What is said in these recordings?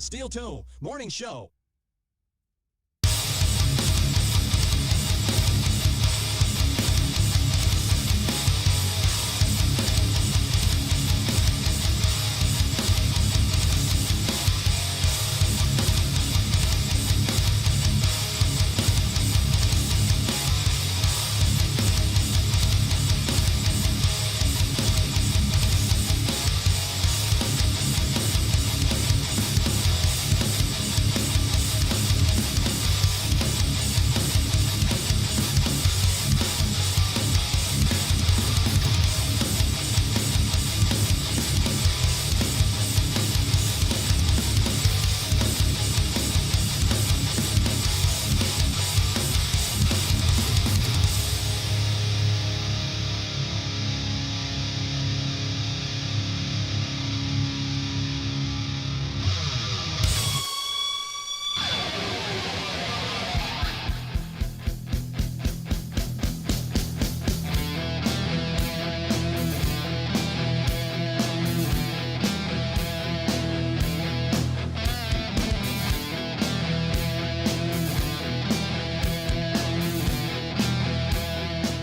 Steel 2 Morning Show.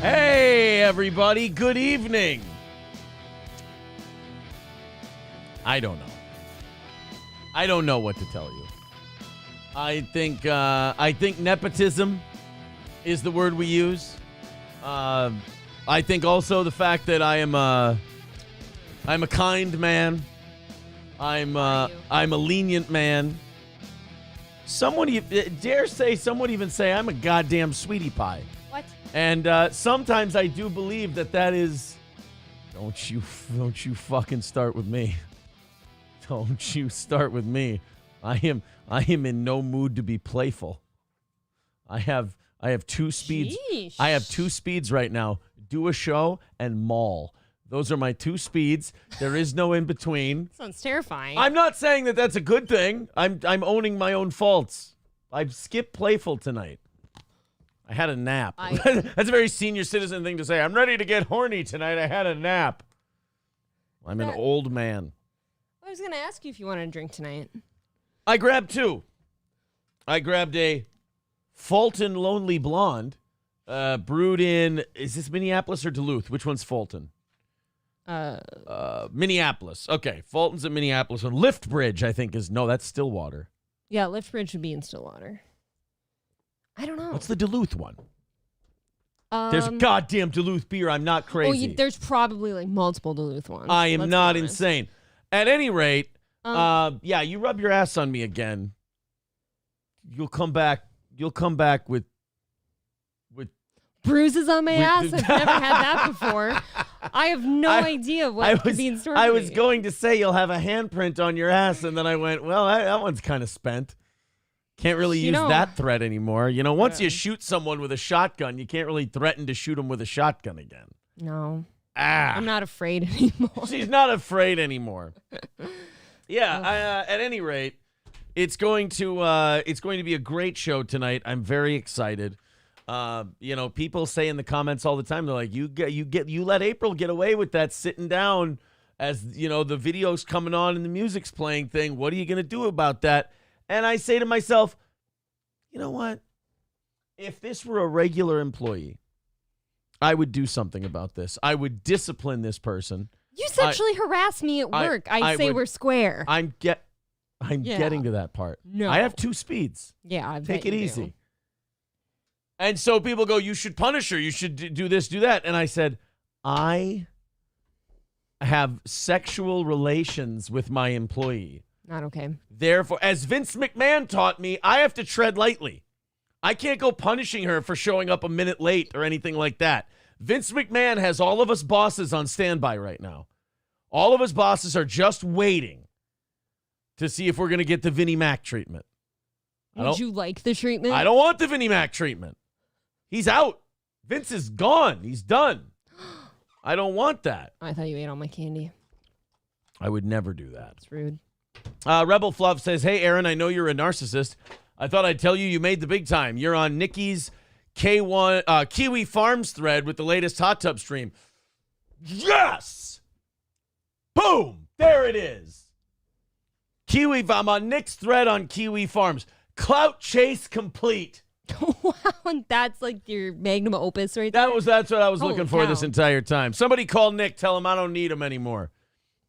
Hey, everybody. Good evening. I don't know. I don't know what to tell you. I think nepotism is the word we use. I think also the fact that I'm a kind man. I'm a lenient man. Someone even say I'm a goddamn sweetie pie. What? And sometimes I do believe that is. Don't you fucking start with me. Don't you start with me. I am in no mood to be playful. I have two speeds. Sheesh. I have two speeds right now. Do a show and maul. Those are my two speeds. There is no in between. Sounds terrifying. I'm not saying that that's a good thing. I'm owning my own faults. I've skipped playful tonight. I had a nap. That's a very senior citizen thing to say. I'm ready to get horny tonight. I had a nap. I'm an old man. I was going to ask you if you wanted a drink tonight. I grabbed two. I grabbed a Fulton Lonely Blonde, brewed in, is this Minneapolis or Duluth? Which one's Fulton? Minneapolis. Okay, Fulton's in Minneapolis. And Lift Bridge, I think, that's Stillwater. Yeah, Lift Bridge would be in Stillwater. I don't know. What's the Duluth one? There's a goddamn Duluth beer. I'm not crazy. There's probably like multiple Duluth ones. I am not insane. At any rate, you rub your ass on me again. You'll come back with bruises on my ass. I've never had that before. I have no idea what could be in store. I was going to say you'll have a handprint on your ass, and then I went, well, that one's kind of spent. Can't really use that threat anymore. Once you shoot someone with a shotgun, you can't really threaten to shoot them with a shotgun again. No. I'm not afraid anymore. She's not afraid anymore. Yeah, at any rate, it's going to be a great show tonight. I'm very excited. People say in the comments all the time, they're like, you let April get away with that sitting down as, the video's coming on and the music's playing thing. What are you going to do about that? And I say to myself, you know what? If this were a regular employee, I would do something about this. I would discipline this person. You sexually harass me at work. I say we're square. I'm getting to that part. No. I have two speeds. Yeah, Take it easy. And so people go, you should punish her. You should do this, do that. And I said, I have sexual relations with my employee. Not okay. Therefore, as Vince McMahon taught me, I have to tread lightly. I can't go punishing her for showing up a minute late or anything like that. Vince McMahon has all of us bosses on standby right now. All of us bosses are just waiting to see if we're going to get the Vinnie Mac treatment. Would you like the treatment? I don't want the Vinnie Mac treatment. He's out. Vince is gone. He's done. I don't want that. I thought you ate all my candy. I would never do that. It's rude. Rebel Fluff says, hey, Aaron, I know you're a narcissist. I thought I'd tell you made the big time. You're on Nikki's Kiwi Farms thread with the latest hot tub stream. Yes! Boom! There it is. Kiwi, I'm on Nick's thread on Kiwi Farms. Clout chase complete. Wow, and that's like your magnum opus right there. That's what I was Holy looking for cow. this entire time. Somebody call Nick, tell him I don't need him anymore.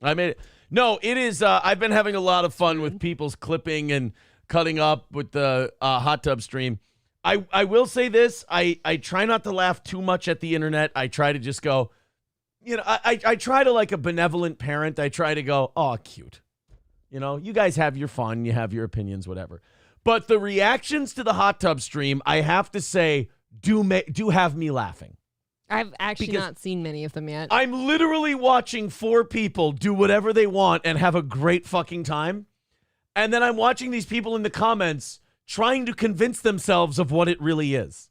I made it. No, it is. I've been having a lot of fun with people's clipping and cutting up with the hot tub stream. I will say this. I try not to laugh too much at the internet. I try to just go, I try to, like a benevolent parent, I try to go, oh, cute. You guys have your fun. You have your opinions, whatever. But the reactions to the hot tub stream, I have to say, do have me laughing. I've actually not seen many of them yet. I'm literally watching 4 people do whatever they want and have a great fucking time. And then I'm watching these people in the comments trying to convince themselves of what it really is.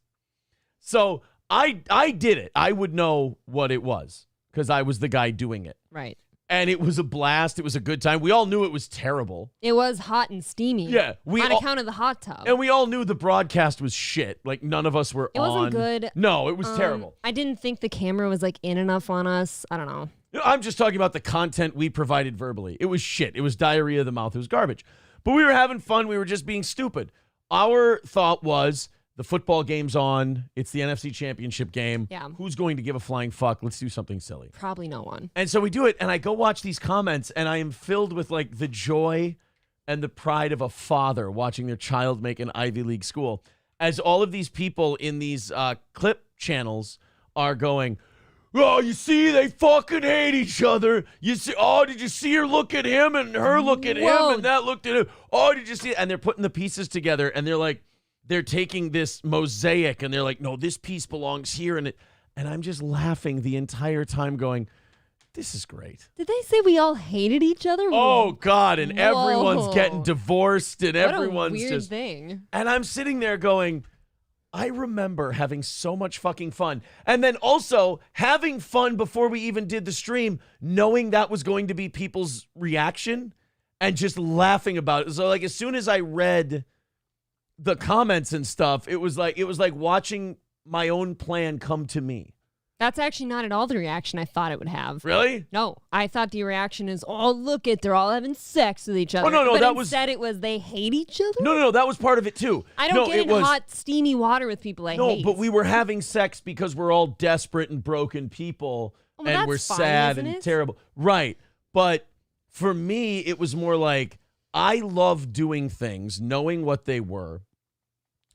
So I did it. I would know what it was because I was the guy doing it. Right. And it was a blast. It was a good time. We all knew it was terrible. It was hot and steamy. Yeah. On account of the hot tub. And we all knew the broadcast was shit. Like, none of us were on. It wasn't good. No, it was terrible. I didn't think the camera was, like, in enough on us. I don't know. I'm just talking about the content we provided verbally. It was shit. It was diarrhea of the mouth. It was garbage. But we were having fun. We were just being stupid. Our thought was, the football game's on. It's the NFC Championship game. Yeah. Who's going to give a flying fuck? Let's do something silly. Probably no one. And so we do it, and I go watch these comments, and I am filled with, like, the joy and the pride of a father watching their child make an Ivy League school. As all of these people in these clip channels are going, oh, you see, they fucking hate each other. You see, oh, did you see her look at him and her look at him and that looked at him? Oh, did you see it? And they're putting the pieces together, and they're like, they're taking this mosaic and they're like, no, this piece belongs here. And I'm just laughing the entire time going, this is great. Did they say we all hated each other? Oh, God. And Whoa. everyone's getting divorced and What everyone's a weird just. thing. And I'm sitting there going, I remember having so much fucking fun. And then also having fun before we even did the stream, knowing that was going to be people's reaction and just laughing about it. So, like, as soon as I read the comments and stuff, it was like watching my own plan come to me. That's actually not at all the reaction I thought it would have. Really? No, I thought the reaction is, oh, look it, they're all having sex with each other. Oh, no, but that instead it was they hate each other? No, that was part of it too. I don't get in hot, steamy water with people I hate. No, but we were having sex because we're all desperate and broken people, well, and we're fine, sad isn't and it? terrible. Right. But for me, it was more like, I love doing things, knowing what they were.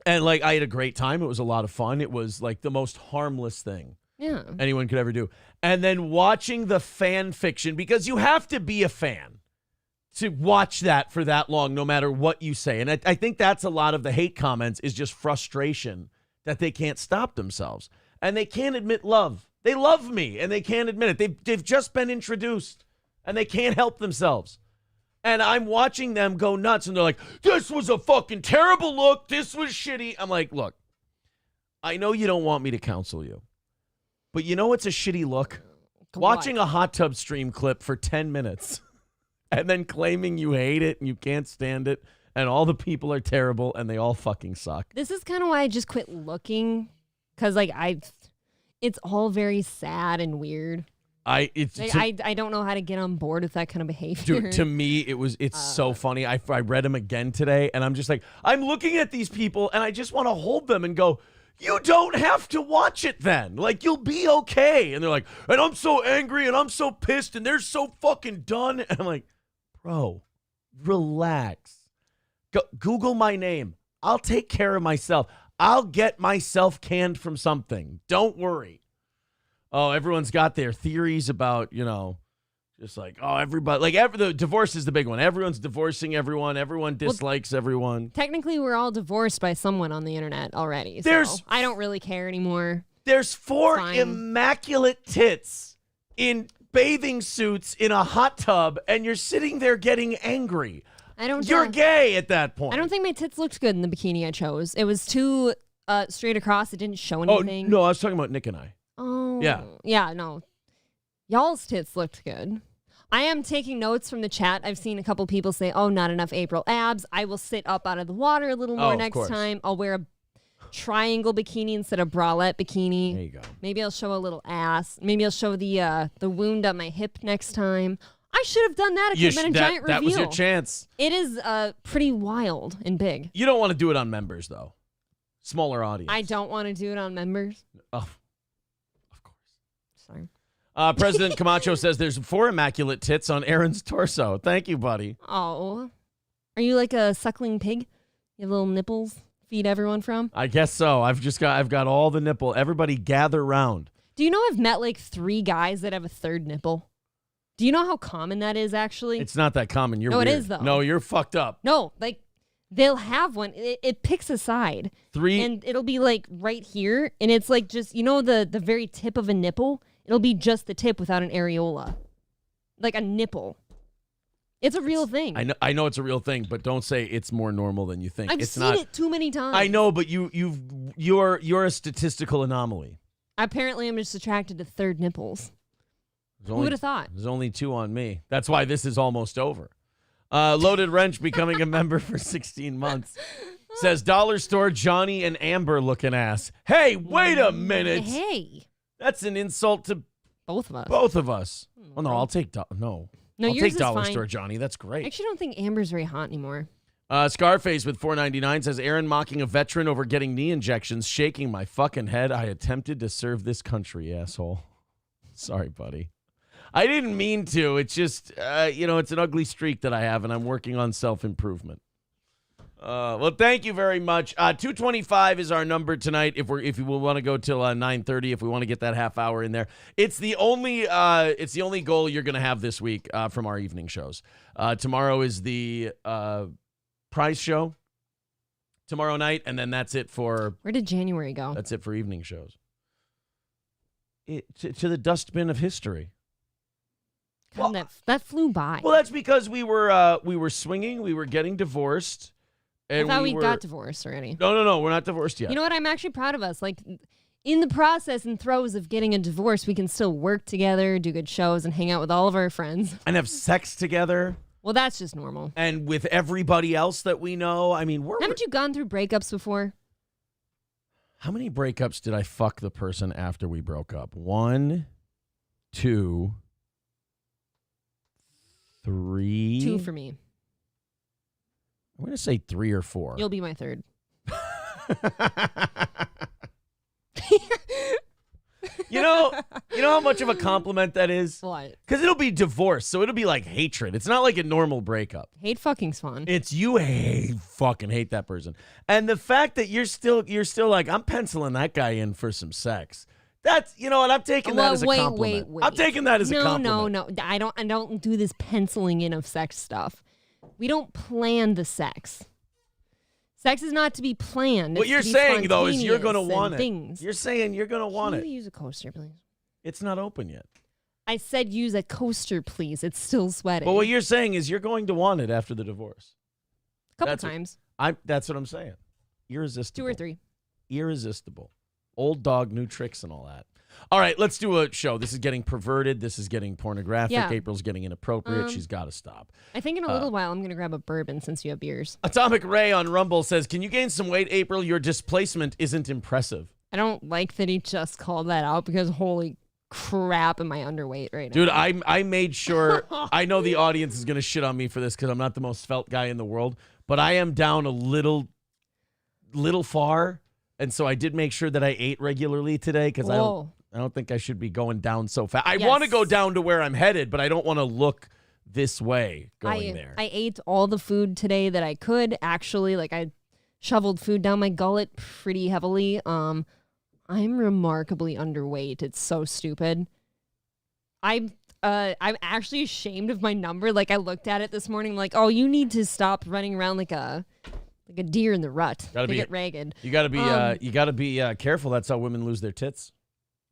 And, like, I had a great time. It was a lot of fun. It was, like, the most harmless thing anyone could ever do. And then watching the fan fiction, because you have to be a fan to watch that for that long, no matter what you say. And I think that's a lot of the hate comments is just frustration that they can't stop themselves. And they can't admit love. They love me, and they can't admit it. They've just been introduced, and they can't help themselves. And I'm watching them go nuts, and they're like, this was a fucking terrible look. This was shitty. I'm like, look, I know you don't want me to counsel you, but you know what's a shitty look? Watching a hot tub stream clip for 10 minutes and then claiming you hate it and you can't stand it and all the people are terrible and they all fucking suck. This is kind of why I just quit looking, because, like, it's all very sad and weird. I don't know how to get on board with that kind of behavior. Dude, to me, it's so funny. I read them again today, and I'm just like, I'm looking at these people, and I just want to hold them and go, you don't have to watch it then. Like, you'll be okay. And they're like, and I'm so angry, and I'm so pissed, and they're so fucking done. And I'm like, bro, relax. Google my name. I'll take care of myself. I'll get myself canned from something. Don't worry. Oh, everyone's got their theories about, just like, oh, everybody, like, the divorce is the big one. Everyone's divorcing everyone. Everyone dislikes everyone. Technically, we're all divorced by someone on the internet already. So I don't really care anymore. There's 4 immaculate tits in bathing suits in a hot tub, and you're sitting there getting angry. You're gay at that point. I don't think my tits looked good in the bikini I chose. It was too straight across. It didn't show anything. Oh, no, I was talking about Nick and I. Oh. Yeah. Yeah, no. Y'all's tits looked good. I am taking notes from the chat. I've seen a couple people say, oh, not enough April abs. I will sit up out of the water a little more next time. I'll wear a triangle bikini instead of bralette bikini. There you go. Maybe I'll show a little ass. Maybe I'll show the wound on my hip next time. I should have done that. It could have been a giant reveal. That was your chance. It is pretty wild and big. You don't want to do it on members, though. Smaller audience. I don't want to do it on members. Oh, of course. Sorry. President Camacho says there's 4 immaculate tits on Aaron's torso. Thank you, buddy. Oh. Are you like a suckling pig? You have little nipples? Feed everyone from? I guess so. I've got all the nipple. Everybody gather round. Do you know I've met like 3 guys that have a third nipple? Do you know how common that is, actually? It's not that common. You're no, weird. it is, though. No, you're fucked up. No, like, they'll have one. It picks a side. 3. And it'll be, like, right here. And it's, like, just, you know, the very tip of a nipple? It'll be just the tip without an areola. Like a nipple. It's a real thing. I know it's a real thing, but don't say it's more normal than you think. I've seen it too many times. I know, but you're a statistical anomaly. Apparently, I'm just attracted to third nipples. Who would have thought? There's only 2 on me. That's why this is almost over. Loaded Wrench becoming a member for 16 months. Says dollar store Johnny and Amber looking ass. Hey, wait a minute. Hey. That's an insult to both of us. Oh, no, I'll take I'll yours take dollar fine. store Johnny. That's great. I actually don't think Amber's very hot anymore. Scarface with $4.99 says Aaron mocking a veteran over getting knee injections, shaking my fucking head. I attempted to serve this country, asshole. Sorry, buddy. I didn't mean to. It's just, it's an ugly streak that I have, and I'm working on self-improvement. Well, thank you very much. 225 is our number tonight. If you will want to go till 9:30, if we want to get that half hour in there, it's the only goal you're going to have this week from our evening shows. Tomorrow is the prize show tomorrow night, and then that's it for. Where did January go? That's it for evening shows. To the dustbin of history. God, that flew by. Well, that's because we were swinging, we were getting divorced. And I thought we got divorced already. No, we're not divorced yet. You know what? I'm actually proud of us. Like, in the process and throes of getting a divorce, we can still work together, do good shows, and hang out with all of our friends. And have sex together. Well, that's just normal. And with everybody else that we know. I mean, haven't you gone through breakups before? How many breakups did I fuck the person after we broke up? 1, 2, 3. 2 for me. I'm going to say 3 or 4. You'll be my third. You know how much of a compliment that is? What? Because it'll be divorce, so it'll be like hatred. It's not like a normal breakup. Hate fucking's fun. It's you fucking hate that person. And the fact that you're still like, I'm penciling that guy in for some sex. That's, you know what, I'm taking that as a compliment. Wait. I'm taking that as a compliment. No. I don't do this penciling in of sex stuff. We don't plan the sex. Sex is not to be planned. What you're saying, though, is you're going to want it. Things. You're saying you're going to want it. Can you use a coaster, please? It's not open yet. I said use a coaster, please. It's still sweating. But what you're saying is you're going to want it after the divorce. A couple times. That's what I'm saying. Irresistible. 2 or 3. Irresistible. Old dog, new tricks and all that. All right, let's do a show. This is getting perverted. This is getting pornographic. Yeah. April's getting inappropriate. She's got to stop. I think in a little while I'm going to grab a bourbon since you have beers. Atomic Ray on Rumble says, can you gain some weight, April? Your displacement isn't impressive. I don't like that he just called that out because holy crap am I underweight right now. Dude, I made sure. I know the audience is going to shit on me for this because I'm not the most svelte guy in the world, but I am down a little far. And so I did make sure that I ate regularly today because I don't think I should be going down so fast. I want to go down to where I'm headed, but I don't want to look this way going there. I ate all the food today that I could. Actually, like I shoveled food down my gullet pretty heavily. I'm remarkably underweight. It's so stupid. I'm actually ashamed of my number. Like I looked at it this morning, like, oh, you need to stop running around like a deer in the rut. They get ragged. You gotta be careful. That's how women lose their tits.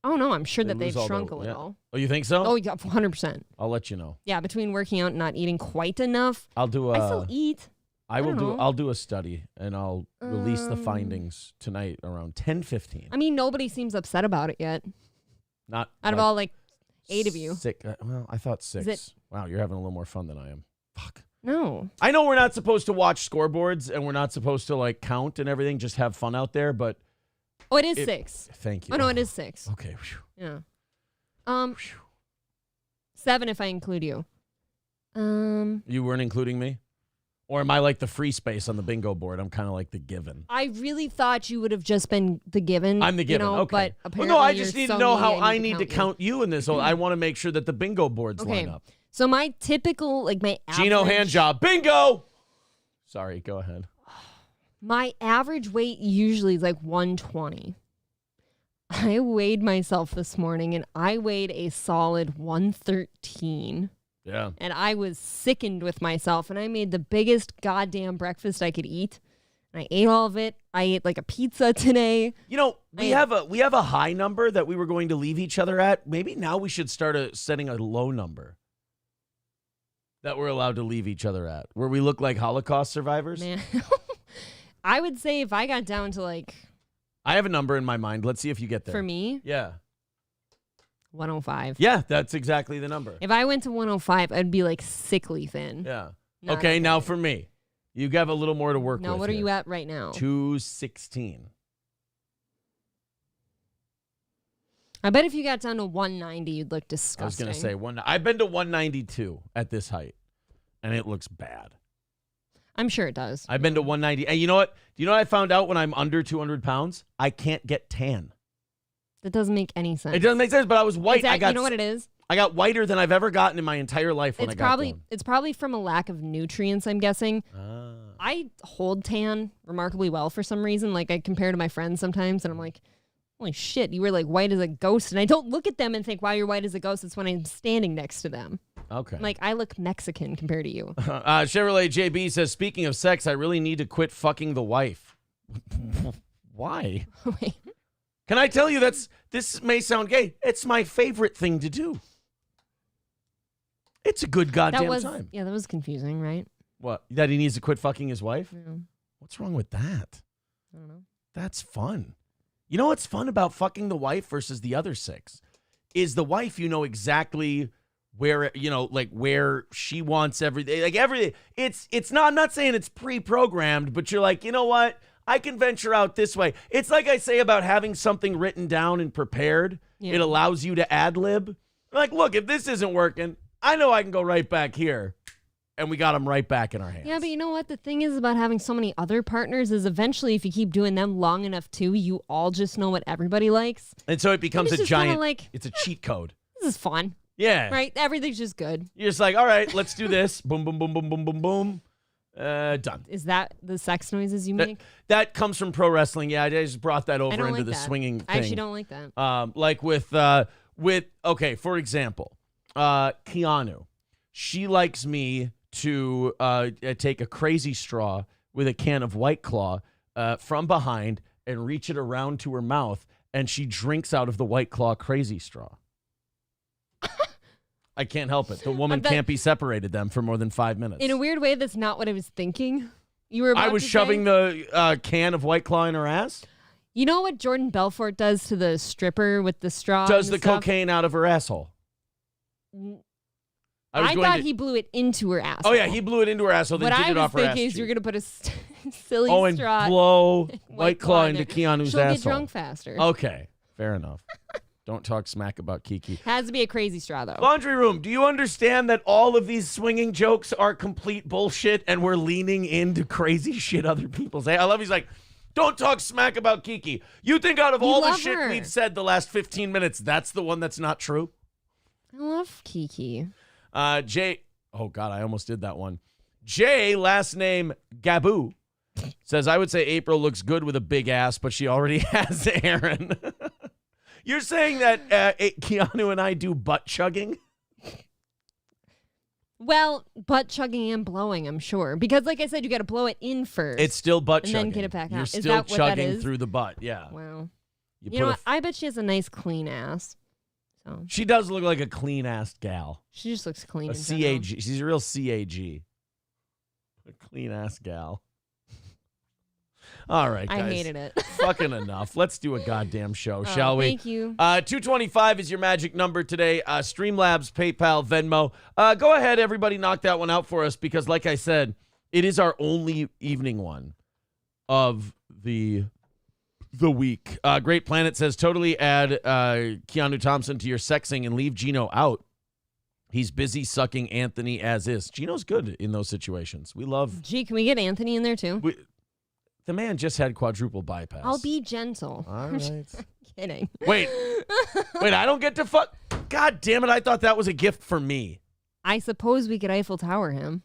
Oh no, I'm sure that they've shrunk a little. Oh, you think so? Oh, yeah, 100%. I'll let you know. Yeah, between working out and not eating quite enough. I still eat. I'll do a study and I'll release the findings tonight around 10:15. I mean, nobody seems upset about it yet. Not out of all 8 of you. 6. Well, I thought 6. Wow, you're having a little more fun than I am. Fuck. No. I know we're not supposed to watch scoreboards and we're not supposed to count and everything, just have fun out there, but oh, it is 6. Thank you. Oh no, it is 6. Okay. Yeah. 7 if I include you. You weren't including me? Or am I like the free space on the bingo board? I'm kind of like the given. I really thought you would have just been the given. I'm the given, okay. But apparently no, I just need to know how I need to count you in this. I want to make sure that the bingo boards line up. So my typical, my average... Gino hand job. Bingo! Sorry, go ahead. My average weight usually is 120. I weighed myself this morning, and I weighed a solid 113. Yeah. And I was sickened with myself, and I made the biggest goddamn breakfast I could eat. And I ate all of it. I ate a pizza today. We have a high number that we were going to leave each other at. Maybe now we should start setting a low number that we're allowed to leave each other at, where we look like Holocaust survivors. Man. I would say if I got down to I have a number in my mind. Let's see if you get there. For me? Yeah. 105. Yeah, that's exactly the number. If I went to 105, I'd be sickly thin. Yeah. Okay, now for me. You have a little more to work with. Now, what are you at right now? 216. I bet if you got down to 190, you'd look disgusting. I was going to say, I've been to 192 at this height, and it looks bad. I'm sure it does. I've been to 190. And you know what? Do you know what I found out when I'm under 200 pounds? I can't get tan. That doesn't make any sense. It doesn't make sense, but I was white. You know what it is? I got whiter than I've ever gotten in my entire life when I got going. It's probably from a lack of nutrients, I'm guessing. I hold tan remarkably well for some reason. I compare to my friends sometimes, and I'm like, holy shit, you were white as a ghost. And I don't look at them and think, wow, you're white as a ghost. It's when I'm standing next to them. Okay. I look Mexican compared to you. Chevrolet JB says, speaking of sex, I really need to quit fucking the wife. Why? Wait. Can I tell you this may sound gay. It's my favorite thing to do. It's a good goddamn time. Yeah, that was confusing, right? What? That he needs to quit fucking his wife? Yeah. What's wrong with that? I don't know. That's fun. You know what's fun about fucking the wife versus the other six? Is the wife, exactly where, where she wants everything. Everything. It's not, I'm not saying it's pre-programmed, but you're you know what? I can venture out this way. It's like I say about having something written down and prepared. Yeah. It allows you to ad-lib. Look, if this isn't working, I know I can go right back here. And we got them right back in our hands. Yeah, but you know what? The thing is about having so many other partners is eventually if you keep doing them long enough too, you all just know what everybody likes. And so it becomes a giant, it's a cheat code. This is fun. Yeah. Right? Everything's just good. You're just all right, let's do this. Boom, boom, boom, boom, boom, boom, boom. Done. Is that the sex noises you make? That comes from pro wrestling. Yeah, I just brought that over into the swinging thing. I actually don't like that. Okay, for example, Keanu. She likes me to take a crazy straw with a can of White Claw from behind and reach it around to her mouth, and she drinks out of the White Claw crazy straw. I can't help it. The woman can't be separated them for more than 5 minutes. In a weird way, that's not what I was thinking. I was shoving the can of White Claw in her ass. You know what Jordan Belfort does to the stripper with the straw? Does the cocaine out of her asshole? I thought he blew it into her asshole. Oh, yeah, he blew it into her asshole, then did it off her ass. What I was thinking is you're going to put a silly straw. And blow White Claw into Keanu's asshole. She'll get drunk faster. Okay, fair enough. Don't talk smack about Kiki. Has to be a crazy straw, though. Laundry Room, do you understand that all of these swinging jokes are complete bullshit and we're leaning into crazy shit other people say? I love he's like, don't talk smack about Kiki. You think out of all the shit we've said the last 15 minutes, that's the one that's not true? I love Kiki. Jay, oh God, I almost did that one. Jay, last name Gaboo, says, I would say April looks good with a big ass, but she already has Aaron. You're saying that Keanu and I do butt chugging? Well, butt chugging and blowing, I'm sure. Because like I said, you got to blow it in first. It's still butt chugging. And then get it back out. You're still chugging through the butt, yeah. Wow. You know what? I bet she has a nice clean ass. So she does look like a clean-ass gal. She just looks clean. A CAG. She's a real CAG. A clean-ass gal. All right, guys. I hated it. Fucking enough. Let's do a goddamn show, shall we? Thank you. 225 is your magic number today. Streamlabs, PayPal, Venmo. Go ahead, everybody, knock that one out for us because, like I said, it is our only evening one of the week. Great Planet says, totally add Keanu Thompson to your sexing and leave Gino out. He's busy sucking Anthony as is. Gino's good in those situations. We love... Gee, can we get Anthony in there too? The man just had quadruple bypass. I'll be gentle. All right. Kidding. Wait, I don't get to fuck. God damn it, I thought that was a gift for me. I suppose we could Eiffel Tower him.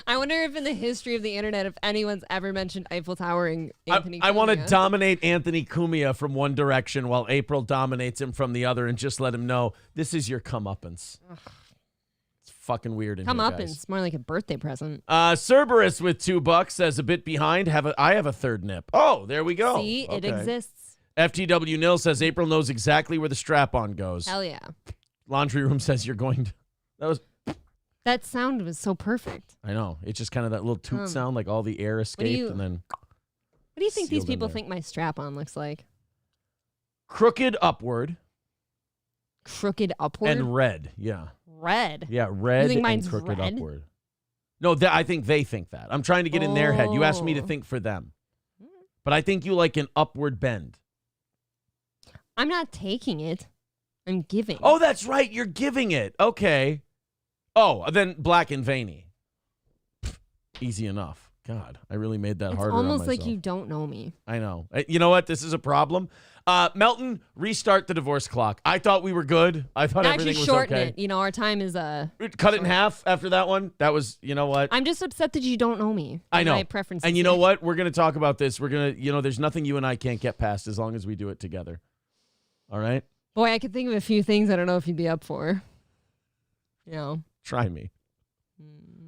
I wonder if in the history of the internet, if anyone's ever mentioned Eiffel Towering Anthony Cumia. I want to dominate Anthony Cumia from one direction while April dominates him from the other and just let him know this is your comeuppance. It's fucking weird in here, guys. Comeuppance, more like a birthday present. Cerberus with $2 says a bit behind. I have a third nip. Oh, there we go. See, it exists. FTW Nil says April knows exactly where the strap-on goes. Hell yeah. Laundry Room says you're going to... That sound was so perfect. I know. It's just kind of that little toot sound, like all the air escaped, and then... What do you think these people think my strap-on looks like? Crooked upward. Crooked upward? And red, yeah. Red? Yeah, red think mine's and crooked red? upward. No, I think they think that. I'm trying to get in their head. You asked me to think for them. But I think you like an upward bend. I'm not taking it. I'm giving. Oh, that's right. You're giving it. Okay. Oh, then black and veiny. Easy enough. God, I really made that harder on myself. It's almost like you don't know me. I know. You know what? This is a problem. Melton, restart the divorce clock. I thought we were good. I thought everything was okay. Actually, shorten it. You know, our time is cut it in half after that one. That was, you know what? I'm just upset that you don't know me. I know. My preferences. And you know what? We're going to talk about this. We're going to, there's nothing you and I can't get past as long as we do it together. All right? Boy, I could think of a few things I don't know if you'd be up for. You know. Try me.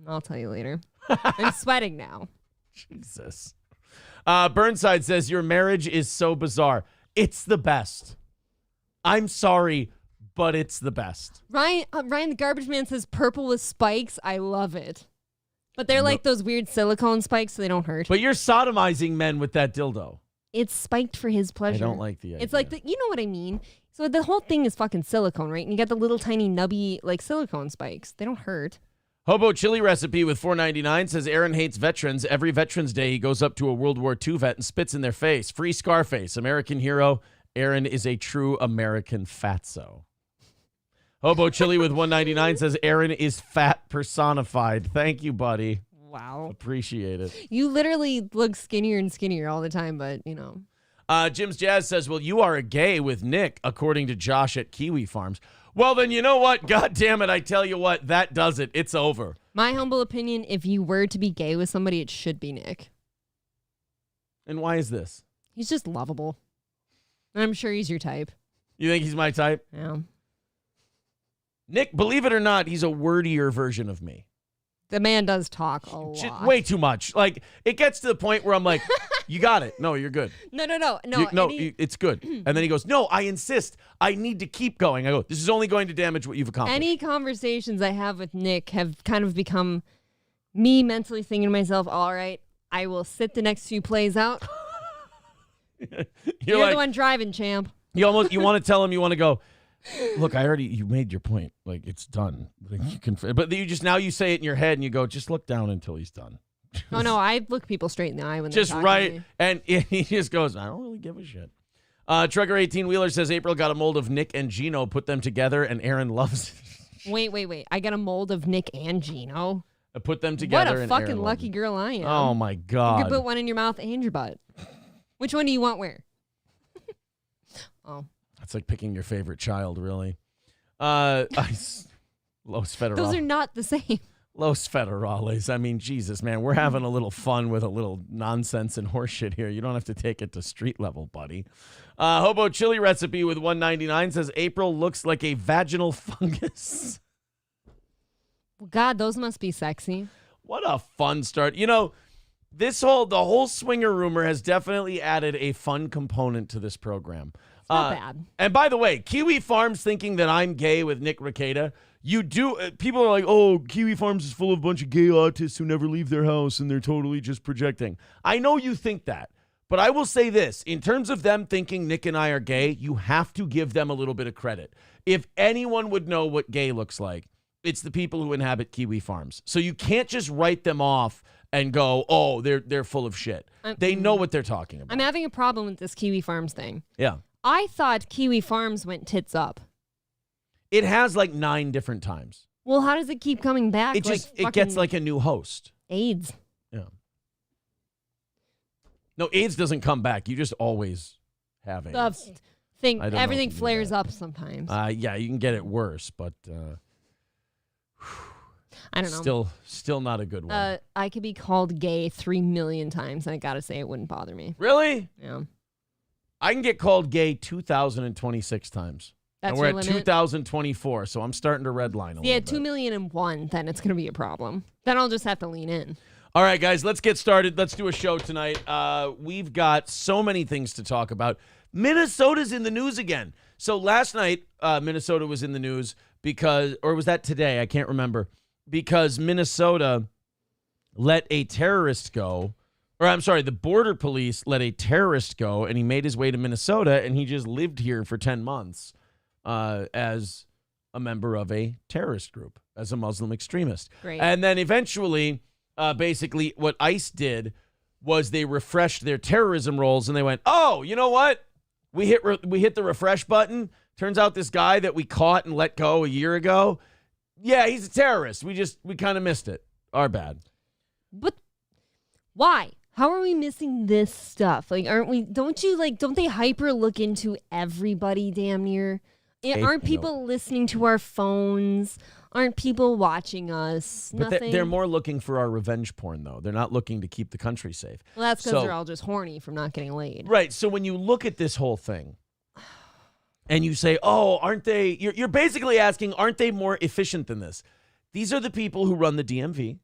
I'll tell you later. I'm sweating now. Jesus. Burnside says, your marriage is so bizarre. It's the best. I'm sorry, but it's the best. Ryan the Garbage Man says purple with spikes. I love it. But they're like those weird silicone spikes, so they don't hurt. But you're sodomizing men with that dildo. It's spiked for his pleasure. I don't like the idea. It's like, you know what I mean? So the whole thing is fucking silicone, right? And you got the little tiny nubby, like, silicone spikes. They don't hurt. Hobo Chili Recipe with $4.99 says Aaron hates veterans. Every Veterans Day, he goes up to a World War II vet and spits in their face. Free Scarface. American hero. Aaron is a true American fatso. Hobo Chili with $1.99 says Aaron is fat personified. Thank you, buddy. Wow. Appreciate it. You literally look skinnier and skinnier all the time, but, you know. Jim's Jazz says, well, you are a gay with Nick, according to Josh at Kiwi Farms. Well, then you know what? God damn it. I tell you what, that does it. It's over. My humble opinion, if you were to be gay with somebody, it should be Nick. And why is this? He's just lovable. And I'm sure he's your type. You think he's my type? Yeah. Nick, believe it or not, he's a wordier version of me. The man does talk a lot. Way too much. Like, it gets to the point where I'm like, you got it. No, you're good. No. It's good. And then he goes, no, I insist. I need to keep going. I go, this is only going to damage what you've accomplished. Any conversations I have with Nick have kind of become me mentally thinking to myself, all right, I will sit the next few plays out. You're like, the one driving, champ. You want to tell him, you want to go, look, you made your point. Like, it's done. Like, you can, but you say it in your head and you go, just look down until he's done. Oh, no, I look people straight in the eye when they're just talking right. to me. And he just goes, I don't really give a shit. Trucker 18-Wheeler says April got a mold of Nick and Gino, put them together, and Aaron loves it. Wait. I got a mold of Nick and Gino. I put them together. What a fucking lucky girl I am. Oh, my God. You could put one in your mouth and your butt. Which one do you want where? Oh. That's like picking your favorite child, really. Los Federales. Those are not the same. Los Federales. I mean, Jesus, man, we're having a little fun with a little nonsense and horseshit here. You don't have to take it to street level, buddy. Hobo Chili Recipe with $1.99 says April looks like a vaginal fungus. Well, God, those must be sexy. What a fun start. You know, the whole swinger rumor has definitely added a fun component to this program. It's not bad. And by the way, Kiwi Farms thinking that I'm gay with Nick Rekieta. You do. People are like, oh, Kiwi Farms is full of a bunch of gay autists who never leave their house and they're totally just projecting. I know you think that, but I will say this. In terms of them thinking Nick and I are gay, you have to give them a little bit of credit. If anyone would know what gay looks like, it's the people who inhabit Kiwi Farms. So you can't just write them off and go, oh, they're full of shit. They know what they're talking about. I'm having a problem with this Kiwi Farms thing. Yeah. I thought Kiwi Farms went tits up. It has like 9 different times. Well, how does it keep coming back? It gets like a new host. AIDS. Yeah. No, AIDS doesn't come back. You just always have AIDS. Everything flares up sometimes. Yeah, you can get it worse, but I don't know. Still not a good one. I could be called gay 3 million times, and I gotta say it wouldn't bother me. Really? Yeah. I can get called gay 2,026 times. That's and we're your at limit? 2024, so I'm starting to redline a little bit. 2,000,001, then it's gonna be a problem. Then I'll just have to lean in. All right, guys, let's get started. Let's do a show tonight. We've got so many things to talk about. Minnesota's in the news again. So last night, Minnesota was in the news or was that today? I can't remember. Because Minnesota let a terrorist go. Or I'm sorry, the border police let a terrorist go, and he made his way to Minnesota, and he just lived here for 10 months as a member of a terrorist group, as a Muslim extremist. Great. And then eventually, basically, what ICE did was they refreshed their terrorism rolls, and they went, oh, you know what? We hit the refresh button. Turns out this guy that we caught and let go a year ago, yeah, he's a terrorist. We kind of missed it. Our bad. But why? How are we missing this stuff? Like, don't they hyper look into everybody damn near? Aren't people listening to our phones? Aren't people watching us? But Nothing. they're more looking for our revenge porn, though. They're not looking to keep the country safe. Well, that's because they're all just horny from not getting laid. Right. So when you look at this whole thing and you say, oh, aren't they? You're basically asking, aren't they more efficient than this? These are the people who run the DMV.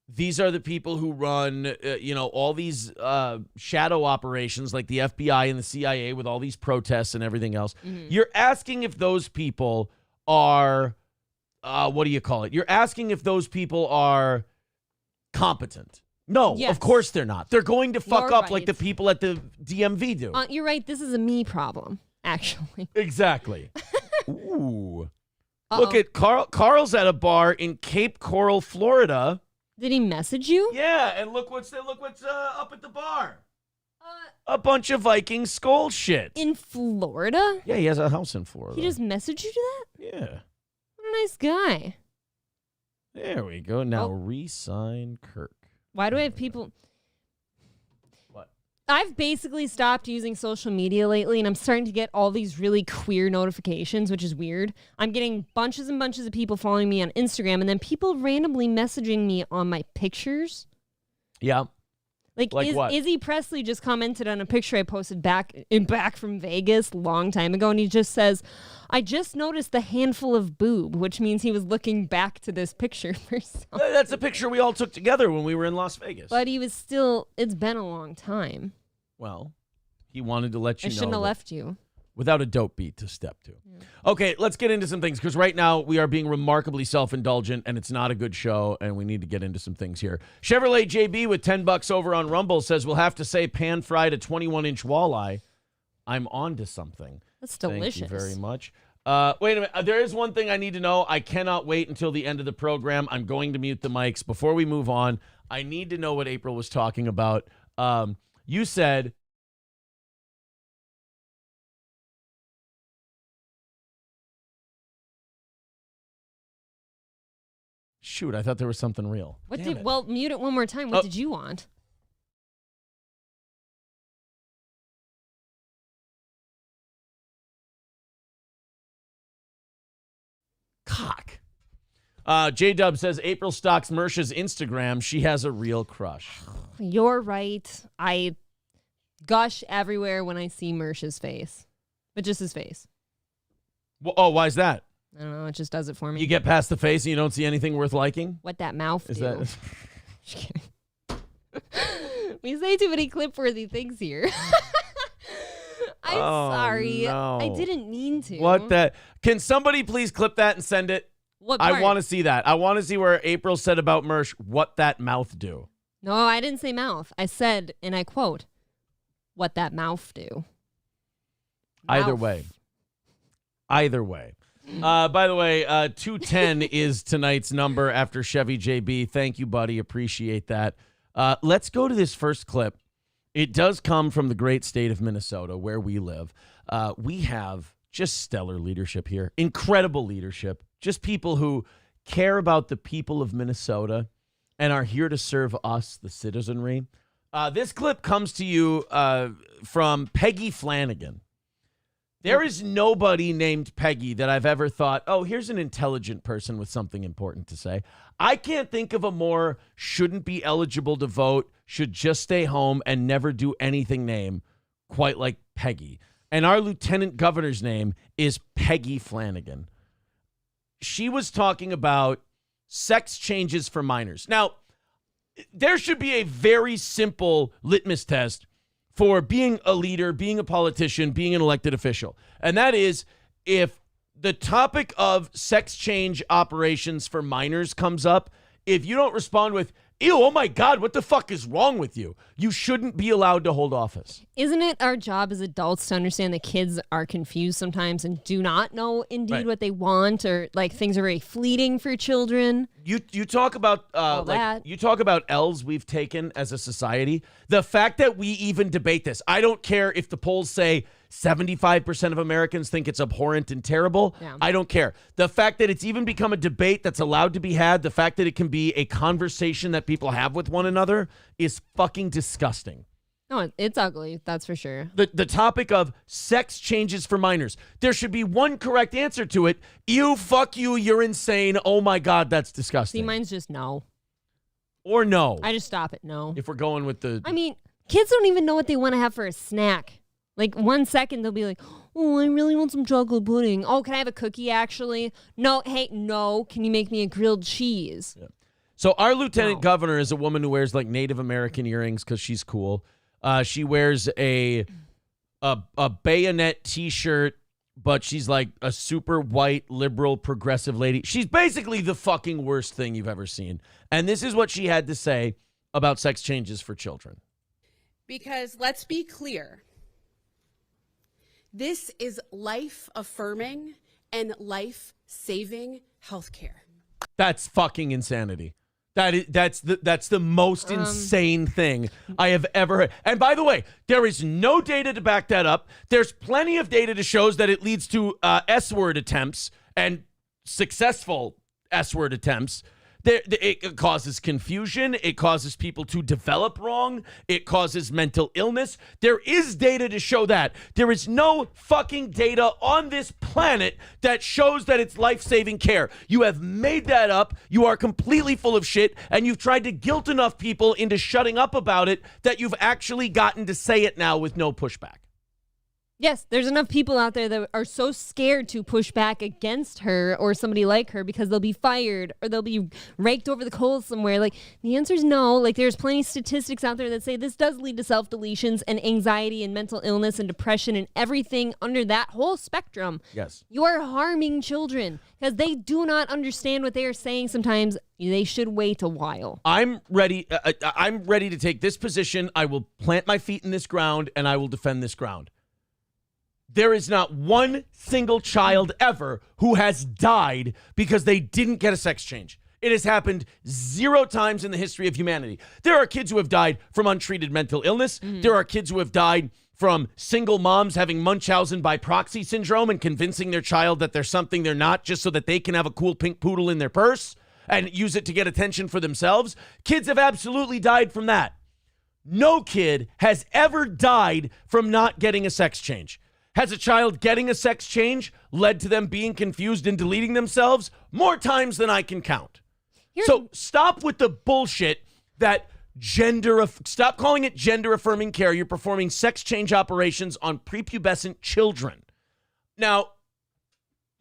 These are the people who run, all these shadow operations like the FBI and the CIA with all these protests and everything else. Mm-hmm. You're asking if those people are, what do you call it? You're asking if those people are competent. No, yes. Of course they're not. They're going to fuck up right. like the people at the DMV do. You're right. This is a me problem, actually. Exactly. Ooh. Uh-oh. Look at Carl's at a bar in Cape Coral, Florida. Did he message you? Yeah, and look what's up at the bar. A bunch of Viking skull shit. In Florida? Yeah, he has a house in Florida. He just messaged you that? Yeah. What a nice guy. There we go. Now re-sign Kirk. Why do I have people... What? I've basically stopped using social media lately, and I'm starting to get all these really queer notifications, which is weird. I'm getting bunches and bunches of people following me on Instagram, and then people randomly messaging me on my pictures. Yeah. Like what? Izzy Presley just commented on a picture I posted back from Vegas a long time ago, and he just says, I just noticed the handful of boob, which means he was looking back to this picture for something. That's a picture we all took together when we were in Las Vegas. But he was still, it's been a long time. Well, he wanted to let you know. I shouldn't have left you. Without a dope beat to step to. Yeah. Okay, let's get into some things, because right now we are being remarkably self-indulgent, and it's not a good show, and we need to get into some things here. Chevrolet JB with $10 over on Rumble says, we'll have to say pan-fried a 21-inch walleye. I'm on to something. That's delicious. Thank you very much. Wait a minute. There is one thing I need to know. I cannot wait until the end of the program. I'm going to mute the mics. Before we move on, I need to know what April was talking about. You said... Shoot, I thought there was something real. Well, mute it one more time. What did you want? Cock. J-Dub says, April stalks Mersha's Instagram. She has a real crush. You're right. I gush everywhere when I see Mersha's face. But just his face. Well, why is that? I don't know. It just does it for me. You get past the face and you don't see anything worth liking? What that mouth is do. That? Just kidding. We say too many clip-worthy things here. I'm sorry. No. I didn't mean to. What that? Can somebody please clip that and send it? What part? I want to see that. I want to see where April said about Mersh, what that mouth do. No, I didn't say mouth. I said, and I quote, what that mouth do. Either way. By the way, 210 is tonight's number after Chevy JB. Thank you, buddy. Appreciate that. Let's go to this first clip. It does come from the great state of Minnesota, where we live. We have just stellar leadership here, incredible leadership, just people who care about the people of Minnesota and are here to serve us, the citizenry. This clip comes to you from Peggy Flanagan. There is nobody named Peggy that I've ever thought, oh, here's an intelligent person with something important to say. I can't think of a more shouldn't be eligible to vote, should just stay home and never do anything name quite like Peggy. And our lieutenant governor's name is Peggy Flanagan. She was talking about sex changes for minors. Now, there should be a very simple litmus test for being a leader, being a politician, being an elected official. And that is, if the topic of sex change operations for minors comes up, if you don't respond with, ew, oh my God, what the fuck is wrong with you? You shouldn't be allowed to hold office. Isn't it our job as adults to understand that kids are confused sometimes and do not know indeed what they want, or like things are very fleeting for children? You talk about you talk about L's we've taken as a society. The fact that we even debate this, I don't care if the polls say 75% of Americans think it's abhorrent and terrible. Yeah. I don't care. The fact that it's even become a debate that's allowed to be had, the fact that it can be a conversation that people have with one another is fucking disgusting. No, it's ugly. That's for sure. The topic of sex changes for minors. There should be one correct answer to it. Ew, fuck you, you're insane. Oh my God, that's disgusting. See, mine's just no. Or no. I just stop it, no. If we're going with the... I mean, kids don't even know what they want to have for a snack. Like 1 second, they'll be like, oh, I really want some chocolate pudding. Oh, can I have a cookie, actually? No, hey, no. Can you make me a grilled cheese? Yeah. So our lieutenant governor is a woman who wears like Native American earrings because she's cool. She wears a bayonet T-shirt, but she's like a super white, liberal, progressive lady. She's basically the fucking worst thing you've ever seen. And this is what she had to say about sex changes for children. Because let's be clear. This is life-affirming and life-saving healthcare. That's fucking insanity. That's the most insane thing I have ever heard. And by the way, there is no data to back that up. There's plenty of data to show that it leads to S-word attempts and successful S-word attempts. It causes confusion. It causes people to develop wrong. It causes mental illness. There is data to show that. There is no fucking data on this planet that shows that it's life-saving care. You have made that up. You are completely full of shit, and you've tried to guilt enough people into shutting up about it that you've actually gotten to say it now with no pushback. Yes, there's enough people out there that are so scared to push back against her or somebody like her because they'll be fired or they'll be raked over the coals somewhere. Like, the answer is no. Like, there's plenty of statistics out there that say this does lead to self-deletions and anxiety and mental illness and depression and everything under that whole spectrum. Yes. You are harming children because they do not understand what they are saying sometimes. They should wait a while. I'm ready. I'm ready to take this position. I will plant my feet in this ground and I will defend this ground. There is not one single child ever who has died because they didn't get a sex change. It has happened 0 times in the history of humanity. There are kids who have died from untreated mental illness. Mm-hmm. There are kids who have died from single moms having Munchausen by proxy syndrome and convincing their child that they're something they're not just so that they can have a cool pink poodle in their purse and use it to get attention for themselves. Kids have absolutely died from that. No kid has ever died from not getting a sex change. Has a child getting a sex change led to them being confused and deleting themselves? More times than I can count. So stop with the bullshit that stop calling it gender affirming care. You're performing sex change operations on prepubescent children. Now,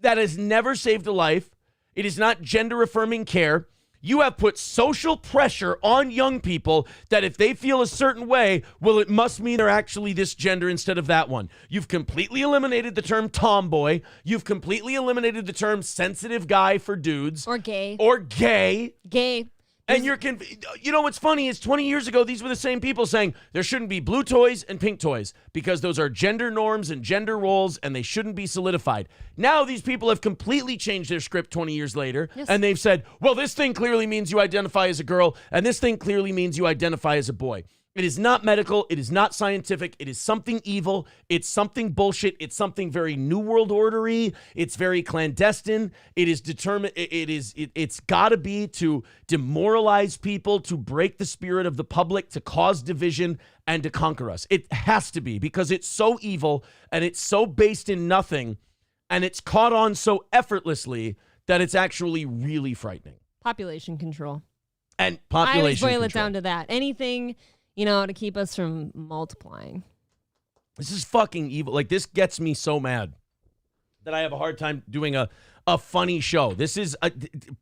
that has never saved a life. It is not gender affirming care. You have put social pressure on young people that if they feel a certain way, well, it must mean they're actually this gender instead of that one. You've completely eliminated the term tomboy. You've completely eliminated the term sensitive guy for dudes. Or gay. Or gay. Gay. And you know what's funny is 20 years ago, these were the same people saying there shouldn't be blue toys and pink toys because those are gender norms and gender roles and they shouldn't be solidified. Now these people have completely changed their script 20 years later. Yes. And they've said, well, this thing clearly means you identify as a girl and this thing clearly means you identify as a boy. It is not medical. It is not scientific. It is something evil. It's something bullshit. It's something very New World Order-y. It's very clandestine. It is determined. It's got to be to demoralize people, to break the spirit of the public, to cause division, and to conquer us. It has to be, because it's so evil and it's so based in nothing, and it's caught on so effortlessly that it's actually really frightening. Population control. And I always population boil it control. down to that. Anything, to keep us from multiplying. This is fucking evil. Like, this gets me so mad that I have a hard time doing a funny show. This is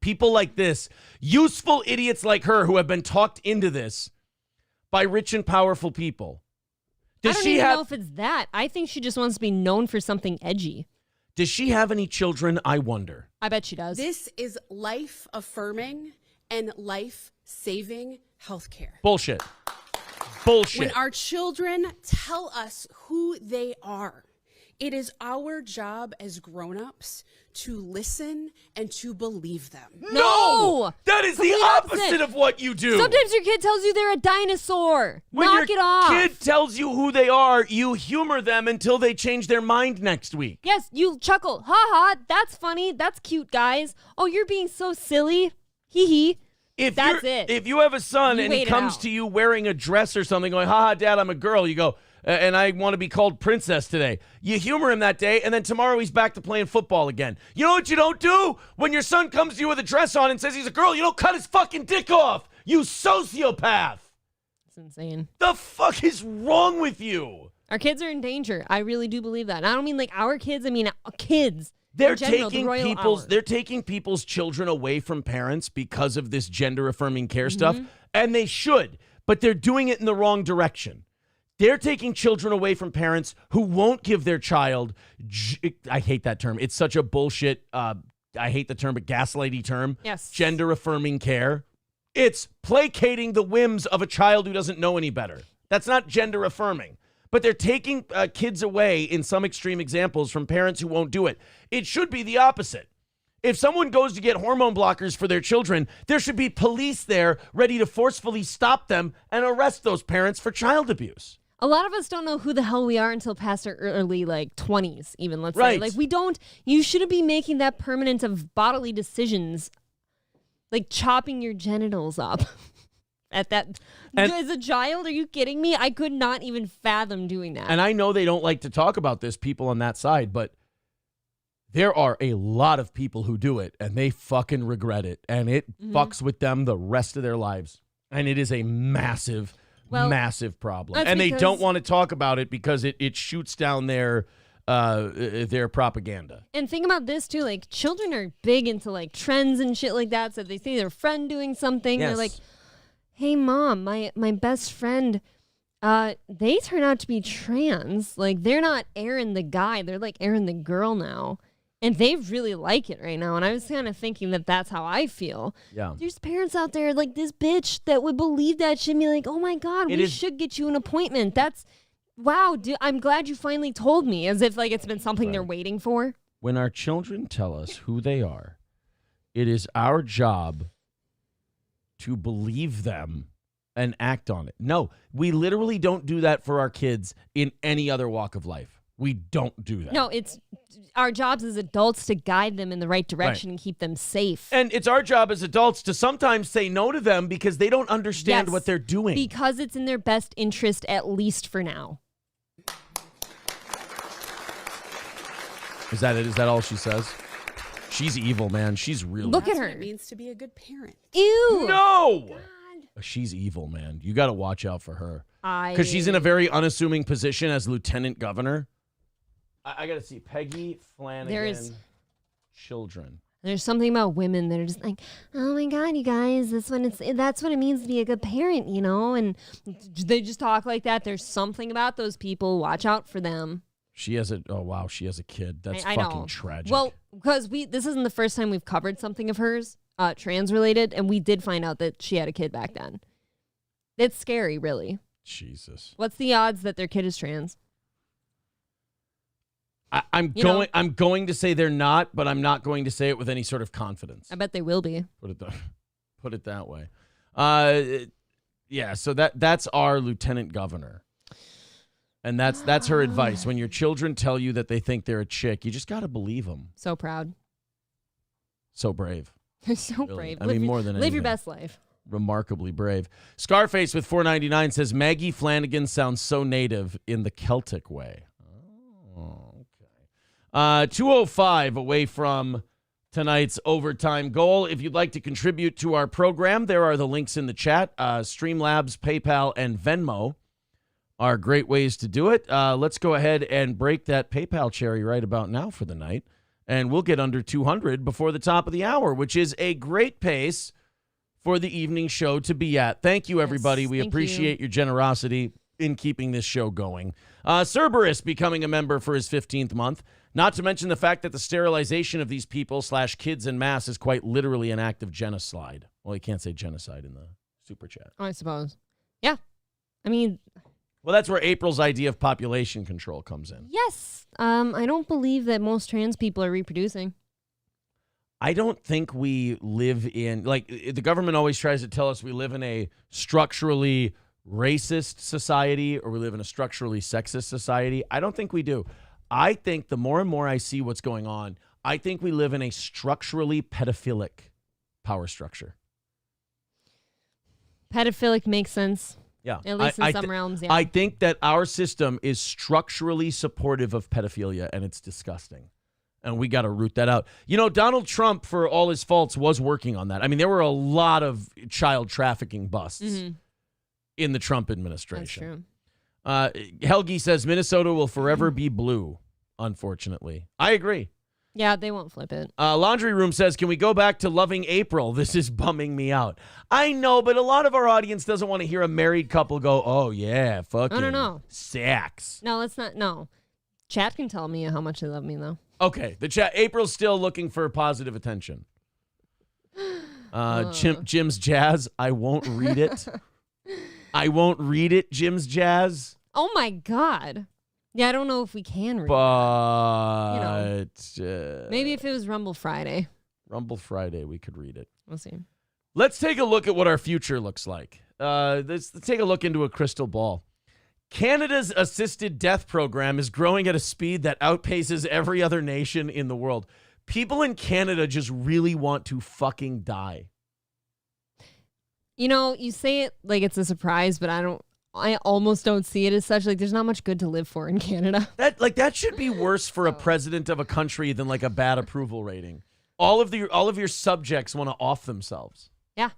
people like this, useful idiots like her who have been talked into this by rich and powerful people. I don't even know if it's that. I think she just wants to be known for something edgy. Does she have any children? I wonder. I bet she does. This is life affirming and life saving healthcare. Bullshit. When our children tell us who they are, it is our job as grown-ups to listen and to believe them. No! That is the Complete opposite of what you do. Sometimes your kid tells you they're a dinosaur. When Knock your it off. kid tells you who they are, you humor them until they change their mind next week. Yes, you chuckle. Ha ha, that's funny. That's cute, guys. Oh, you're being so silly. Hee hee. That's it. If you have a son You and he wait it comes out. to you wearing a dress or something, going, haha, Dad, I'm a girl, you go, and I want to be called princess today. You humor him that day, and then tomorrow he's back to playing football again. You know what you don't do? When your son comes to you with a dress on and says he's a girl, you don't cut his fucking dick off. You sociopath. It's insane. The fuck is wrong with you? Our kids are in danger. I really do believe that. And I don't mean like our kids. I mean kids. They're in general, the taking royal people's hour. they're taking people's children away from parents because of this gender affirming care stuff, and they should, but they're doing it in the wrong direction. They're taking children away from parents who won't give their child I hate that term. It's such a bullshit I hate the term, but gaslighty term. Yes. Gender affirming care. It's placating the whims of a child who doesn't know any better. That's not gender affirming. But they're taking kids away, in some extreme examples, from parents who won't do it. It should be the opposite. If someone goes to get hormone blockers for their children, there should be police there ready to forcefully stop them and arrest those parents for child abuse. A lot of us don't know who the hell we are until past our early 20s, even, let's Right. say. Like, we don't, you shouldn't be making that permanent of bodily decisions, like chopping your genitals up. At that, as a child, are you kidding me? I could not even fathom doing that. And I know they don't like to talk about this, people on that side, but there are a lot of people who do it, and they fucking regret it, and it fucks with them the rest of their lives. And it is a massive, massive problem. And they don't want to talk about it because it shoots down their propaganda. And think about this too, like children are big into like trends and shit like that. So if they see their friend doing something, Yes. they're like, hey mom, my best friend, they turn out to be trans. Like they're not Aaron the guy, they're like Aaron the girl now. And they really like it right now. And I was kind of thinking that that's how I feel. Yeah. There's parents out there like this bitch that would believe that shit and be like, oh my God, we should get you an appointment. That's, wow, dude, I'm glad you finally told me, as if like it's been something they're waiting for. When our children tell us who they are, it is our job to believe them and act on it. No, we literally don't do that for our kids in any other walk of life. We don't do that. No, it's our jobs as adults to guide them in the right direction and keep them safe. And it's our job as adults to sometimes say no to them because they don't understand what they're doing. Because it's in their best interest, at least for now. Is that it? Is that all she says? She's evil, man. She's really Look That's at what her. it means to be a good parent. Ew. No! She's evil, man. You got to watch out for her. Because she's in a very unassuming position as lieutenant governor. I got to see. Peggy Flanagan, children. There's something about women that are just like, oh my God, you guys, that's what it means to be a good parent, you know? And they just talk like that. There's something about those people. Watch out for them. She has she has a kid. That's I fucking know. tragic. Well, because this isn't the first time we've covered something of hers, trans related, and we did find out that she had a kid back then. It's scary, really. Jesus. What's the odds that their kid is trans? I'm going to say they're not, but I'm not going to say it with any sort of confidence. I bet they will be. Put it that way. Yeah, so that's our lieutenant governor. And that's her advice. When your children tell you that they think they're a chick, you just got to believe them. So proud. So brave. So really. brave. I mean, more than anything. Live your best life. Remarkably brave. Scarface with $4.99 says, Maggie Flanagan sounds so native in the Celtic way. Oh, okay. 2:05 away from tonight's overtime goal. If you'd like to contribute to our program, there are the links in the chat. Streamlabs, PayPal, and Venmo are great ways to do it. Let's go ahead and break that PayPal cherry right about now for the night. And we'll get under 200 before the top of the hour, which is a great pace for the evening show to be at. Thank you, everybody. Yes, we appreciate your generosity in keeping this show going. Cerberus becoming a member for his 15th month. Not to mention the fact that the sterilization of these people / kids en masse is quite literally an act of genocide. Well, you can't say genocide in the super chat. I suppose. Yeah. I mean... Well, that's where April's idea of population control comes in. Yes. I don't believe that most trans people are reproducing. I don't think we live in, like, the government always tries to tell us we live in a structurally racist society or we live in a structurally sexist society. I don't think we do. I think the more and more I see what's going on, I think we live in a structurally pedophilic power structure. Pedophilic makes sense. Yeah. At least in some realms, yeah. I think that our system is structurally supportive of pedophilia, and it's disgusting. And we got to root that out. You know, Donald Trump, for all his faults, was working on that. I mean, there were a lot of child trafficking busts in the Trump administration. That's true. Helgi says Minnesota will forever be blue, unfortunately. I agree. Yeah, they won't flip it. Laundry Room says, can we go back to loving April? This is bumming me out. I know, but a lot of our audience doesn't want to hear a married couple go, oh, yeah, fucking no. sex. No, let's not. No. Chat can tell me how much they love me, though. Okay, the chat. April's still looking for positive attention. Jim's Jazz, I won't read it. I won't read it, Jim's Jazz. Oh, my God. Yeah, I don't know if we can read but maybe if it was Rumble Friday. Rumble Friday, we could read it. We'll see. Let's take a look at what our future looks like. Let's take a look into a crystal ball. Canada's assisted death program is growing at a speed that outpaces every other nation in the world. People in Canada just really want to fucking die. You know, you say it like it's a surprise, but I almost don't see it as such. Like, there's not much good to live for in Canada. That should be worse for a president of a country than like a bad approval rating. All of your subjects want to off themselves. Yeah.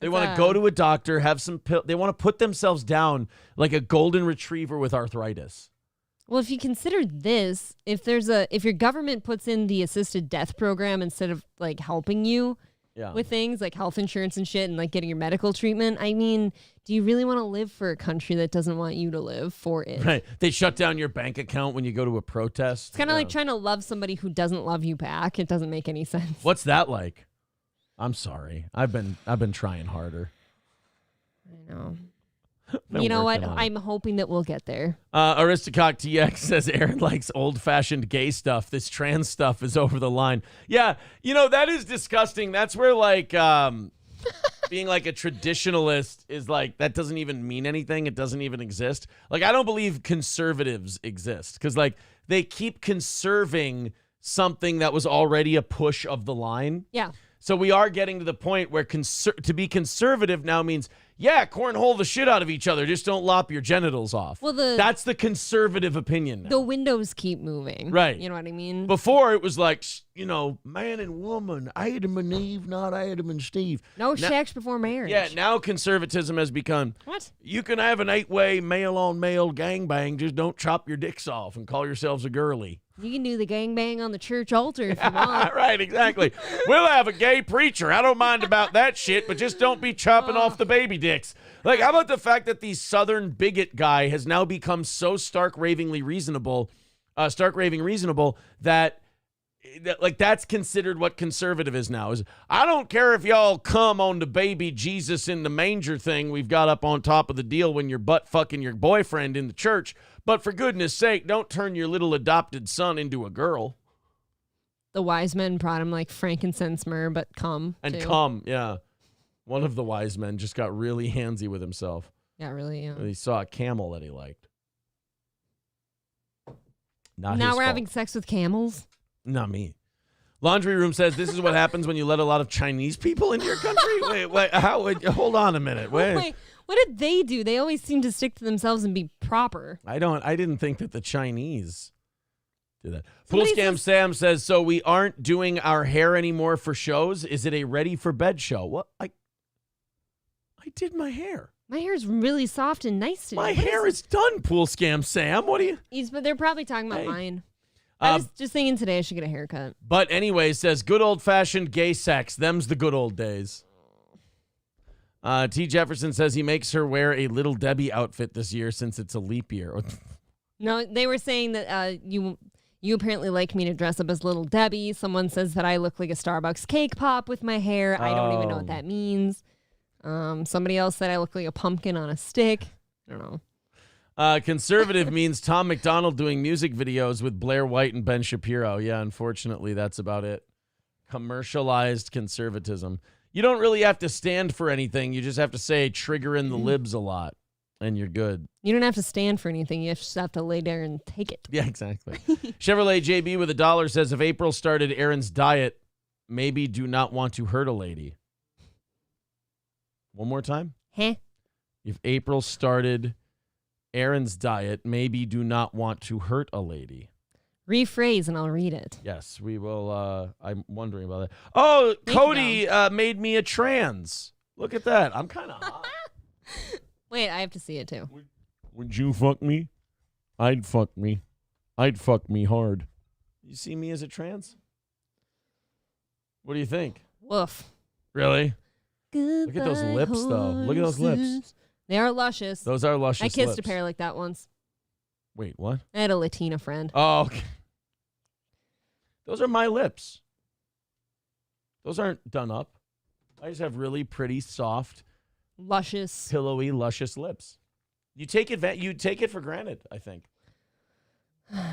They want to go to a doctor, have some they want to put themselves down like a golden retriever with arthritis. Well, if you consider this, if your government puts in the assisted death program instead of like helping you with things like health insurance and shit and like getting your medical treatment, I mean, do you really want to live for a country that doesn't want you to live for it? Right. They shut down your bank account when you go to a protest. It's kind of like trying to love somebody who doesn't love you back. It doesn't make any sense. What's that like? I'm sorry. I've been trying harder. I know. You know what? I'm hoping that we'll get there. Aristocock TX says Aaron likes old-fashioned gay stuff. This trans stuff is over the line. Yeah, you know, that is disgusting. That's where, like, being, like, a traditionalist is, like, that doesn't even mean anything. It doesn't even exist. Like, I don't believe conservatives exist because, like, they keep conserving something that was already a push of the line. Yeah. So we are getting to the point where to be conservative now means, yeah, cornhole the shit out of each other. Just don't lop your genitals off. Well, that's the conservative opinion now. The windows keep moving. Right. You know what I mean? Before it was like, you know, man and woman, Adam and Eve, not Adam and Steve. No sex before marriage. Yeah, now conservatism has become, what? You can have an 8-way male-on-male gangbang, just don't chop your dicks off and call yourselves a girly. You can do the gangbang on the church altar if you want. Right, exactly. We'll have a gay preacher. I don't mind about that shit, but just don't be chopping off the baby dicks. Like, how about the fact that the southern bigot guy has now become so stark raving reasonable that like that's considered what conservative is now. Is I don't care if y'all come on the baby Jesus in the manger thing we've got up on top of the deal when you're butt fucking your boyfriend in the church, but for goodness sake, don't turn your little adopted son into a girl. The wise men brought him like frankincense, myrrh, but cum. And cum, yeah. One of the wise men just got really handsy with himself. Yeah, really. Yeah. He saw a camel that he liked. Not now his we're fault. having sex with camels? Not me. Laundry Room says this is what happens when you let a lot of Chinese people into your country. Wait, hold on a minute. Wait, what did they do? They always seem to stick to themselves and be proper. I didn't think that the Chinese did that. Pool Scam Sam says, so we aren't doing our hair anymore for shows. Is it a ready for bed show? What? I did my hair. My hair's really soft and nice today. My hair is done, Pool Scam Sam. What do you? But they're probably talking about mine. I was just thinking today I should get a haircut. But anyway, says good old-fashioned gay sex. Them's the good old days. T. Jefferson says he makes her wear a Little Debbie outfit this year since it's a leap year. No, they were saying that you apparently like me to dress up as Little Debbie. Someone says that I look like a Starbucks cake pop with my hair. I don't even know what that means. Somebody else said I look like a pumpkin on a stick. I don't know. Conservative means Tom McDonald doing music videos with Blair White and Ben Shapiro. Yeah, unfortunately, that's about it. Commercialized conservatism. You don't really have to stand for anything. You just have to say trigger in the libs a lot, and you're good. You don't have to stand for anything. You just have to lay there and take it. Yeah, exactly. Chevrolet JB with $1 says, if April started Aaron's diet, maybe do not want to hurt a lady. One more time. Huh? If April started Aaron's diet, maybe do not want to hurt a lady. Rephrase and I'll read it. Yes, we will. I'm wondering about that. Oh, Cody made me a trans. Look at that. I'm kind of hot. Wait, I have to see it too. Would you fuck me? I'd fuck me. I'd fuck me hard. You see me as a trans? What do you think? Woof. Really? Goodbye, look at those lips, though. Look at those lips. They are luscious. Those are luscious I kissed lips. a pair like that once. Wait, what? I had a Latina friend. Oh, okay. Those are my lips. Those aren't done up. I just have really pretty, soft, luscious, pillowy, luscious lips. You take it for granted, I think.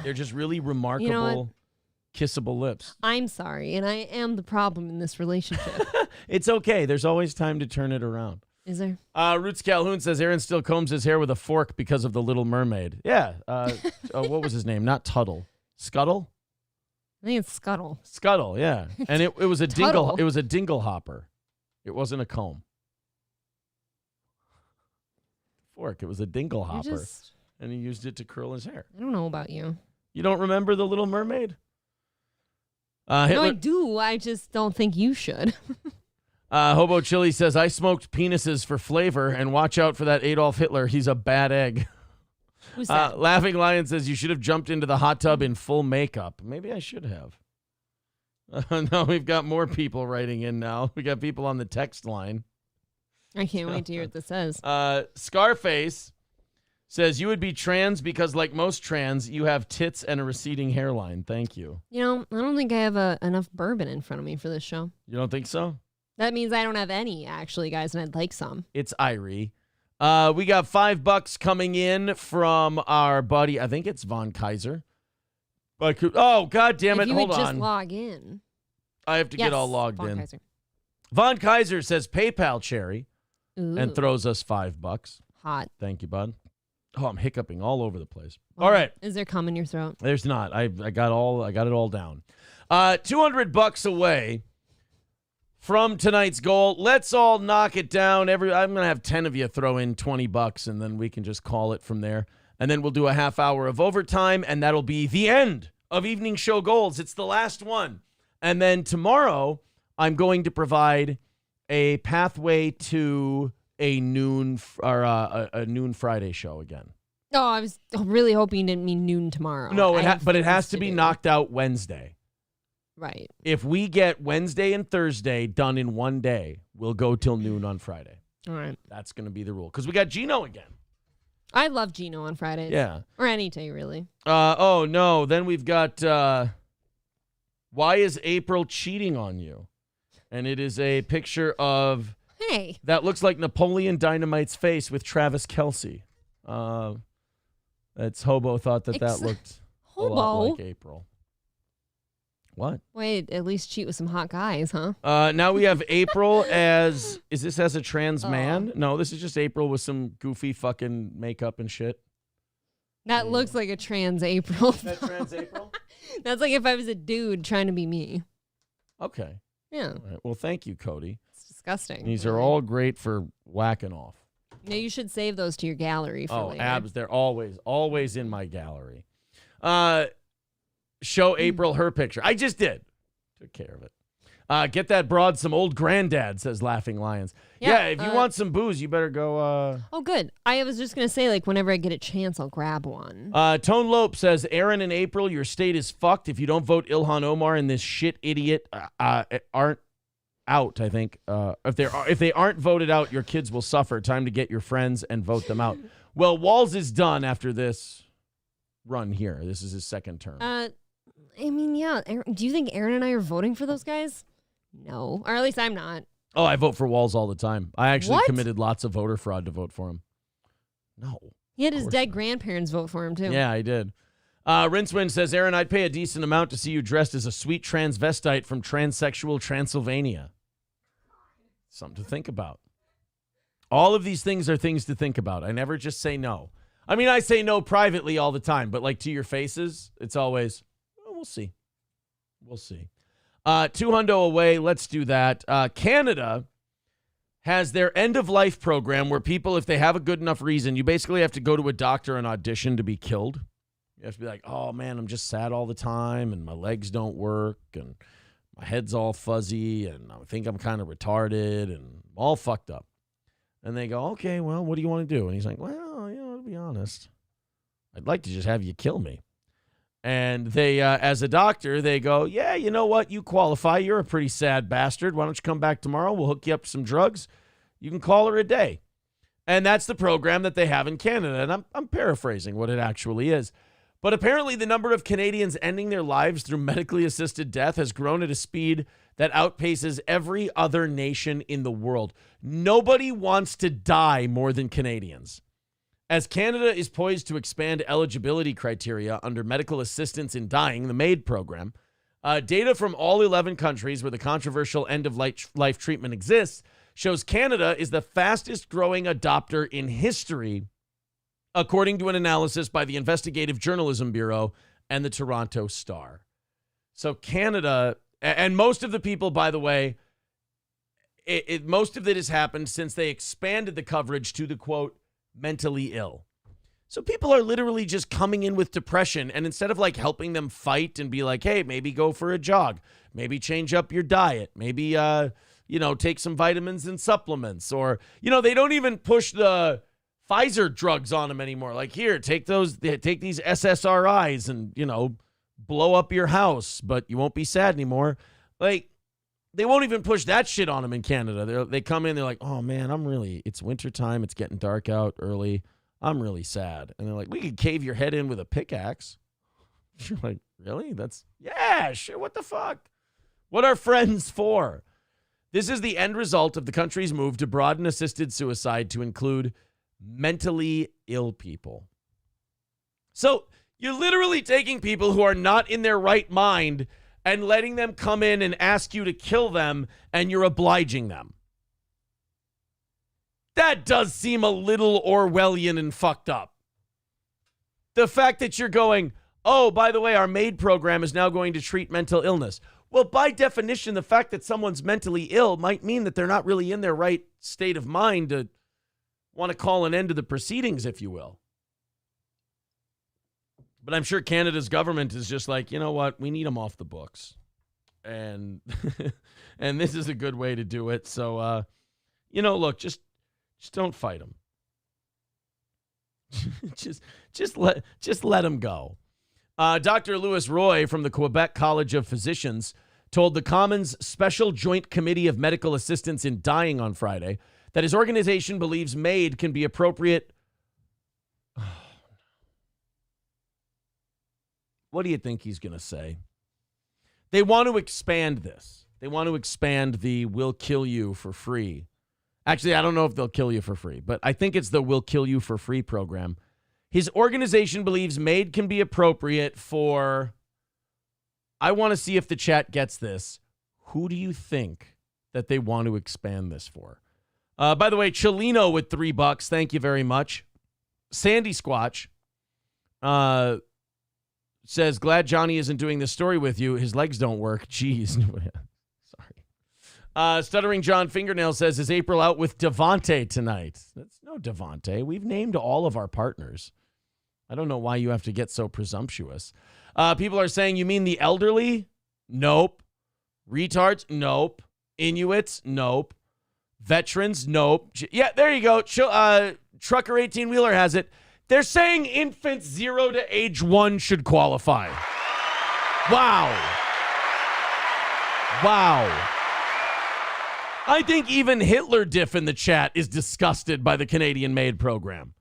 They're just really remarkable, kissable lips. I'm sorry, and I am the problem in this relationship. It's okay. There's always time to turn it around. Is there? Roots Calhoun says Aaron still combs his hair with a fork because of the Little Mermaid. Yeah. What was his name? Not Tuttle. Scuttle? I think it's Scuttle. Scuttle, yeah. And it was a Tuttle. It was a dingle hopper. It wasn't a comb. Fork. It was a dingle hopper. And he used it to curl his hair. I don't know about you. You don't remember the Little Mermaid? No, I do. I just don't think you should. Hobo Chili says, I smoked penises for flavor, and watch out for that Adolf Hitler. He's a bad egg. Who's that? Laughing Lion says, you should have jumped into the hot tub in full makeup. Maybe I should have. No, we've got more people writing in now. We got people on the text line. I can't wait to hear what this says. Scarface says, you would be trans because, like most trans, you have tits and a receding hairline. Thank you. You know, I don't think I have enough bourbon in front of me for this show. You don't think so? That means I don't have any, actually, guys, and I'd like some. It's Irie. We got $5 coming in from our buddy. I think it's Von Kaiser. Oh, God damn it. If you Hold would on. just log in. I have to get all logged Von in. Kaiser. Von Kaiser says PayPal Cherry Ooh. and throws us $5. Hot. Thank you, bud. Oh, I'm hiccuping all over the place. Well, all right. Is there cum in your throat? There's not. I got it all down. $200 away from tonight's goal. Let's all knock it down. I'm going to have 10 of you throw in $20, and then we can just call it from there. And then we'll do a half hour of overtime, and that'll be the end of Evening Show Goals. It's the last one. And then tomorrow, I'm going to provide a pathway to a noon Friday show again. Oh, I was really hoping you didn't mean noon tomorrow. No, but it has to be knocked out Wednesday. Right. If we get Wednesday and Thursday done in one day, we'll go till noon on Friday. All right. That's going to be the rule. Because we got Gino again. I love Gino on Fridays. Yeah. Or any day, really. Oh, no. Then we've got, why is April cheating on you? And it is a picture of... Hey. That looks like Napoleon Dynamite's face with Travis Kelce. That's Hobo thought that looked a lot like April. What? Wait, at least cheat with some hot guys, huh? Now we have April is this as a trans man? No, this is just April with some goofy fucking makeup and shit. That looks like a trans April. That trans April? That's like if I was a dude trying to be me. Okay. Yeah. All right. Well, thank you, Cody. It's disgusting. These are all great for whacking off. No, you should save those to your gallery for later. Abs. They're always in my gallery. Show April her picture. I just did. Took care of it. Get that broad some old granddad, says Laughing Lions. Yeah, if you want some booze, you better go. Oh, good. I was just going to say, like, whenever I get a chance, I'll grab one. Tone Lope says, Aaron and April, your state is fucked. If you don't vote Ilhan Omar and this shit idiot aren't out, I think. If they aren't voted out, your kids will suffer. Time to get your friends and vote them out. Well, Walls is done after this run here. This is his second term. I mean, yeah. Do you think Aaron and I are voting for those guys? No. Or at least I'm not. Oh, I vote for Walls all the time. I actually What? committed lots of voter fraud to vote for him. No. He had his dead grandparents vote for him, too. Yeah, I did. Rincewind says, Aaron, I'd pay a decent amount to see you dressed as a sweet transvestite from transsexual Transylvania. Something to think about. All of these things are things to think about. I never just say no. I mean, I say no privately all the time, but like to your faces, it's always, oh, we'll see. We'll see. 200 away. Let's do that. Canada has their end-of-life program where people, if they have a good enough reason, you basically have to go to a doctor and audition to be killed. You have to be like, oh, man, I'm just sad all the time, and my legs don't work, and my head's all fuzzy, and I think I'm kind of retarded, and all fucked up. And they go, okay, well, what do you want to do? And he's like, well, to be honest, I'd like to just have you kill me. And they, as a doctor, they go, yeah, you know what? You qualify. You're a pretty sad bastard. Why don't you come back tomorrow? We'll hook you up with some drugs. You can call her a day. And that's the program that they have in Canada. And I'm paraphrasing what it actually is. But apparently the number of Canadians ending their lives through medically assisted death has grown at a speed that outpaces every other nation in the world. Nobody wants to die more than Canadians. As Canada is poised to expand eligibility criteria under medical assistance in dying, the MAID program, data from all 11 countries where the controversial end-of-life treatment exists shows Canada is the fastest growing adopter in history, according to an analysis by the Investigative Journalism Bureau and the Toronto Star. So Canada, and most of the people, by the way, most of it has happened since they expanded the coverage to the, quote, mentally ill. So people are literally just coming in with depression, and instead of like helping them fight and be like, hey, maybe go for a jog, maybe change up your diet, maybe, take some vitamins and supplements, or, they don't even push the Pfizer drugs on them anymore. Like, here, take these SSRIs and, blow up your house, but you won't be sad anymore. Like, they won't even push that shit on them in Canada. They come in, they're like, oh, man, it's wintertime. It's getting dark out early. I'm really sad. And they're like, we could cave your head in with a pickaxe. You're like, really? Yeah, sure. What the fuck? What are friends for? This is the end result of the country's move to broaden assisted suicide to include mentally ill people. So you're literally taking people who are not in their right mind and letting them come in and ask you to kill them, and you're obliging them. That does seem a little Orwellian and fucked up. The fact that you're going, oh, by the way, our MAID program is now going to treat mental illness. Well, by definition, the fact that someone's mentally ill might mean that they're not really in their right state of mind to want to call an end to the proceedings, if you will. But I'm sure Canada's government is just like, you know what? We need them off the books. And and this is a good way to do it. So, look, just don't fight them. just let them go. Dr. Louis Roy from the Quebec College of Physicians told the Commons Special Joint Committee of Medical Assistance in Dying on Friday that his organization believes MAID can be appropriate. What do you think he's going to say? They want to expand this. They want to expand the we'll kill you for free. Actually, I don't know if they'll kill you for free, but I think it's the we'll kill you for free program. His organization believes MAID can be appropriate for I want to see if the chat gets this. Who do you think that they want to expand this for? By the way, Chelino with $3. Thank you very much. Sandy Squatch says, glad Johnny isn't doing this story with you. His legs don't work. Jeez. Sorry. Stuttering John Fingernail says, is April out with Devontae tonight? That's no Devontae. We've named all of our partners. I don't know why you have to get so presumptuous. People are saying, you mean the elderly? Nope. Retards? Nope. Inuits? Nope. Veterans? Nope. Yeah, there you go. Trucker 18-wheeler has it. They're saying infants 0 to age 1 should qualify. Wow. I think even Hitler Diff in the chat is disgusted by the Canadian MAID program.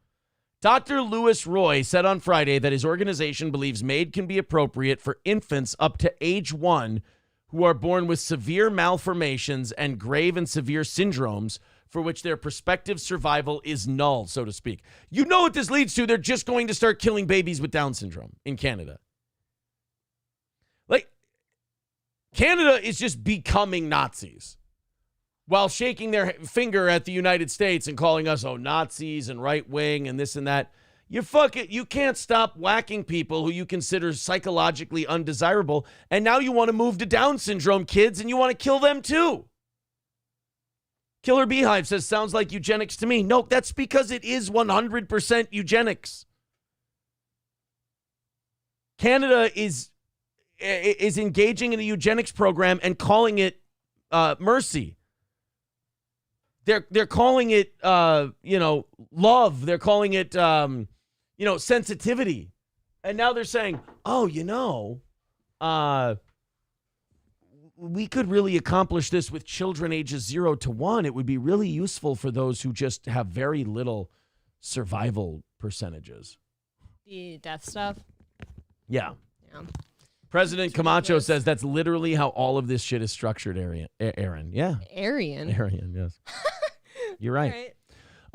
Dr. Louis Roy said on Friday that his organization believes MAID can be appropriate for infants up to age 1 who are born with severe malformations and grave and severe syndromes for which their prospective survival is null, so to speak. You know what this leads to? They're just going to start killing babies with Down syndrome in Canada. Like, Canada is just becoming Nazis while shaking their finger at the United States and calling us, Nazis and right wing and this and that. You can't stop whacking people who you consider psychologically undesirable, and now you want to move to Down syndrome kids and you want to kill them too. Killer Beehive says, sounds like eugenics to me. No, that's because it is 100% eugenics. Canada is engaging in a eugenics program and calling it mercy. They're calling it, love. They're calling it, sensitivity. And now they're saying, we could really accomplish this with children ages 0 to 1. It would be really useful for those who just have very little survival percentages. The death stuff? Yeah. President Camacho says that's literally how all of this shit is structured, Aaron. Yeah. Arian, yes. You're right.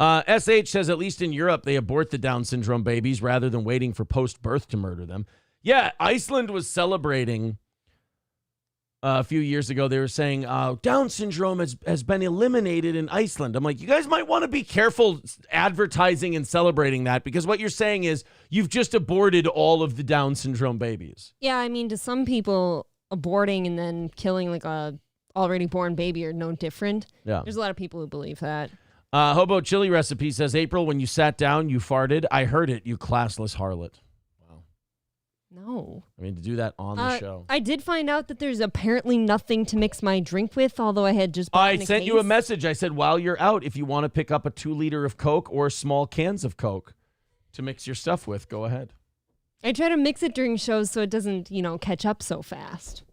SH says at least in Europe, they abort the Down syndrome babies rather than waiting for post-birth to murder them. Yeah, Iceland was celebrating a few years ago. They were saying Down syndrome has been eliminated in Iceland. I'm like, you guys might want to be careful advertising and celebrating that, because what you're saying is you've just aborted all of the Down syndrome babies. Yeah, I mean, to some people, aborting and then killing like a already born baby are no different. Yeah. There's a lot of people who believe that. Hobo Chili Recipe says, April, when you sat down, you farted. I heard it, you classless harlot. No. I mean, to do that on the show. I did find out that there's apparently nothing to mix my drink with, although I had just bought I sent you a message. I said, while you're out, if you want to pick up a 2-liter of Coke or small cans of Coke to mix your stuff with, go ahead. I try to mix it during shows so it doesn't, catch up so fast.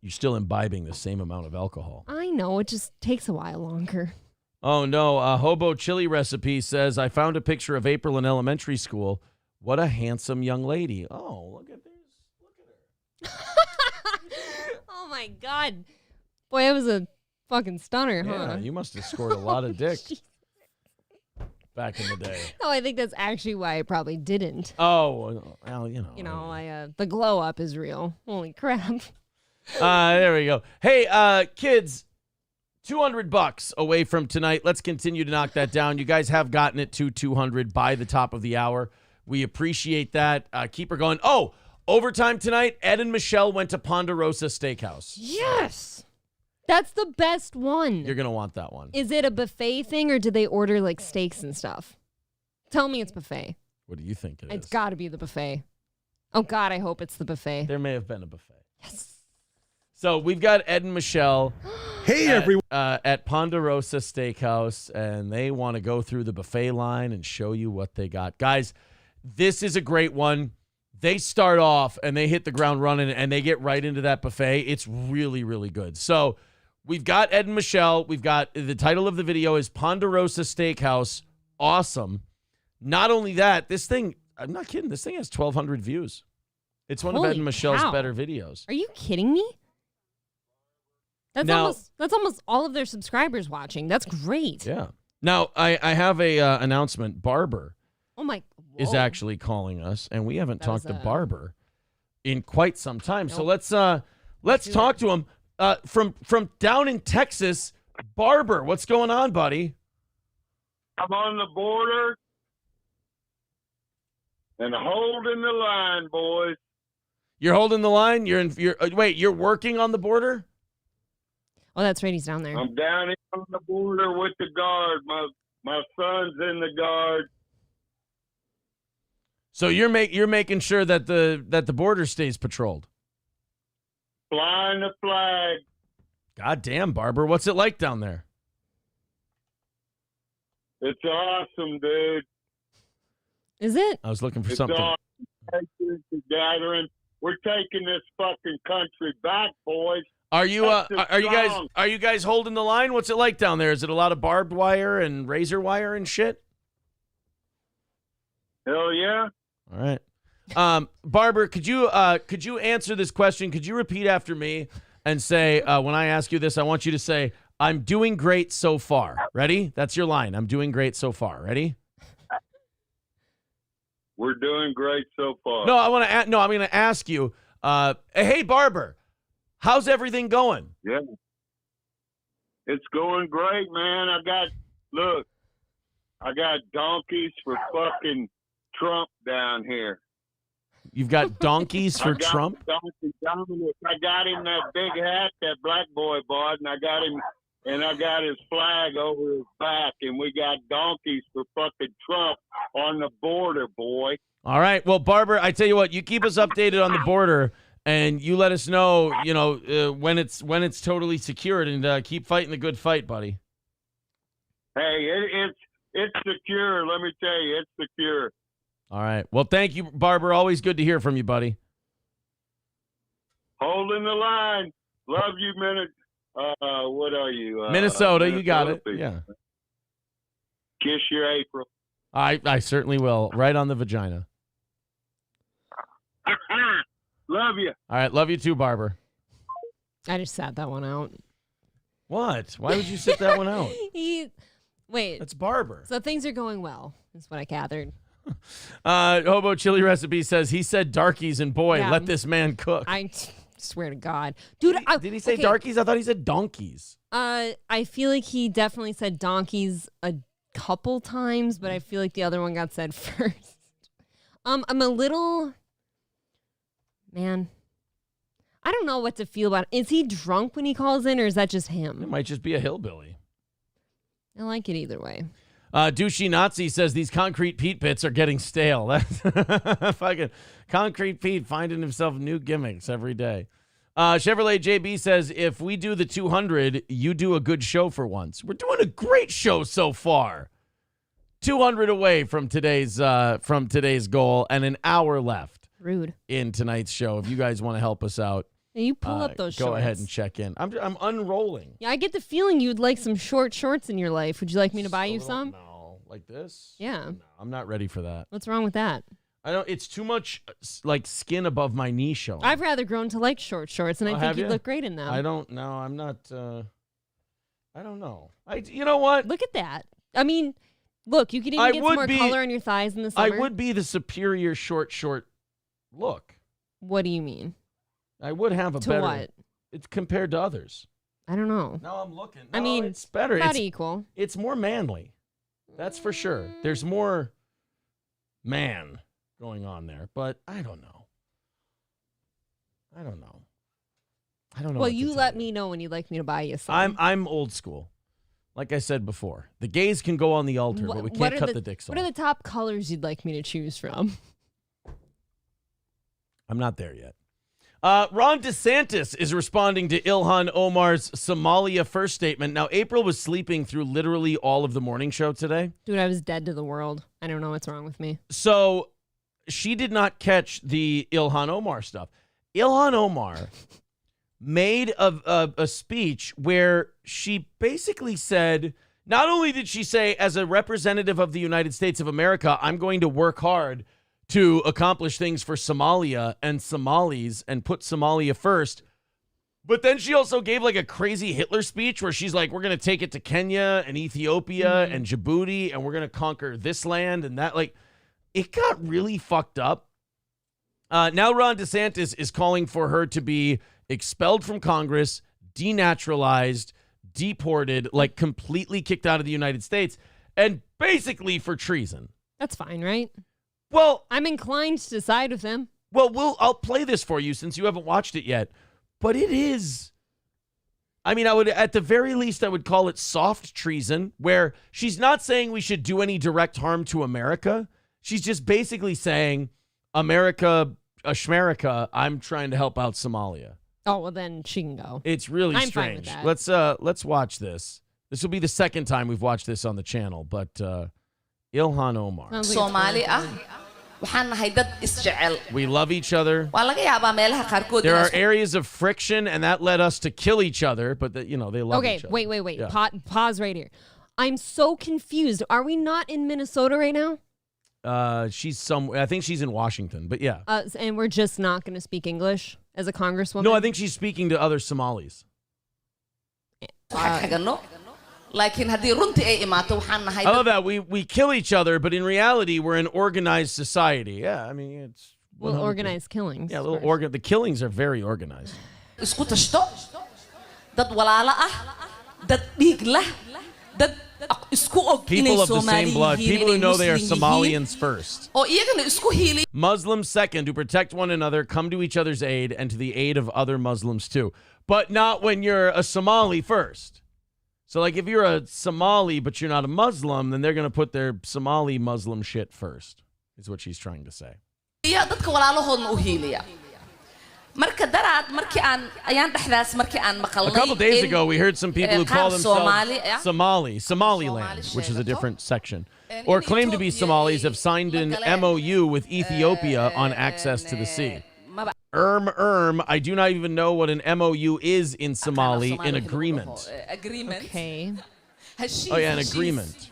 You're still imbibing the same amount of alcohol. I know. It just takes a while longer. Oh, no. Hobo Chili Recipe says, I found a picture of April in elementary school. What a handsome young lady. Oh, look at this. Look at her. Oh, my God. Boy, it was a fucking stunner, huh? Yeah, you must have scored a lot of dick back in the day. No, I think that's actually why I probably didn't. Oh, well, the glow up is real. Holy crap. There we go. Hey, kids, $200 away from tonight. Let's continue to knock that down. You guys have gotten it to 200 by the top of the hour. We appreciate that. Keep her going. Oh, overtime tonight. Ed and Michelle went to Ponderosa Steakhouse. Yes. That's the best one. You're going to want that one. Is it a buffet thing or did they order like steaks and stuff? Tell me it's buffet. What do you think it is? It's got to be the buffet. Oh, God, I hope it's the buffet. There may have been a buffet. Yes. So we've got Ed and Michelle Hey, everyone. At Ponderosa Steakhouse, and they want to go through the buffet line and show you what they got. Guys, this is a great one. They start off and they hit the ground running and they get right into that buffet. It's really, really good. So we've got Ed and Michelle. We've got the title of the video is Ponderosa Steakhouse. Awesome. Not only that, this thing, I'm not kidding, this thing has 1,200 views. It's one of Ed and Michelle's better videos. Are you kidding me? That's almost all of their subscribers watching. That's great. Yeah. Now, I have a announcement. Barber is actually calling us, and we haven't talked to Barber in quite some time. So let's talk to him. From down in Texas, Barber, what's going on, buddy? I'm on the border and holding the line, boys. You're holding the line? You're working on the border? Oh, that's right. He's down there. I'm down here on the border with the guard. My son's in the guard. So you're making sure that the border stays patrolled. Flying the flag. God damn, Barber, what's it like down there? It's awesome, dude. Is it? I was looking for It's something. awesome. It's gathering. We're taking this fucking country back, boys. Are you guys holding the line? What's it like down there? Is it a lot of barbed wire and razor wire and shit? Hell yeah. All right. Barber, could you answer this question? Could you repeat after me and say, when I ask you this, I want you to say, I'm doing great so far. Ready? That's your line. I'm doing great so far. Ready? We're doing great so far. No, I'm going to ask you, hey, Barber, how's everything going? Yeah. It's going great, man. I got donkeys for fucking Trump down here. You've got donkeys for Trump? I got him that big hat that black boy bought, and I got his flag over his back, and we got donkeys for fucking Trump on the border, boy. All right. Well, Barber, I tell you what, you keep us updated on the border, and you let us know, when it's totally secured, and keep fighting the good fight, buddy. Hey, it's secure. Let me tell you, it's secure. All right. Well, thank you, Barber. Always good to hear from you, buddy. Holding the line. Love you, what are you? Minnesota, you got it. People. Yeah. Kiss your April. I certainly will. Right on the vagina. Love you. All right. Love you too, Barber. I just sat that one out. What? Why would you sit that one out? Wait. That's Barber. So things are going well, is what I gathered. Hobo Chili Recipe says he said darkies, and boy, Yeah. let this man cook. I swear to God. Dude, Did he say okay. darkies? I thought he said donkeys. I feel like he definitely said donkeys a couple times, but I feel like the other one got said first. I'm a little, man, I don't know what to feel about it. Is he drunk when he calls in, or is that just It him? might just be a hillbilly. I like it either way. Douchey Nazi says these Concrete Pete bits are getting stale. That's fucking Concrete Pete finding himself new gimmicks every day. Chevrolet JB says, if we do the 200, you do a good show for once. We're doing a great show so far. 200 away from today's goal, and an hour left. Rude. In tonight's show. If you guys want to help us out, You pull up those shorts. Go ahead and check in. I'm unrolling. Yeah, I get the feeling you'd like some short shorts in your life. Would you like me to buy you some? No, like this? Yeah. No, I'm not ready for that. What's wrong with that? I don't. It's too much like skin above my knee showing. I've rather grown to like short shorts, and I think you'd look great in them. I don't know. I'm not. I don't know. You know what? Look at that. I mean, look, you could even get some more color on your thighs in the summer. I would be the superior short look. What do you mean? I would have a to better. What? It's compared to others. I don't know. Now I'm looking. No, I mean, it's better. About equal. It's more manly. That's for sure. There's more man going on there, but I don't know. I don't know. Well, you let me know when you'd like me to buy you some. I'm old school. Like I said before, the gays can go on the altar, but we can't cut the dicks off. What are the top colors you'd like me to choose from? I'm not there yet. Ron DeSantis is responding to Ilhan Omar's Somalia first statement. Now, April was sleeping through literally all of the morning show today. Dude, I was dead to the world. I don't know what's wrong with me. So she did not catch the Ilhan Omar stuff. Ilhan Omar made a speech where she basically said, not only did she say, as a representative of the United States of America, I'm going to work hard to accomplish things for Somalia and Somalis and put Somalia first. But then she also gave like a crazy Hitler speech where she's like, we're going to take it to Kenya and Ethiopia and Djibouti, and we're going to conquer this land and that. Like, it got really fucked up. Now Ron DeSantis is calling for her to be expelled from Congress, denaturalized, deported, like completely kicked out of the United States, and basically for treason. That's fine, right? Well, I'm inclined to side with him. Well, I'll play this for you since you haven't watched it yet. But it is, I mean, at the very least, I would call it soft treason, where she's not saying we should do any direct harm to America. She's just basically saying, America, Ashmerica, I'm trying to help out Somalia. Oh, well, then she can go. It's really I'm strange. fine with that. Let's watch this. This will be the second time we've watched this on the channel, but Ilhan Omar. Somali We love each other. There are areas of friction, and that led us to kill each other, but they love each other. Okay, wait. Yeah. Pause right here. I'm so confused. Are we not in Minnesota right now? She's somewhere. I think she's in Washington, but yeah. And we're just not going to speak English as a congresswoman? No, I think she's speaking to other Somalis. I love that we kill each other, but in reality, we're an organized society. Yeah, I mean, it's organized killings. Yeah, the killings are very organized. People of the same blood, people who know they are Somalians first. Muslims second, who protect one another, come to each other's aid, and to the aid of other Muslims too. But not when you're a Somali first. So, like, if you're a Somali, but you're not a Muslim, then they're going to put their Somali Muslim shit first, is what she's trying to say. A couple days ago, we heard some people who call themselves Somaliland, which is a different section, or claim to be Somalis, have signed an MOU with Ethiopia on access to the sea. I do not even know what an MOU is in Somali. An agreement. Okay. Oh yeah, an agreement.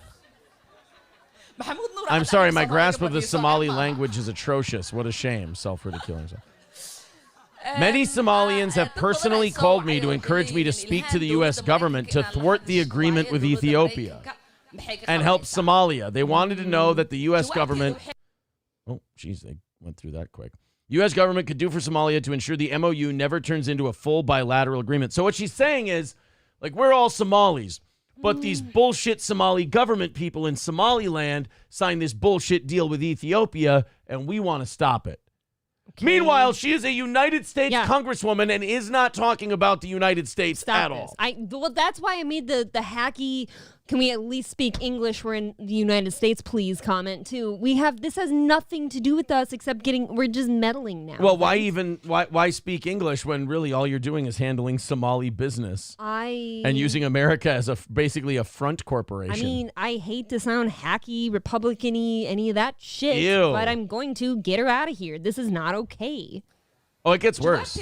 I'm sorry, my grasp of the Somali language is atrocious. What a shame. Self-ridiculing. Many Somalians have personally called me to encourage me to speak to the U.S. government to thwart the agreement with Ethiopia and help Somalia. They wanted to know that the U.S. government... Oh, geez, they went through that quick. U.S. government could do for Somalia to ensure the MOU never turns into a full bilateral agreement. So what she's saying is, like, we're all Somalis, but these bullshit Somali government people in Somaliland signed this bullshit deal with Ethiopia, and we want to stop it. Okay. Meanwhile, she is a United States congresswoman and is not talking about the United States at all. Well, that's why I made the hacky, can we at least speak English? We're in the United States, please comment too. This has nothing to do with us except we're just meddling now. Well, why speak English when really all you're doing is handling Somali business and using America as basically a front corporation? I mean, I hate to sound hacky, Republican-y, any of that shit, but I'm going to get her out of here. This is not okay. Oh, it gets worse.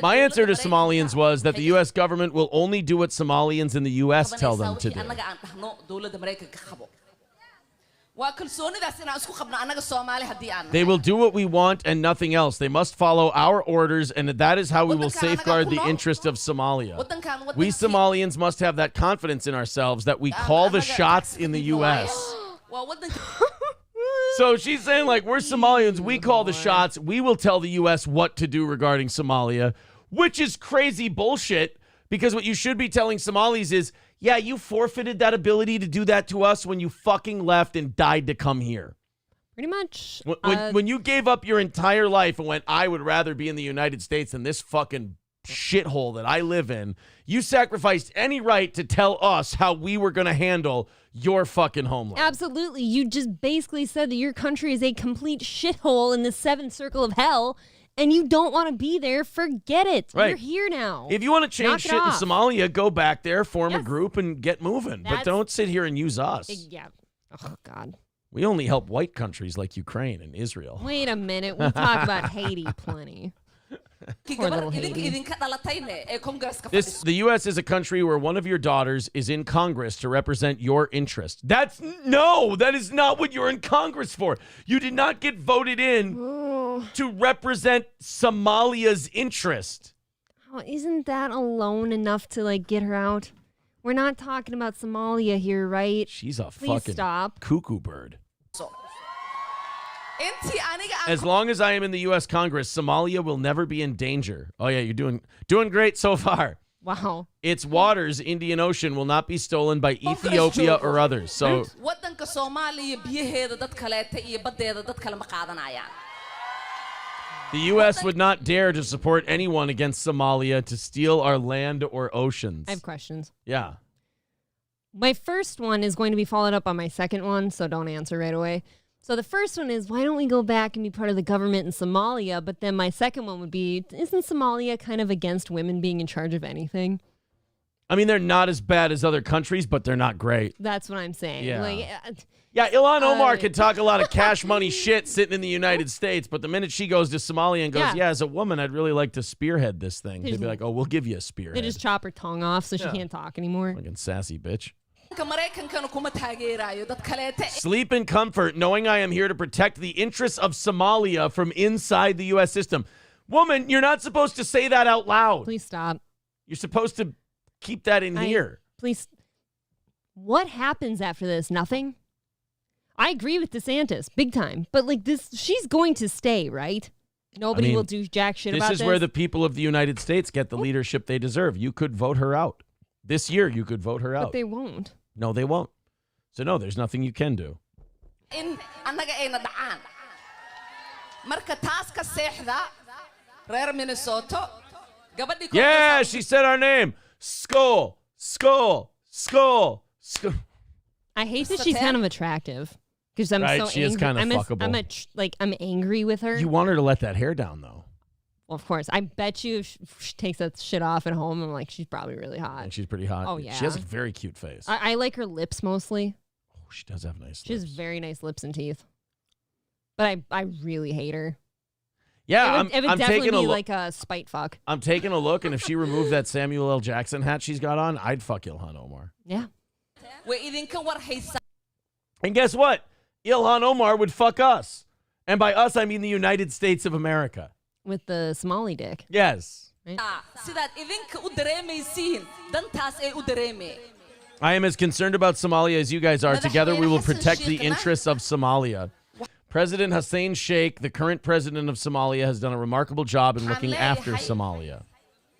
My answer to Somalians was that the U.S. government will only do what Somalians in the U.S. tell them to do. They will do what we want and nothing else. They must follow our orders, and that is how we will safeguard the interest of Somalia. We Somalians must have that confidence in ourselves that we call the shots in the U.S. So she's saying, like, we're Somalians, we call the shots, we will tell the U.S. what to do regarding Somalia, which is crazy bullshit, because what you should be telling Somalis is, yeah, you forfeited that ability to do that to us when you fucking left and died to come here. Pretty much. When you gave up your entire life and went, I would rather be in the United States than this fucking shithole that I live in, you sacrificed any right to tell us how we were going to handle your fucking homeland. Absolutely. You just basically said that your country is a complete shithole in the seventh circle of hell, and you don't want to be there. Forget it. Right. You're here now. If you want to change shit in Somalia, go back there, form a group, and get moving. But don't sit here and use us. Yeah. Oh, God. We only help white countries like Ukraine and Israel. Wait a minute. We'll talk about Haiti plenty. Poor little Haiti. The U.S. is a country where one of your daughters is in Congress to represent your interest. That is not what you're in Congress for. You did not get voted in to represent Somalia's interest. Oh, isn't that alone enough to, like, get her out? We're not talking about Somalia here, right? She's a Please fucking stop. cuckoo bird. As long as I am in the U.S. Congress, Somalia will never be in danger. Oh, yeah, you're doing great so far. Wow. Its waters, Indian Ocean, will not be stolen by Ethiopia or others. So the U.S. would not dare to support anyone against Somalia to steal our land or oceans. I have questions. Yeah. My first one is going to be followed up on my second one, so don't answer right away. So the first one is, why don't we go back and be part of the government in Somalia? But then my second one would be, isn't Somalia kind of against women being in charge of anything? I mean, they're not as bad as other countries, but they're not great. That's what I'm saying. Yeah. Yeah, Ilhan Omar can talk a lot of cash money shit sitting in the United States, but the minute she goes to Somalia and goes, yeah, as a woman, I'd really like to spearhead this thing. They'd be like, oh, we'll give you a spearhead. They just chop her tongue off so she can't talk anymore. Fucking sassy bitch. Sleep in comfort, knowing I am here to protect the interests of Somalia from inside the U.S. system. Woman, you're not supposed to say that out loud. Please stop. You're supposed to keep that in here. Please. What happens after this? Nothing? I agree with Desantis, big time. But like this, she's going to stay, right? Nobody will do jack shit about this. This is where the people of the United States get the leadership they deserve. You could vote her out. This year, you could vote her out. But they won't. No, they won't. So no, there's nothing you can do. Yeah, she said our name. Skull, skull, skull, skull. I hate that she's kind of attractive. Because I'm so she angry. is kind of fuckable. I'm angry with her. You want her to let that hair down, though. Well, of course. I bet you if she takes that shit off at home, I'm like, she's probably really hot. And she's pretty hot. Oh, yeah. She has a very cute face. I like her lips mostly. Oh, she does have nice lips. She has very nice lips and teeth. But I really hate her. Yeah, it would I'm definitely taking be a like a spite fuck. I'm taking a look, and if she removed that Samuel L. Jackson hat she's got on, I'd fuck Ilhan Omar. Yeah. And guess what? Ilhan Omar would fuck us. And by us, I mean the United States of America. With the Somali dick. Yes. Right? I am as concerned about Somalia as you guys are. Together, we will protect the interests of Somalia. President Hussein Sheikh, the current president of Somalia, has done a remarkable job in looking after Somalia.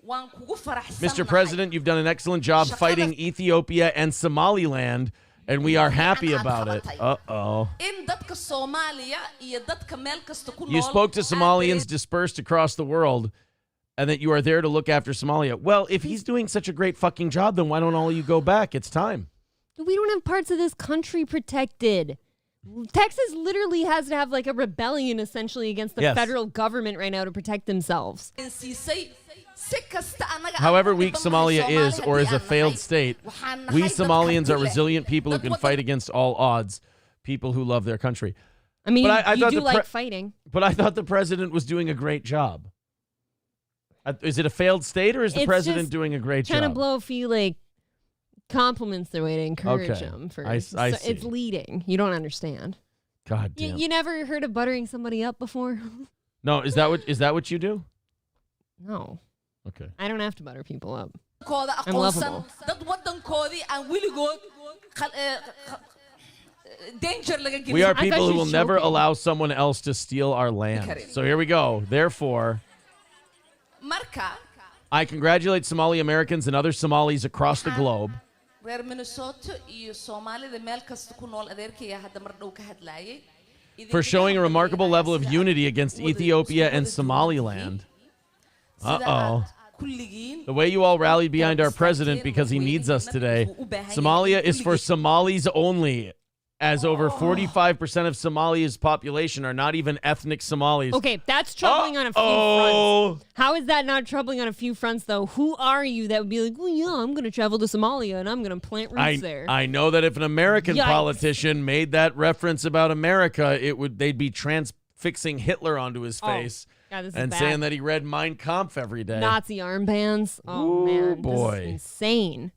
Mr. President, you've done an excellent job fighting Ethiopia and Somaliland, and we are happy about it. Uh-oh. You spoke to Somalians dispersed across the world, and that you are there to look after Somalia. Well, if he's doing such a great fucking job, then why don't all of you go back? It's time. We don't have parts of this country protected. Texas literally has to have like a rebellion essentially against the federal government right now to protect themselves. However weak Somalia is or is a failed state, we Somalians are resilient people who can fight against all odds, people who love their country. I mean, you do like fighting. But I thought the president was doing a great job. Is it a failed state or is the president doing a great job? Trying to blow a few like compliments their way to encourage them. I see. It's leading. You don't understand. God damn. You never heard of buttering somebody up before? No, is that what you do? No. Okay. I don't have to butter people up. I'm lovable. We are people who will never allow someone else to steal our land. So here we go. Therefore, I congratulate Somali Americans and other Somalis across the globe for showing a remarkable level of unity against Ethiopia and Somaliland. Uh-oh. The way you all rallied behind our president because he needs us today. Somalia is for Somalis only, as over 45% of Somalia's population are not even ethnic Somalis. Okay, that's troubling on a few fronts. How is that not troubling on a few fronts, though? Who are you that would be like, well, yeah, I'm going to travel to Somalia and I'm going to plant roots there? I know that if an American politician made that reference about America, they'd be transfixing Hitler onto his face. God, this is and bad. saying that he read Mein Kampf every day. Nazi armbands. Oh, man. Boy. This is insane.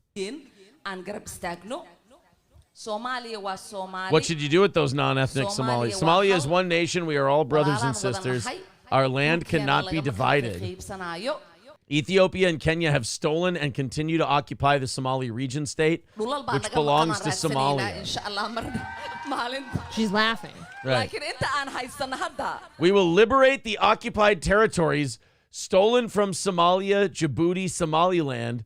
What should you do with those non-ethnic Somalis? Somalia is one nation. We are all brothers and sisters. Our land cannot be divided. Ethiopia and Kenya have stolen and continue to occupy the Somali region state, which belongs to Somalia. She's laughing. Right. We will liberate the occupied territories stolen from Somalia, Djibouti, Somaliland,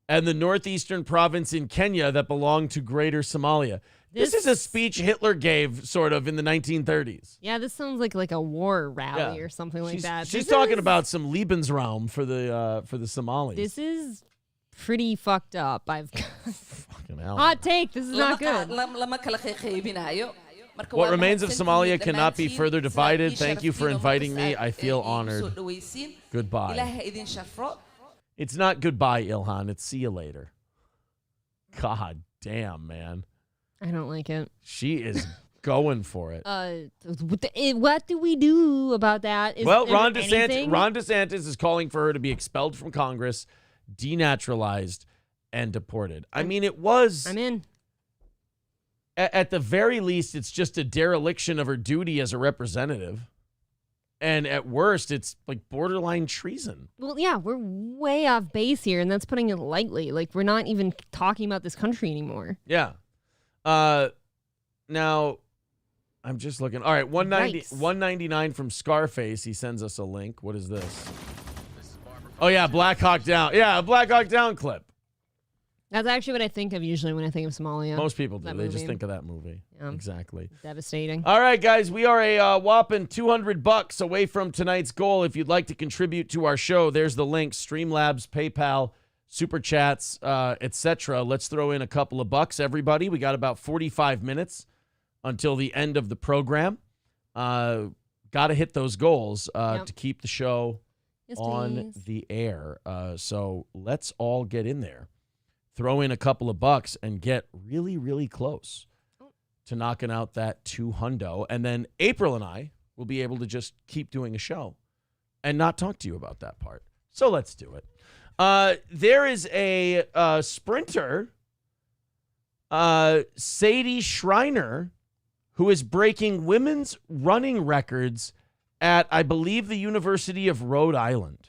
and the northeastern province in Kenya that belong to Greater Somalia. This is a speech Hitler gave, sort of, in the 1930s. Yeah, this sounds like a war rally or something like that. She's talking about some Lebensraum for the Somalis. This is pretty fucked up. Fucking hell. Hot take. This is not good. What remains of Somalia cannot be further divided. Thank you for inviting me. I feel honored. Goodbye. It's not goodbye, Ilhan. It's see you later. God damn, man. I don't like it. She is going for it. What do we do about that? Ron DeSantis is calling for her to be expelled from Congress, denaturalized, and deported. I mean, it was... I'm in. At the very least, it's just a dereliction of her duty as a representative. And at worst, it's like borderline treason. Well, yeah, we're way off base here, and that's putting it lightly. Like, we're not even talking about this country anymore. Yeah. Now, I'm just looking. All right, 199 from Scarface. He sends us a link. What is this? Oh, yeah, Black Hawk Down. Yeah, a Black Hawk Down clip. That's actually what I think of usually when I think of Somalia. Most people do. They just think of that movie. Yeah. Exactly. Devastating. All right, guys, we are a whopping $200 away from tonight's goal. If you'd like to contribute to our show, there's the link, Streamlabs, PayPal, Super Chats, etc. Let's throw in a couple of bucks, everybody. We got about 45 minutes until the end of the program. Got to hit those goals to keep the show on the air. So let's all get in there. Throw in a couple of bucks and get really, really close to knocking out that $200. And then April and I will be able to just keep doing a show and not talk to you about that part. So let's do it. There is a sprinter, Sadie Schreiner, who is breaking women's running records at, I believe, the University of Rhode Island.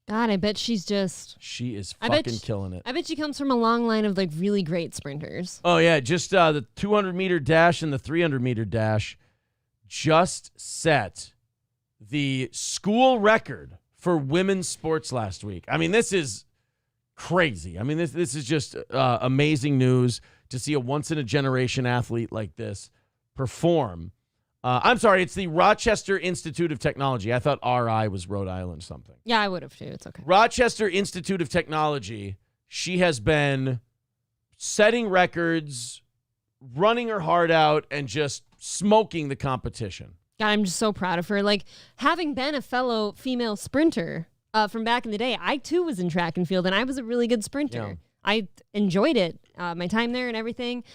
God, I bet she's just... She is fucking killing it. I bet she comes from a long line of, like, really great sprinters. Oh, yeah. Just the 200-meter dash and the 300-meter dash just set the school record for women's sports last week. I mean, this is crazy. I mean, this is just amazing news to see a once-in-a-generation athlete like this perform. I'm sorry, it's the Rochester Institute of Technology. I thought RI was Rhode Island something. Yeah, I would have too. It's okay. Rochester Institute of Technology. She has been setting records, running her heart out, and just smoking the competition. God, I'm just so proud of her. Like, having been a fellow female sprinter from back in the day, I too was in track and field, and I was a really good sprinter. Yeah. I enjoyed it, my time there and everything.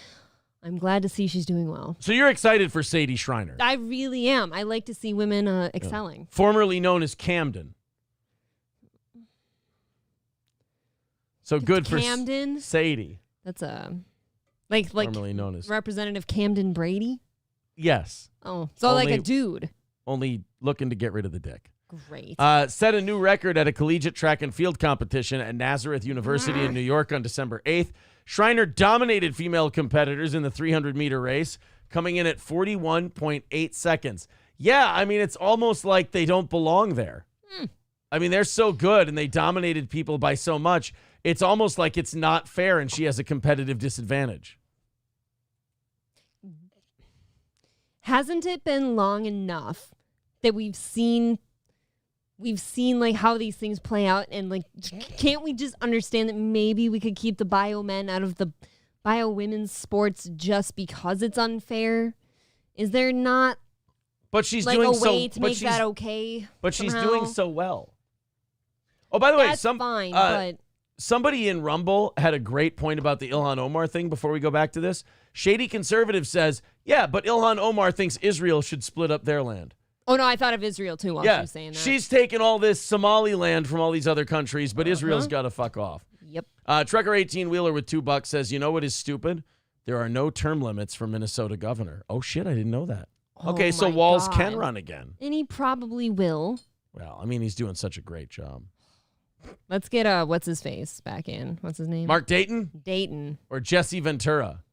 I'm glad to see she's doing well. So you're excited for Sadie Schreiner? I really am. I like to see women excelling. Yeah. Formerly known as Camden. So good for Camden. Sadie. That's like formerly known as Representative Camden Brady. Yes. Oh, so only, like a dude. Only looking to get rid of the dick. Great. Set a new record at a collegiate track and field competition at Nazareth University in New York on December 8th. Schreiner dominated female competitors in the 300-meter race, coming in at 41.8 seconds. Yeah, I mean, it's almost like they don't belong there. I mean, they're so good, and they dominated people by so much. It's almost like it's not fair, and she has a competitive disadvantage. Hasn't it been long enough that we've seen like how these things play out, and like, can't we just understand that maybe we could keep the bio men out of the bio women's sports just because it's unfair? Is there not? But she's like doing a way to make that okay. But somehow? She's doing so well. Oh, by the way, that's fine. But somebody in Rumble had a great point about the Ilhan Omar thing. Before we go back to this, Shady Conservative says, "Yeah, but Ilhan Omar thinks Israel should split up their land." Oh, no, I thought of Israel, too, while she was saying that. She's taken all this Somaliland from all these other countries, but Israel's got to fuck off. Yep. Trucker 18-wheeler with $2 says, you know what is stupid? There are no term limits for Minnesota governor. Oh, shit, I didn't know that. Okay, so Walz can run again. And he probably will. Well, I mean, he's doing such a great job. Let's get what's his face back in. What's his name? Mark Dayton? Dayton. Or Jesse Ventura?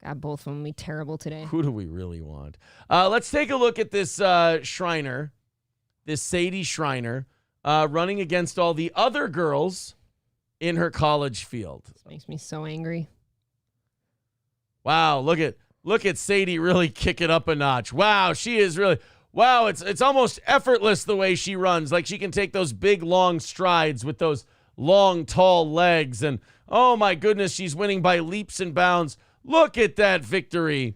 God, both of them be terrible today. Who do we really want? Let's take a look at this Schreiner, this Sadie Schreiner, running against all the other girls in her college field. This makes me so angry. Wow, look at Sadie really kick it up a notch. Wow, she is really... Wow, it's almost effortless the way she runs. Like she can take those big, long strides with those long, tall legs. And, oh, my goodness, she's winning by leaps and bounds. Look at that victory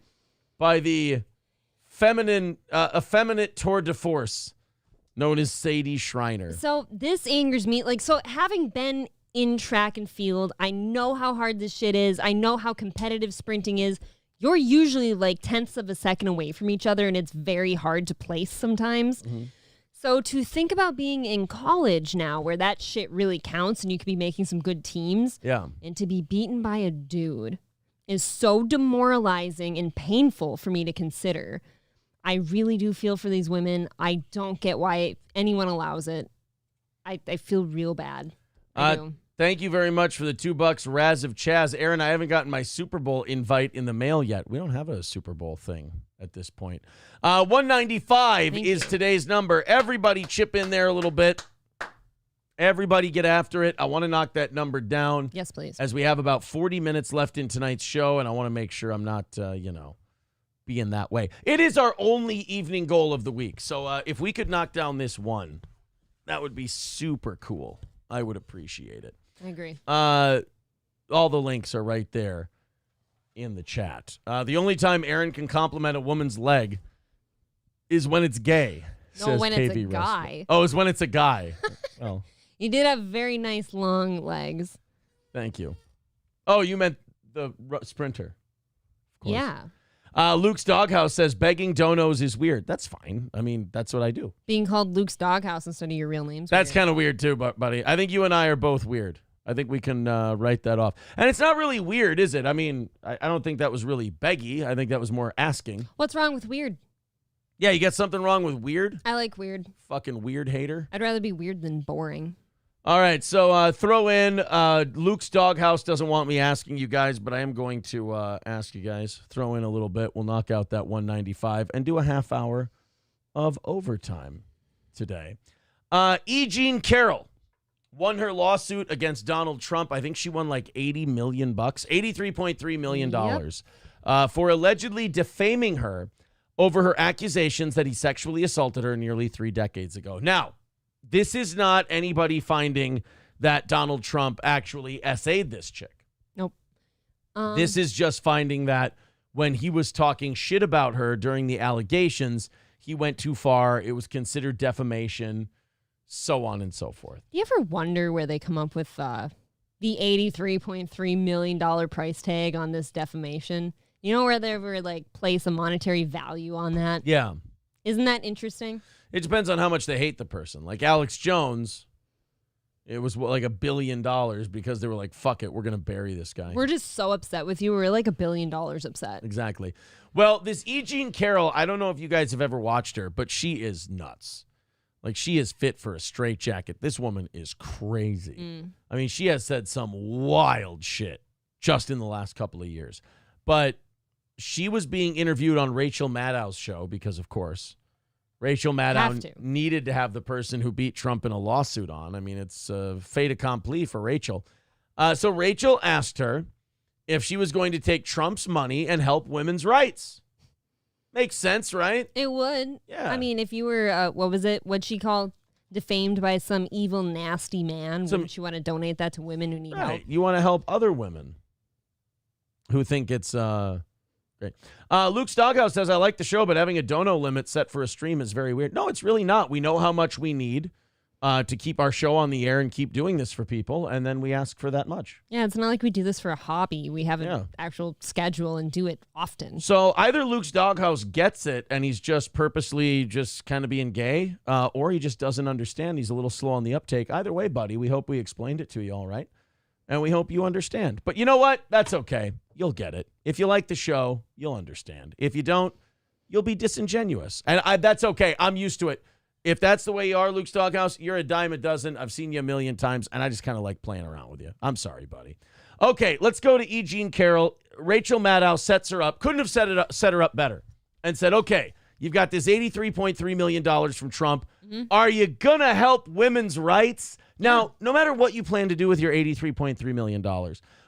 by the effeminate tour de force known as Sadie Schreiner. So this angers me. So having been in track and field, I know how hard this shit is. I know how competitive sprinting is. You're usually like tenths of a second away from each other, and it's very hard to place sometimes. Mm-hmm. So to think about being in college now where that shit really counts and you could be making some good teams, and to be beaten by a dude is so demoralizing and painful for me to consider. I really do feel for these women. I don't get why anyone allows it. I feel real bad. I do. Thank you very much for the $2, Raz of Chaz. Aaron, I haven't gotten my Super Bowl invite in the mail yet. We don't have a Super Bowl thing at this point. 195 is today's number. Everybody chip in there a little bit. Everybody get after it. I want to knock that number down. Yes, please. As we have about 40 minutes left in tonight's show, and I want to make sure I'm not, being that way. It is our only evening goal of the week. So if we could knock down this one, that would be super cool. I would appreciate it. I agree. All the links are right there in the chat. The only time Aaron can compliment a woman's leg is when it's gay. No, when it's a guy. Oh, it's when it's a guy. Well, you did have very nice long legs. Thank you. Oh, you meant the sprinter. Yeah. Luke's Doghouse says begging donos is weird. That's fine. I mean, that's what I do. Being called Luke's Doghouse instead of your real name's That's kind of weird too, buddy. I think you and I are both weird. I think we can write that off. And it's not really weird, is it? I mean, I don't think that was really beggy. I think that was more asking. What's wrong with weird? Yeah, you got something wrong with weird? I like weird. Fucking weird hater. I'd rather be weird than boring. All right, so throw in Luke's Doghouse doesn't want me asking you guys, but I am going to ask you guys. Throw in a little bit. We'll knock out that 195 and do a half hour of overtime today. E Jean Carrol won her lawsuit against Donald Trump. I think she won like $80 million, $83.3 million for allegedly defaming her over her accusations that he sexually assaulted her nearly 3 decades ago. Now, this is not anybody finding that Donald Trump actually SA'd this chick. Nope. This is just finding that when he was talking shit about her during the allegations, he went too far. It was considered defamation, so on and so forth. Do you ever wonder where they come up with the $83.3 million price tag on this defamation? You know, where they ever place a monetary value on that? Yeah. Isn't that interesting? It depends on how much they hate the person. Like Alex Jones, it was like $1 billion because they were like, fuck it, we're going to bury this guy. We're just so upset with you. We're like $1 billion upset. Exactly. Well, this E Jean Carrol, I don't know if you guys have ever watched her, but she is nuts. Like, she is fit for a straitjacket. This woman is crazy. I mean, she has said some wild shit just in the last couple of years. But she was being interviewed on Rachel Maddow's show because, of course, Rachel Maddow needed to have the person who beat Trump in a lawsuit on. I mean, it's fait accompli for Rachel. So Rachel asked her if she was going to take Trump's money and help women's rights. Makes sense, right? It would. Yeah. I mean, if you were, what'd she call, defamed by some evil, nasty man, wouldn't you want to donate that to women who need help? You want to help other women who think it's... Great. Luke's Doghouse says, I like the show, but having a dono limit set for a stream is very weird. No, it's really not. We know how much we need to keep our show on the air and keep doing this for people, and then we ask for that much. Yeah, it's not like we do this for a hobby. We have an actual schedule and do it often. So either Luke's Doghouse gets it, and he's just purposely just kind of being gay, or he just doesn't understand. He's a little slow on the uptake. Either way, buddy, we hope we explained it to you all right. And we hope you understand. But you know what? That's okay. You'll get it. If you like the show, you'll understand. If you don't, you'll be disingenuous. And that's okay. I'm used to it. If that's the way you are, Luke Stockhouse, you're a dime a dozen. I've seen you a million times, and I just kind of like playing around with you. I'm sorry, buddy. Okay, let's go to E Jean Carrol. Rachel Maddow sets her up. Couldn't have set her up better and said, okay, you've got this $83.3 million from Trump. Mm-hmm. Are you going to help women's rights? Now, no matter what you plan to do with your $83.3 million,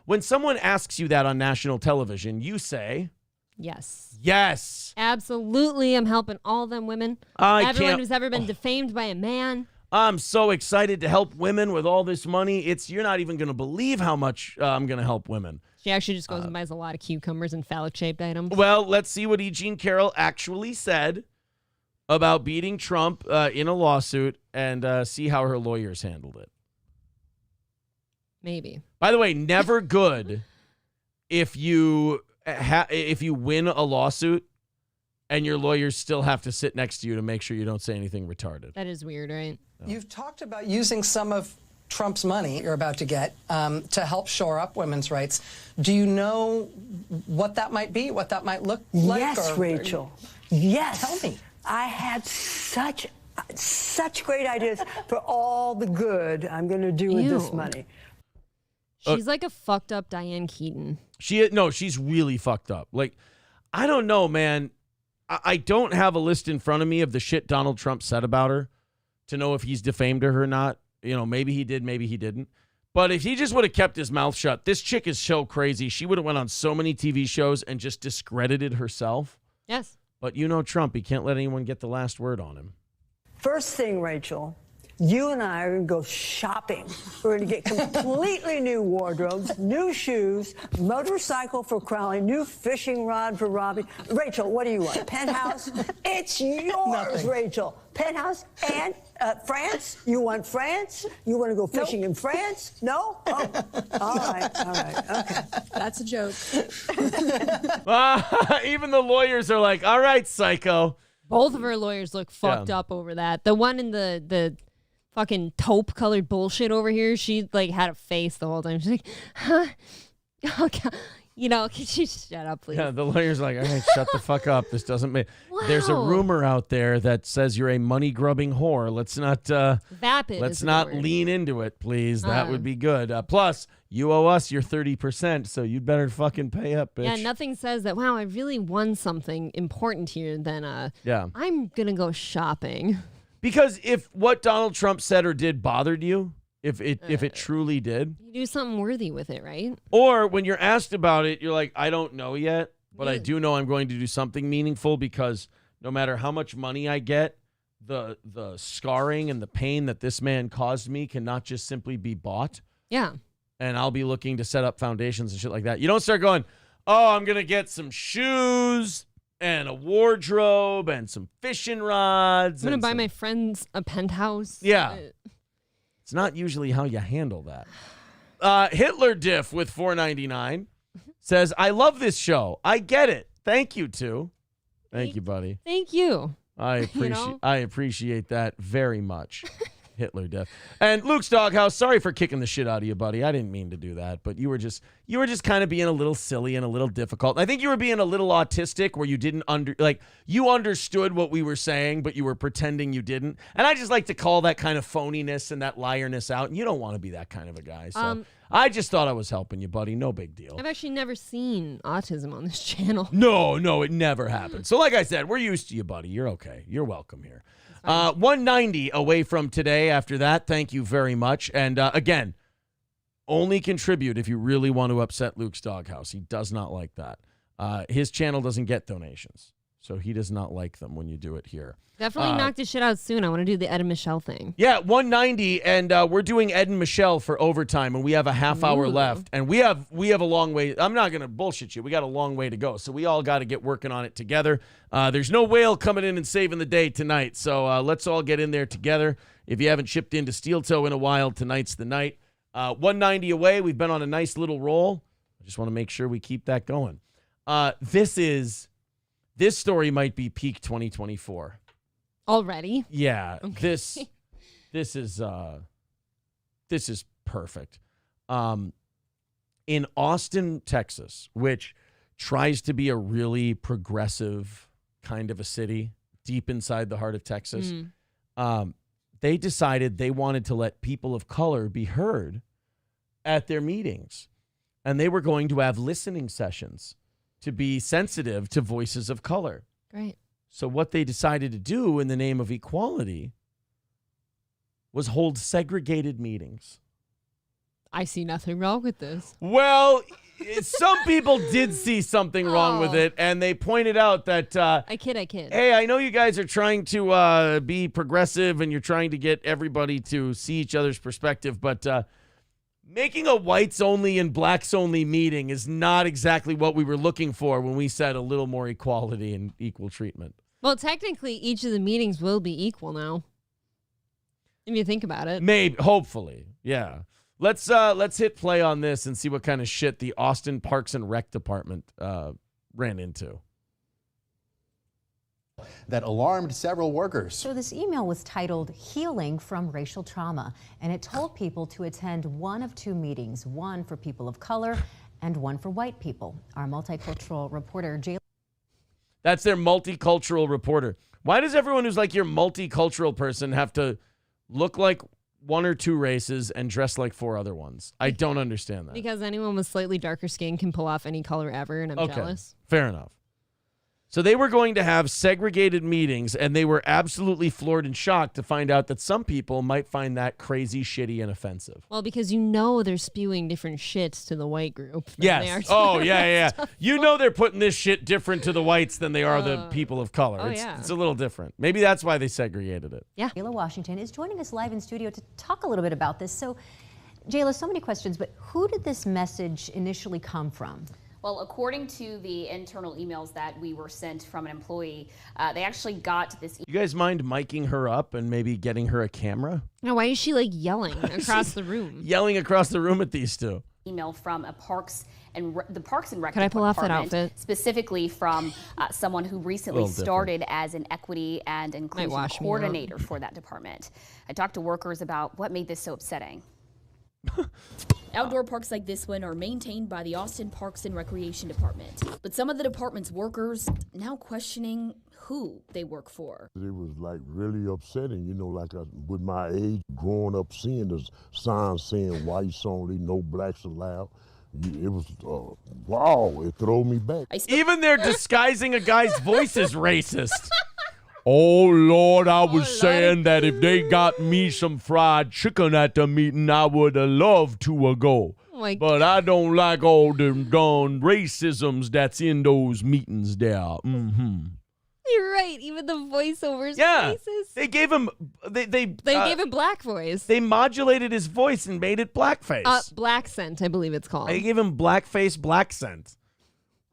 when someone asks you that on national television, you say... Yes. Yes. Absolutely. I'm helping all them women. Everyone who's ever been defamed by a man. I'm so excited to help women with all this money. You're not even going to believe how much I'm going to help women. She actually just goes and buys a lot of cucumbers and phallic-shaped items. Well, let's see what E Jean Carrol actually said about beating Trump in a lawsuit and see how her lawyers handled it. Maybe. By the way, never good if you win a lawsuit and your lawyers still have to sit next to you to make sure you don't say anything retarded. That is weird, right? You've talked about using some of Trump's money you're about to get to help shore up women's rights. Do you know what that might be, what that might look like? Yes, Rachel. Yes. Tell me. I had such great ideas for all the good I'm going to do with this money. She's like a fucked up Diane Keaton. She's really fucked up. Like, I don't know, man. I don't have a list in front of me of the shit Donald Trump said about her to know if he's defamed her or not. You know, maybe he did, maybe he didn't. But if he just would have kept his mouth shut, this chick is so crazy. She would have went on so many TV shows and just discredited herself. Yes. But you know Trump, he can't let anyone get the last word on him. First thing, Rachel, you and I are going to go shopping. We're going to get completely new wardrobes, new shoes, motorcycle for Crowley, new fishing rod for Robbie. Rachel, what do you want? Penthouse? It's yours, Nothing. Rachel. Penthouse and France? You want France? You want to go fishing in France? No? Oh, all right, okay. That's a joke. Even the lawyers are like, all right, psycho. Both of her lawyers look fucked up over that. The one in the fucking taupe colored bullshit over here, she like had a face the whole time. She's like, huh? Oh, God. You know, can you shut up, please? Yeah, the lawyer's like, all right, shut the fuck up. This doesn't make... Wow. There's a rumor out there that says you're a money-grubbing whore. Let's not... Vapid let's is the not word. lean into it, please. That would be good. Plus, you owe us your 30%, so you'd better fucking pay up, bitch. Yeah, nothing says that, wow, I really won something important here than, I'm going to go shopping. Because if what Donald Trump said or did bothered you, if it truly did. You do something worthy with it, right? Or when you're asked about it, you're like, I don't know yet, but I do know I'm going to do something meaningful because no matter how much money I get, the scarring and the pain that this man caused me cannot just simply be bought. Yeah. And I'll be looking to set up foundations and shit like that. You don't start going, oh, I'm going to get some shoes and a wardrobe and some fishing rods. I'm going to buy my friends a penthouse. Yeah. It's not usually how you handle that. Hitler Diff with $4.99 says, I love this show. I get it. Thank you, too. Thank you, buddy. Thank you. I appreciate that very much. Hitler Diff. And Luke's Doghouse, sorry for kicking the shit out of you, buddy. I didn't mean to do that, but you were just kind of being a little silly and a little difficult. I think you were being a little autistic where you didn't you understood what we were saying, but you were pretending you didn't. And I just like to call that kind of phoniness and that liarness out. And you don't want to be that kind of a guy. So I just thought I was helping you, buddy. No big deal. I've actually never seen autism on this channel. No, it never happened. So like I said, we're used to you, buddy. You're okay. You're welcome here. 190 away from today after that. Thank you very much. And again, only contribute if you really want to upset Luke's Doghouse. He does not like that. His channel doesn't get donations, so he does not like them when you do it here. Definitely knock this shit out soon. I want to do the Ed and Michelle thing. Yeah, 190, and we're doing Ed and Michelle for overtime, and we have a half hour left, and we have a long way. I'm not going to bullshit you. We got a long way to go, so we all got to get working on it together. There's no whale coming in and saving the day tonight, so let's all get in there together. If you haven't chipped into Steel Toe in a while, tonight's the night. 190 away. We've been on a nice little roll. I just want to make sure we keep that going. This story might be peak 2024. Already? Yeah, okay. this is perfect. In Austin, Texas, which tries to be a really progressive kind of a city, deep inside the heart of Texas, they decided they wanted to let people of color be heard at their meetings. And they were going to have listening sessions to be sensitive to voices of color. Great. So what they decided to do in the name of equality was hold segregated meetings. I see nothing wrong with this. Well, some people did see something wrong with it, and they pointed out that... I kid. Hey, I know you guys are trying to be progressive, and you're trying to get everybody to see each other's perspective, but making a whites-only and blacks-only meeting is not exactly what we were looking for when we said a little more equality and equal treatment. Well, technically, each of the meetings will be equal now. If you think about it. Maybe, hopefully, yeah. Let's hit play on this and see what kind of shit the Austin Parks and Rec Department ran into. That alarmed several workers. So this email was titled Healing from Racial Trauma, and it told people to attend one of two meetings, one for people of color and one for white people. Our multicultural reporter, Jay. That's their multicultural reporter. Why does everyone who's like your multicultural person have to look like one or two races and dress like four other ones? I don't understand that. Because anyone with slightly darker skin can pull off any color ever, and I'm jealous. Fair enough. So they were going to have segregated meetings, and they were absolutely floored and shocked to find out that some people might find that crazy, shitty, and offensive. Well, because they're spewing different shits to the white group. Yes. Oh, yeah. You know they're putting this shit different to the whites than they are the people of color. Oh, it's a little different. Maybe that's why they segregated it. Yeah. Jayla Washington is joining us live in studio to talk a little bit about this. So, Jayla, so many questions, but who did this message initially come from? Well, according to the internal emails that we were sent from an employee, they actually got this. You guys mind miking her up and maybe getting her a camera? Now, why is she like yelling across the room? Yelling across the room at these two. Email from the Parks and Rec. Could I pull off that outfit? Specifically from someone who recently started as an equity and inclusion coordinator for that department. I talked to workers about what made this so upsetting. Outdoor parks like this one are maintained by the Austin Parks and Recreation Department. But some of the department's workers now questioning who they work for. It was like really upsetting, like with my age, growing up seeing the signs saying whites only, no blacks allowed. It was, wow, it threw me back. Even they're disguising a guy's voice as racist. Oh, Lord, I was saying that if they got me some fried chicken at the meeting, I would have loved to go. But I don't like all them darn racisms that's in those meetings there. Mm-hmm. You're right. Even the voiceovers. Yeah, racist. they gave him. They gave him black voice. They modulated his voice and made it blackface. Black scent, I believe it's called. They gave him blackface black scent.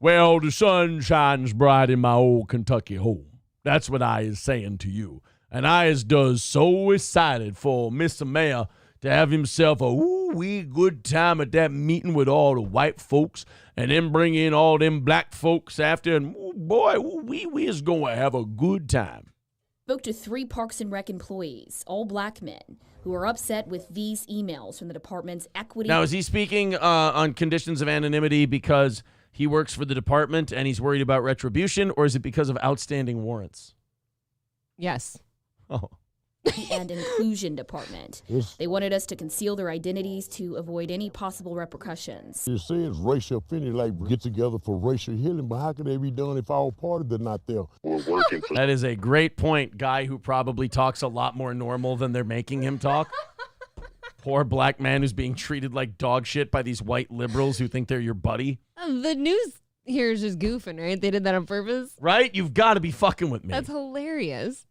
Well, the sun shines bright in my old Kentucky home. That's what I is saying to you. And I is does so excited for Mr. Mayor to have himself a wee good time at that meeting with all the white folks and then bring in all them black folks after. And boy, we is going to have a good time. Spoke to 3 Parks and Rec employees, all black men, who are upset with these emails from the department's equity. Now, is he speaking on conditions of anonymity because he works for the department and he's worried about retribution, or is it because of outstanding warrants? Yes. Oh. And inclusion department. They wanted us to conceal their identities to avoid any possible repercussions. It says racial offending, like get together for racial healing, but how could they be done if all parties are not there? We're working for. That is a great point, guy who probably talks a lot more normal than they're making him talk. Poor black man who's being treated like dog shit by these white liberals who think they're your buddy. The news here is just goofing, right? They did that on purpose. Right? You've got to be fucking with me. That's hilarious.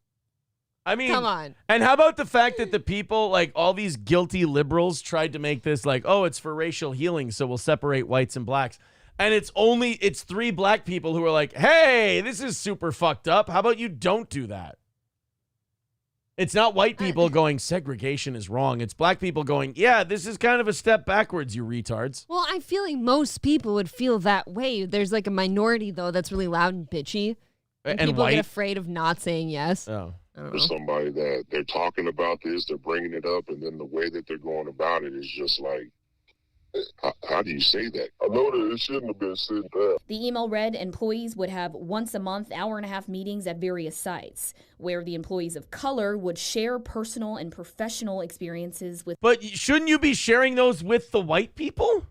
I mean, come on. And how about the fact that the people, like all these guilty liberals, tried to make this like, oh, it's for racial healing, so we'll separate whites and blacks. And it's 3 black people who are like, hey, this is super fucked up. How about you don't do that? It's not white people going, segregation is wrong. It's black people going, yeah, this is kind of a step backwards, you retards. Well, I feel like most people would feel that way. There's like a minority, though, that's really loud and bitchy. And people white? get afraid of not saying yes. Oh. There's somebody that they're talking about this, they're bringing it up, and then the way that they're going about it is just like, How do you say that? I know that it shouldn't have been sent there. The email read employees would have once a month, hour-and-a-half meetings at various sites, where the employees of color would share personal and professional experiences with. But shouldn't you be sharing those with the white people?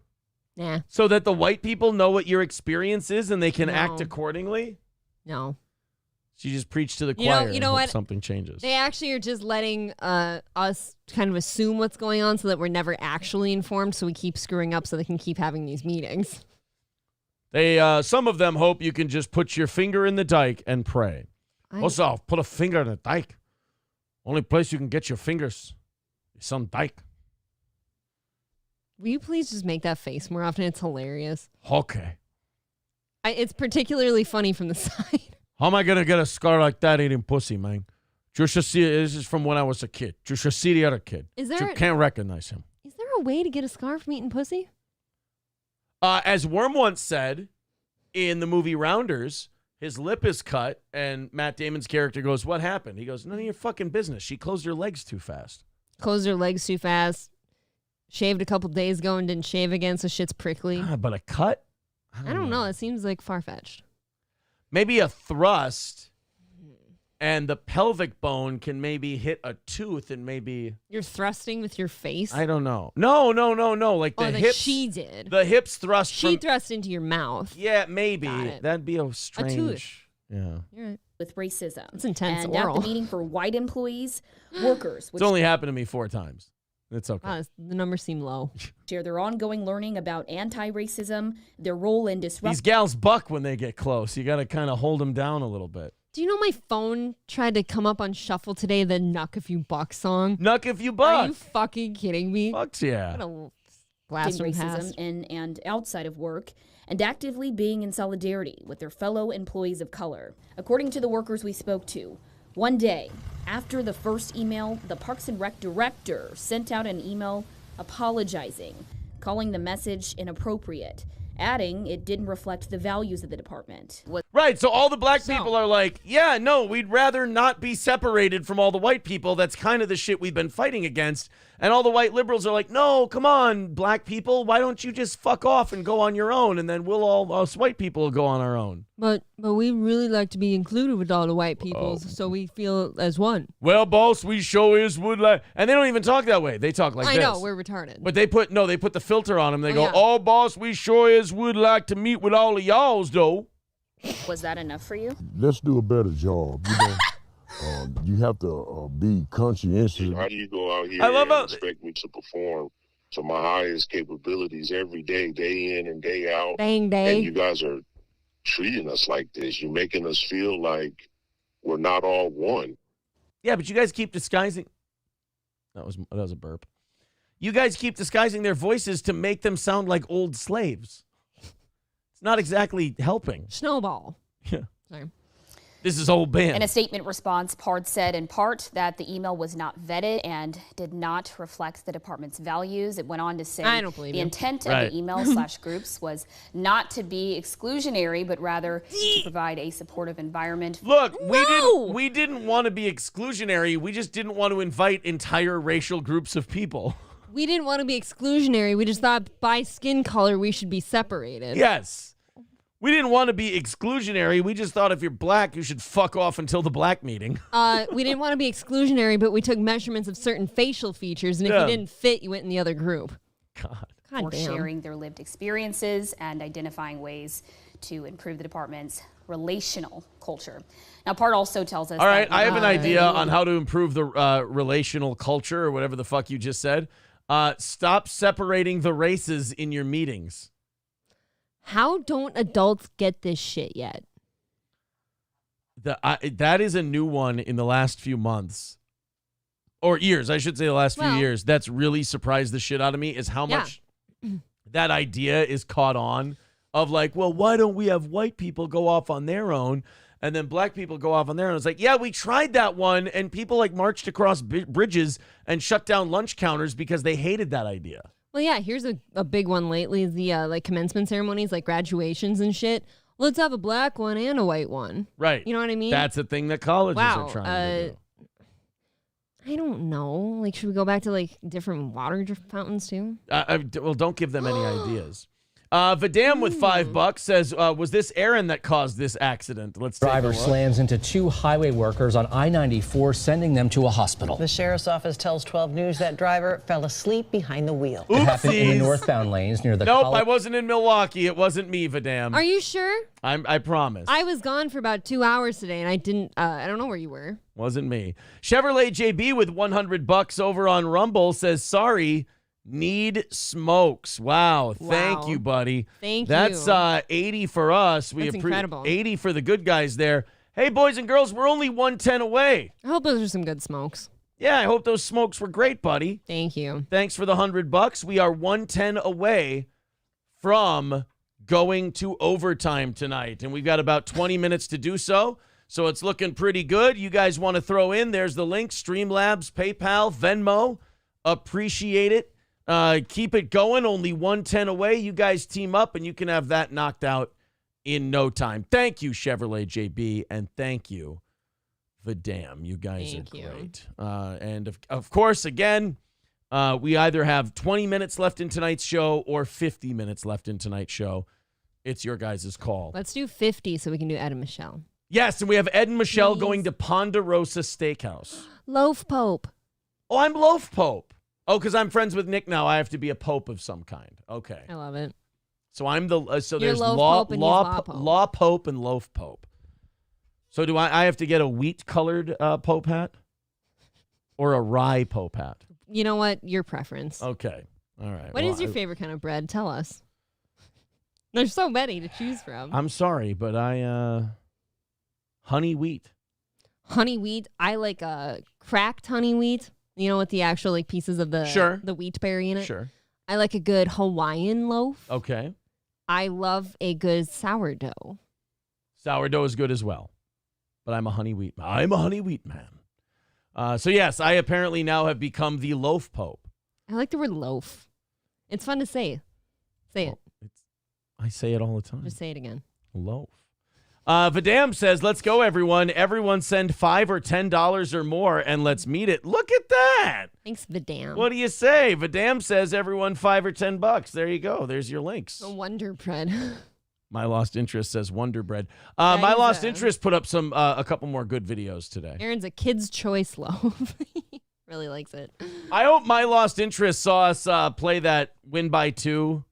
Nah. So that the white people know what your experience is and they can act accordingly? No. She just preached to the choir you know and what? Something changes. They actually are just letting us kind of assume what's going on so that we're never actually informed, so we keep screwing up so they can keep having these meetings. They some of them hope you can just put your finger in the dike and pray. Also, put a finger in the dike. Only place you can get your fingers is some dike. Will you please just make that face more often? It's hilarious. Okay. It's particularly funny from the side. How am I going to get a scar like that eating pussy, man? You should see it. This is from when I was a kid. You should see the other kid. You can't recognize him. Is there a way to get a scar from eating pussy? As Worm once said in the movie Rounders, his lip is cut, and Matt Damon's character goes, "What happened?" He goes, "None of your fucking business. She closed her legs too fast." Closed her legs too fast. Shaved a couple days ago and didn't shave again, so shit's prickly. But a cut? I don't know. It seems like far-fetched. Maybe a thrust and the pelvic bone can maybe hit a tooth and maybe... You're thrusting with your face? I don't know. No. Like the hips. She did. The hips thrust She thrust into your mouth. Yeah, maybe. That'd be a strange... A tooth. Yeah. You're right. With racism. It's intense and oral. at the meeting for white employees, workers, which It's only happened to me 4 times. It's okay. Wow, the numbers seem low. share their ongoing learning about anti-racism, their role in disrupting. These gals buck when they get close. You got to kind of hold them down a little bit. Do you know my phone tried to come up on shuffle today, the Nuck If You Buck song? Nuck If You Buck. Are you fucking kidding me? Fucks yeah. What a blast from the racism past. in and outside of work, and actively being in solidarity with their fellow employees of color. According to the workers we spoke to, one day after the first email, the Parks and Rec director sent out an email apologizing, calling the message inappropriate, adding it didn't reflect the values of the department. Right, so all the black people are like, yeah, no, we'd rather not be separated from all the white people. That's kind of the shit we've been fighting against. And all the white liberals are like, no, come on, black people, why don't you just fuck off and go on your own, and then we'll all, us white people will go on our own. But we really like to be included with all the white people, so we feel as one. Well, boss, we sure is would like, and they don't even talk that way. They talk like this. I know, we're retarded. But they put the filter on them. They go, oh, boss, we sure is would like to meet with all of y'alls, though. Was that enough for you? Let's do a better job, you know. You have to be conscientious. How do you go out here and expect me to perform to my highest capabilities every day, day in and day out? Dang day. And you guys are treating us like this. You're making us feel like we're not all one. Yeah, but you guys keep disguising. That was a burp. You guys keep disguising their voices to make them sound like old slaves. It's not exactly helping. Snowball. Yeah. Sorry. This is old band. In a statement response, PARD said in part that the email was not vetted and did not reflect the department's values. It went on to say I don't believe the intent of the email /groups was not to be exclusionary, but rather to provide a supportive environment. Look, we didn't want to be exclusionary. We just didn't want to invite entire racial groups of people. We didn't want to be exclusionary. We just thought by skin color we should be separated. Yes. We didn't want to be exclusionary. We just thought if you're black, you should fuck off until the black meeting. We didn't want to be exclusionary, but we took measurements of certain facial features, and if you didn't fit, you went in the other group. God for damn. Sharing their lived experiences and identifying ways to improve the department's relational culture. Now, PARD also tells us all right, I have an idea on how to improve the relational culture or whatever the fuck you just said. Stop separating the races in your meetings. How don't adults get this shit yet? That is a new one in the last few months. Or years, I should say the last few years. That's really surprised the shit out of me is how much that idea is caught on of like, well, why don't we have white people go off on their own and then black people go off on their own? It's like, yeah, we tried that one and people like marched across bridges and shut down lunch counters because they hated that idea. Well, yeah, here's a big one lately, the like commencement ceremonies, like graduations and shit. Let's have a black one and a white one. Right. You know what I mean? That's a thing that colleges are trying to do. I don't know. Like, should we go back to like different water fountains too? Well, don't give them any ideas. Vidam with $5 says, was this Aaron that caused this accident? Let's take a Driver look. slams into 2 highway workers on I-94, sending them to a hospital. The sheriff's office tells 12 News that driver fell asleep behind the wheel. It happened in the northbound lanes near the Nope, I wasn't in Milwaukee. It wasn't me, Vidam. Are you sure? I promise. I was gone for about 2 hours today, and I didn't. I don't know where you were. Wasn't me. Chevrolet JB with $100 over on Rumble says, sorry, need smokes. Wow. Thank you, buddy. Thank you. That's 80 for us. That's incredible. 80 for the good guys there. Hey, boys and girls, we're only 110 away. I hope those are some good smokes. Yeah, I hope those smokes were great, buddy. Thank you. Thanks for the $100. We are 110 away from going to overtime tonight, and we've got about 20 minutes to do so. So it's looking pretty good. You guys want to throw in? There's the link: Streamlabs, PayPal, Venmo. Appreciate it. Keep it going. Only 110 away. You guys team up, and you can have that knocked out in no time. Thank you, Chevrolet JB, and thank you, Vidam. You guys are great. And of course, again, we either have 20 minutes left in tonight's show or 50 minutes left in tonight's show. It's your guys' call. Let's do 50 so we can do Ed and Michelle. Yes, and we have Ed and Michelle going to Ponderosa Steakhouse. Loaf Pope. Oh, I'm Loaf Pope. Oh, because I'm friends with Nick now. I have to be a pope of some kind. Okay. I love it. So I'm the so You're there's Loaf law Pope and law he's Law Pope. law Pope and Loaf Pope. So do I have to get a wheat colored Pope hat or a rye Pope hat? You know what? Your preference. Okay. All right. What is your favorite kind of bread? Tell us. There's so many to choose from. I'm sorry, but honey wheat. Honey wheat. I like cracked honey wheat. You know, with the actual like pieces of the wheat berry in it. Sure. I like a good Hawaiian loaf. Okay. I love a good sourdough. Sourdough is good as well, but I'm a honey wheat. I'm a honey wheat man. So yes, I apparently now have become the Loaf Pope. I like the word loaf. It's fun to say. Say it. I say it all the time. Just say it again. Loaf. Vidam says, let's go, everyone. Everyone send $5 or $10 or more, and let's meet it. Look at that. Thanks, Vidam. What do you say? Vidam says, everyone $5 or $10. There you go. There's your links. A Wonder Bread. My Lost Interest says Wonder Bread. My Lost Interest put up a couple more good videos today. Aaron's a kid's choice loaf. Really likes it. I hope My Lost Interest saw us play that win by 2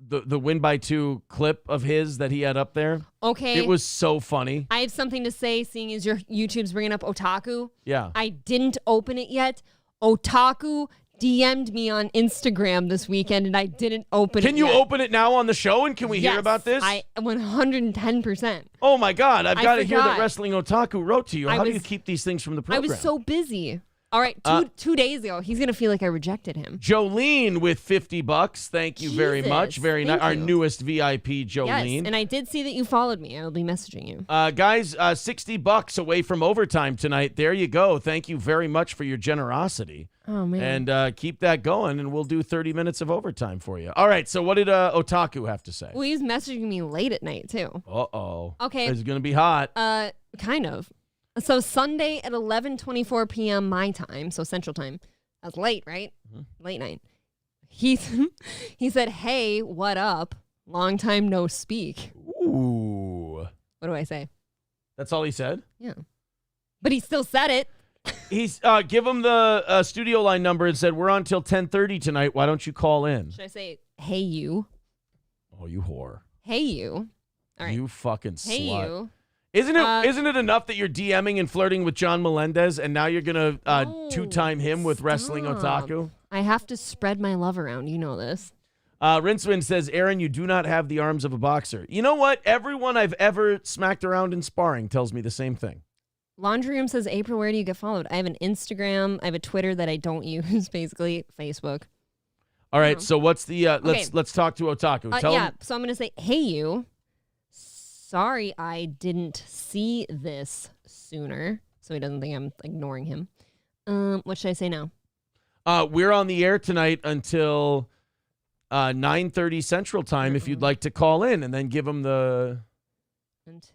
the win by 2 clip of his that he had up there. Okay. It was so funny. I have something to say, seeing as your YouTube's bringing up Otaku. Yeah. I didn't open it yet. Otaku DM'd me on Instagram this weekend, and I didn't open it Can you yet. open it now on the show, and can we hear about this? I 110%. Oh, my God. I've got to hear that forgot. Wrestling Otaku wrote to you. How do you keep these things from the program? I was so busy. All right, two days ago, he's going to feel like I rejected him. Jolene with $50. Thank you very much. Very nice. Our newest VIP, Jolene. Yes, and I did see that you followed me. I will be messaging you. Guys, $60 away from overtime tonight. There you go. Thank you very much for your generosity. Oh, man. And keep that going, and we'll do 30 minutes of overtime for you. All right, so what did Otaku have to say? Well, he was messaging me late at night, too. Uh-oh. Okay. It's going to be hot. Kind of. So Sunday at 11:24 p.m. my time, so Central Time. That's late, right? Mm-hmm. Late night. He said, "Hey, what up? Long time no speak." Ooh. What do I say? That's all he said? Yeah. But he still said it. He's give him the studio line number and said, "We're on till 10:30 tonight. Why don't you call in?" Should I say, "Hey you"? Oh, you whore. Hey you. All right. You fucking slut. Hey you. Isn't it enough that you're DMing and flirting with John Melendez, and now you're gonna two-time him with Wrestling Otaku? I have to spread my love around. You know this. Rincewind says, Aaron, you do not have the arms of a boxer. You know what? Everyone I've ever smacked around in sparring tells me the same thing. Laundry Room says, April, where do you get followed? I have an Instagram. I have a Twitter that I don't use, basically. Facebook. All right, so what's the let's talk to Otaku. Tell him. So I'm gonna say, hey you. Sorry, I didn't see this sooner, so he doesn't think I'm ignoring him. What should I say now? We're on the air tonight until 9:30 Central Time. If you'd like to call in, and then give him the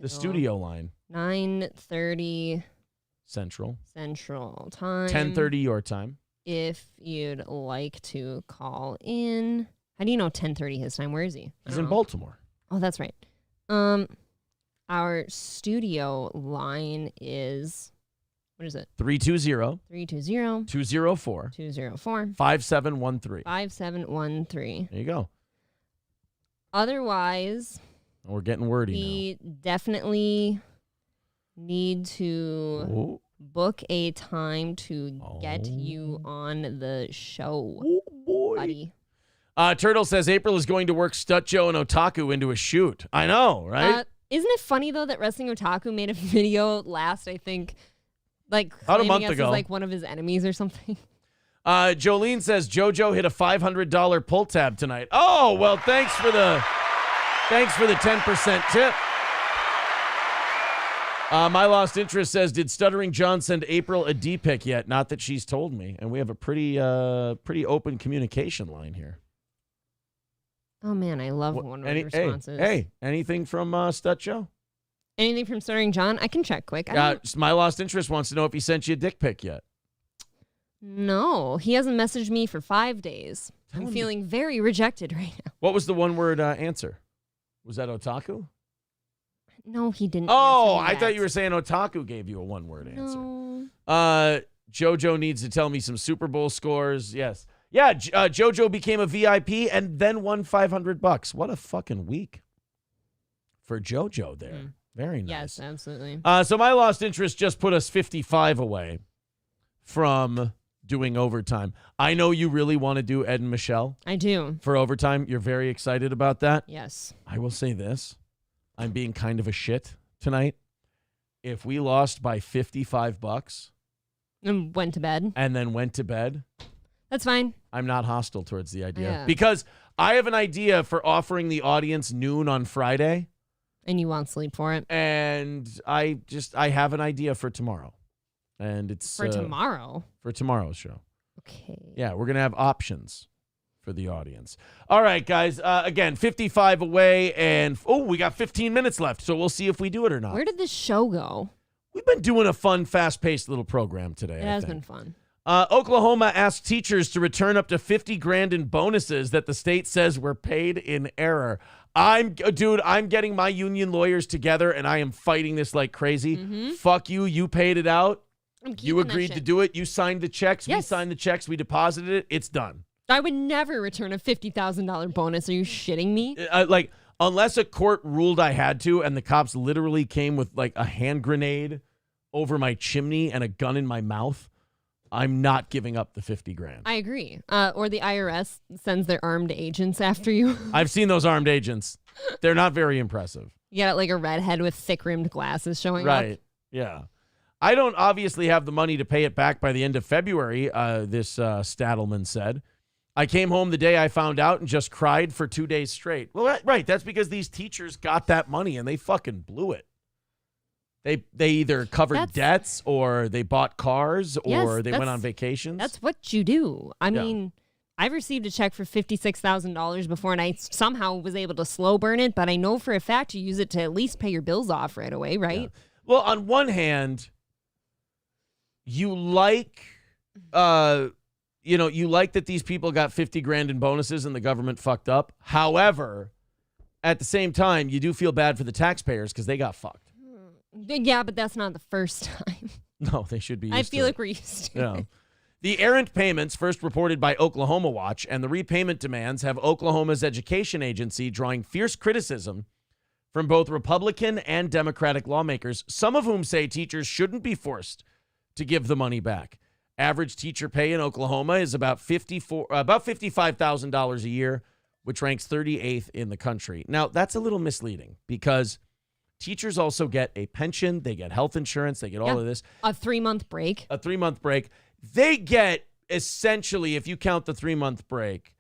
studio line. 9:30 Central time. 10:30 your time. If you'd like to call in. How do you know 10:30 his time? Where is he? He's in Baltimore. Oh, that's right. Our studio line is, what is it? 320 204 5713. 5713. There you go. Otherwise, we're getting wordy we definitely need to book a time to get you on the show, buddy. Turtle says April is going to work Stutjo and Otaku into a shoot. I know, right? Isn't it funny, though, that Wrestling Otaku made a video last, I think, like, about a claiming month us ago, as, like, one of his enemies or something? Jolene says JoJo hit a $500 pull tab tonight. Oh, well, thanks for the 10% tip. My Lost Interest says, did Stuttering John send April a D-pic yet? Not that she's told me. And we have a pretty open communication line here. Oh, man, I love one of the responses. Hey, anything from Stutjo? Anything from Stuttering John? I can check quick. My Lost Interest wants to know if he sent you a dick pic yet. No, he hasn't messaged me for 5 days. I'm feeling very rejected right now. What was the one-word answer? Was that Otaku? No, he didn't. Oh, I thought you were saying Otaku gave you a one-word answer. No. JoJo needs to tell me some Super Bowl scores. Yes. Yeah, JoJo became a VIP and then won $500. What a fucking week for JoJo there. Very nice. Yes, absolutely. So My Lost Interest just put us 55 away from doing overtime. I know you really want to do Ed and Michelle. I do. For overtime. You're very excited about that. Yes. I will say this. I'm being kind of a shit tonight. If we lost by $55 and went to bed, that's fine. I'm not hostile towards the idea. Yeah. Because I have an idea for offering the audience noon on Friday. And you won't sleep for it. And I have an idea for tomorrow. And it's for tomorrow? For tomorrow's show. Okay. Yeah, we're going to have options for the audience. All right, guys. Again, 55 away. And, we got 15 minutes left. So we'll see if we do it or not. Where did this show go? We've been doing a fun, fast-paced little program today. It has been fun. Oklahoma asked teachers to return up to $50,000 in bonuses that the state says were paid in error. I'm getting my union lawyers together and I am fighting this like crazy. Mm-hmm. Fuck you. You paid it out. You agreed to do it. You signed the checks. Yes. We signed the checks. We deposited it. It's done. I would never return a $50,000 bonus. Are you shitting me? Unless a court ruled I had to and the cops literally came with like a hand grenade over my chimney and a gun in my mouth, I'm not giving up the $50,000. I agree. Or the IRS sends their armed agents after you. I've seen those armed agents. They're not very impressive. You got like a redhead with thick-rimmed glasses showing up. Right. Yeah. I don't obviously have the money to pay it back by the end of February, this Stadelman said. I came home the day I found out and just cried for 2 days straight. Well, right. That's because these teachers got that money and they fucking blew it. They either covered debts or they bought cars or they went on vacations. That's what you do. I mean, I've received a check for $56,000 before and I somehow was able to slow burn it, but I know for a fact you use it to at least pay your bills off right away, right? Yeah. Well, on one hand, you like that these people got $50,000 in bonuses and the government fucked up. However, at the same time, you do feel bad for the taxpayers because they got fucked. Yeah, but that's not the first time. No, they should be used I feel to like we're used to it. it. The errant payments, first reported by Oklahoma Watch, and the repayment demands have Oklahoma's education agency drawing fierce criticism from both Republican and Democratic lawmakers, some of whom say teachers shouldn't be forced to give the money back. Average teacher pay in Oklahoma is about $55,000 a year, which ranks 38th in the country. Now, that's a little misleading because teachers also get a pension, they get health insurance, they get all of this. A 3-month break. A 3-month break. They get essentially, if you count the 3-month break,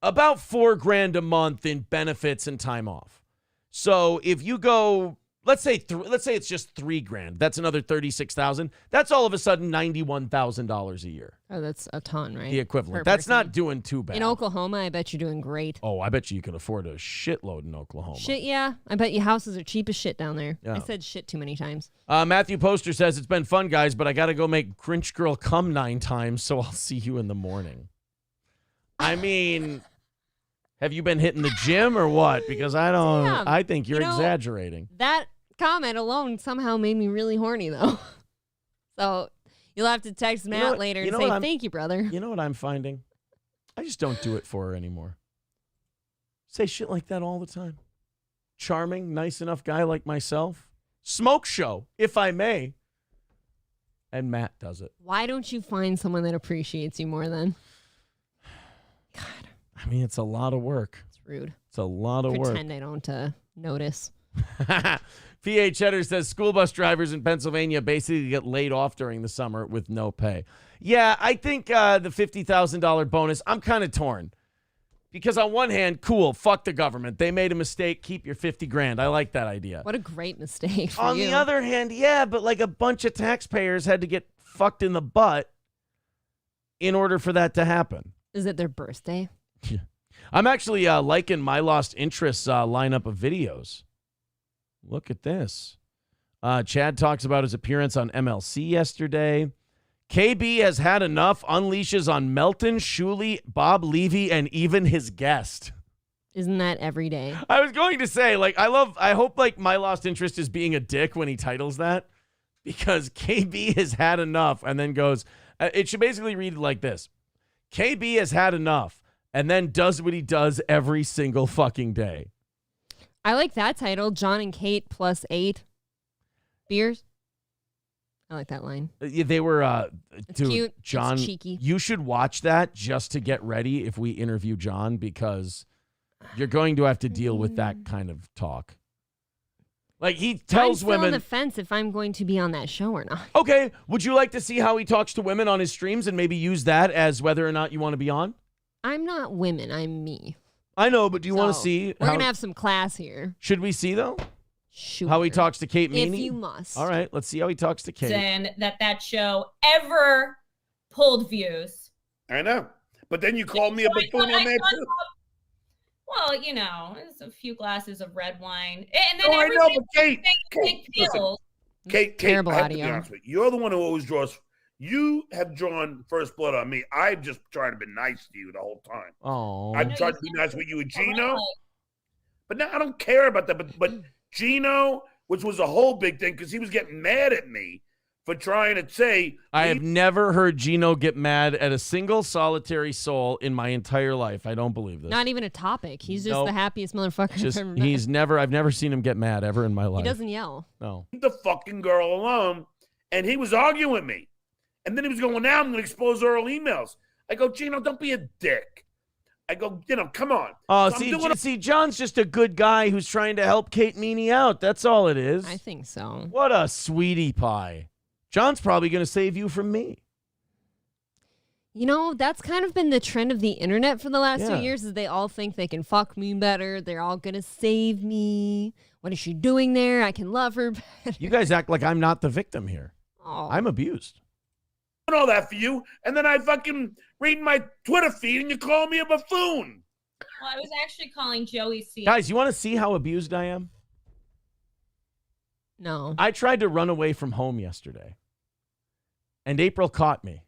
about $4,000 a month in benefits and time off. So if you go let's say it's just $3,000. That's another $36,000. That's all of a sudden $91,000 a year. Oh, that's a ton, right? The equivalent. Per That's person. not doing too bad. In Oklahoma, I bet you're doing great. Oh, I bet you can afford a shitload in Oklahoma. Shit, yeah. I bet you houses are cheap as shit down there. Yeah. I said shit too many times. Matthew Poster says, it's been fun, guys, but I got to go make Grinch Girl come 9 times, so I'll see you in the morning. I mean, have you been hitting the gym or what? Because I think you're exaggerating. That comment alone somehow made me really horny, though. So you'll have to text Matt later and say, thank you, brother. You know what I'm finding? I just don't do it for her anymore. Say shit like that all the time. Charming, nice enough guy like myself. Smoke show, if I may. And Matt does it. Why don't you find someone that appreciates you more then? God. I mean, it's a lot of work. It's rude. It's a lot of work. Pretend I don't notice. P.A. Cheddar says school bus drivers in Pennsylvania basically get laid off during the summer with no pay. Yeah, I think the $50,000 bonus, I'm kind of torn. Because on one hand, cool, fuck the government. They made a mistake. Keep your $50,000. I like that idea. What a great mistake for On you. the other hand, yeah, but like a bunch of taxpayers had to get fucked in the butt in order for that to happen. Is it their birthday? Yeah. I'm actually liking my Lost Interests lineup of videos. Look at this. Chad talks about his appearance on MLC yesterday. KB has had enough, unleashes on Melton, Shuley, Bob Levy, and even his guest. Isn't that every day? I was going to say, I hope my Lost Interest is being a dick when he titles that, because KB has had enough, and then goes, it should basically read like this. KB has had enough, and then does what he does every single fucking day. I like that title, John and Kate plus 8 beers. I like that line. They were, dude, cute. John, it's cheeky. You should watch that just to get ready if we interview John, because you're going to have to deal with that kind of talk. Like, he tells I'm women on the fence if I'm going to be on that show or not. Okay, would you like to see how he talks to women on his streams and maybe use that as whether or not you want to be on? I'm not women. I'm me. I know, but do you want to see? We're going to have some class here. Should we see, though? Sure. How he talks to Kate Meany? If you must. All right, let's see how he talks to Kate. And that show ever pulled views. I know. But then you called me a buffoon on that too. Well, it's a few glasses of red wine. And then I know, but Kate, listen, Kate, terrible I have audio. to be honest with you. You're the one who always draws. You have drawn first blood on me. I've just tried to be nice to you the whole time. Oh, I've tried to be nice with you and Gino. But now I don't care about that. But Gino, which was a whole big thing, because he was getting mad at me for trying to say. I have never heard Gino get mad at a single solitary soul in my entire life. I don't believe this. Not even a topic. He's just the happiest motherfucker I've ever met. I've never seen him get mad ever in my life. He doesn't yell. No. Leave the fucking girl alone. And he was arguing with me. And then he was going, now I'm going to expose oral emails. I go, Gino, don't be a dick. I go, come on. Oh, So see, John's just a good guy who's trying to help Kate Meany out. That's all it is. I think so. What a sweetie pie. John's probably going to save you from me. That's kind of been the trend of the internet for the last 2 Yeah. years, is they all think they can fuck me better. They're all going to save me. What is she doing there? I can love her better. You guys act like I'm not the victim here. Oh. I'm abused. all that for you, and then I fucking read my Twitter feed, and you call me a buffoon. Well, I was actually calling Joey C. Guys, you want to see how abused I am? No. I tried to run away from home yesterday, and April caught me.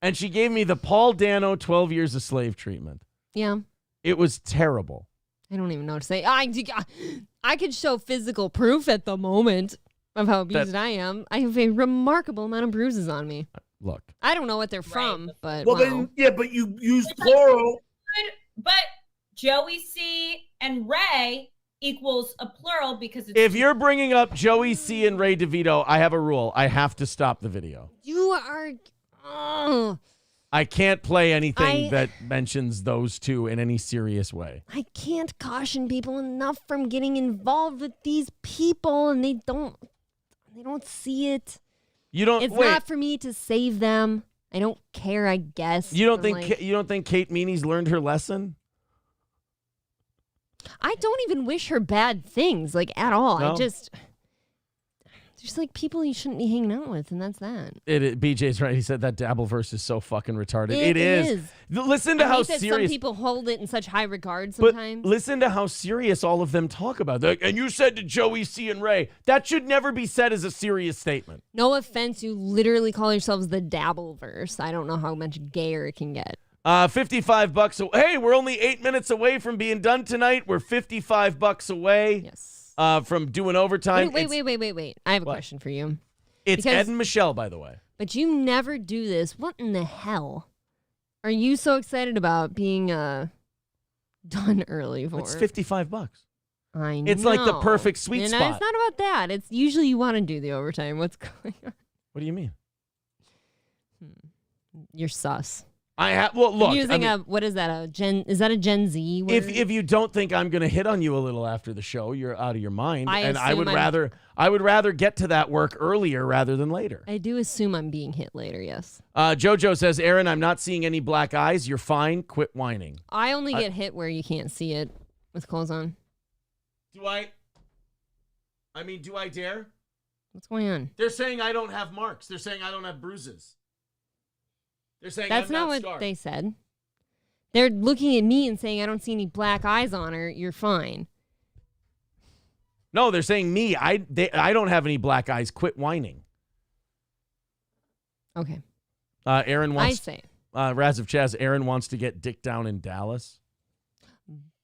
And she gave me the Paul Dano 12 years a slave treatment. Yeah. It was terrible. I don't even know what to say. I could show physical proof at the moment of how abused I am. I have a remarkable amount of bruises on me. Look. I don't know what they're from, but well, then, yeah, but you used plural. But Joey C and Ray equals a plural because it's... If you're bringing up Joey C and Ray DeVito, I have a rule. I have to stop the video. You are... I can't play anything that mentions those two in any serious way. I can't caution people enough from getting involved with these people, and they don't see it. You don't. It's not for me to save them. I don't care, I guess. You don't think Kate Meany's learned her lesson? I don't even wish her bad things, like, at all. No? There's like people you shouldn't be hanging out with, and that's that. BJ's right. He said that Dabbleverse is so fucking retarded. It is. Listen to I how think that serious. some people hold it in such high regard sometimes. But listen to how serious all of them talk about it. And you said to Joey C. and Ray, that should never be said as a serious statement. No offense, you literally call yourselves the Dabbleverse. I don't know how much gayer it can get. $55. Hey, we're only 8 minutes away from being done tonight. We're $55 away. Yes. From doing overtime. Wait. I have a question for you. It's Ed and Michelle, by the way. But you never do this. What in the hell are you so excited about being done early for? It's $55. I know. It's like the perfect sweet spot. It's not about that. It's usually you want to do the overtime. What's going on? What do you mean? You're sus. Look. I'm using what is that? Is that a Gen Z word? If you don't think I'm going to hit on you a little after the show, you're out of your mind. I would rather get to that work earlier rather than later. I do assume I'm being hit later, yes. JoJo says, Aaron, I'm not seeing any black eyes. You're fine. Quit whining. I only get hit where you can't see it with clothes on. Do I dare? What's going on? They're saying I don't have marks. They're saying I don't have bruises. They're saying that's I'm not what scarred. they said. They're looking at me and saying, I don't see any black eyes on her. You're fine. No, they're saying me. I don't have any black eyes. Quit whining. Okay. Aaron wants. I say. Raz of Chaz. Aaron wants to get dick down in Dallas.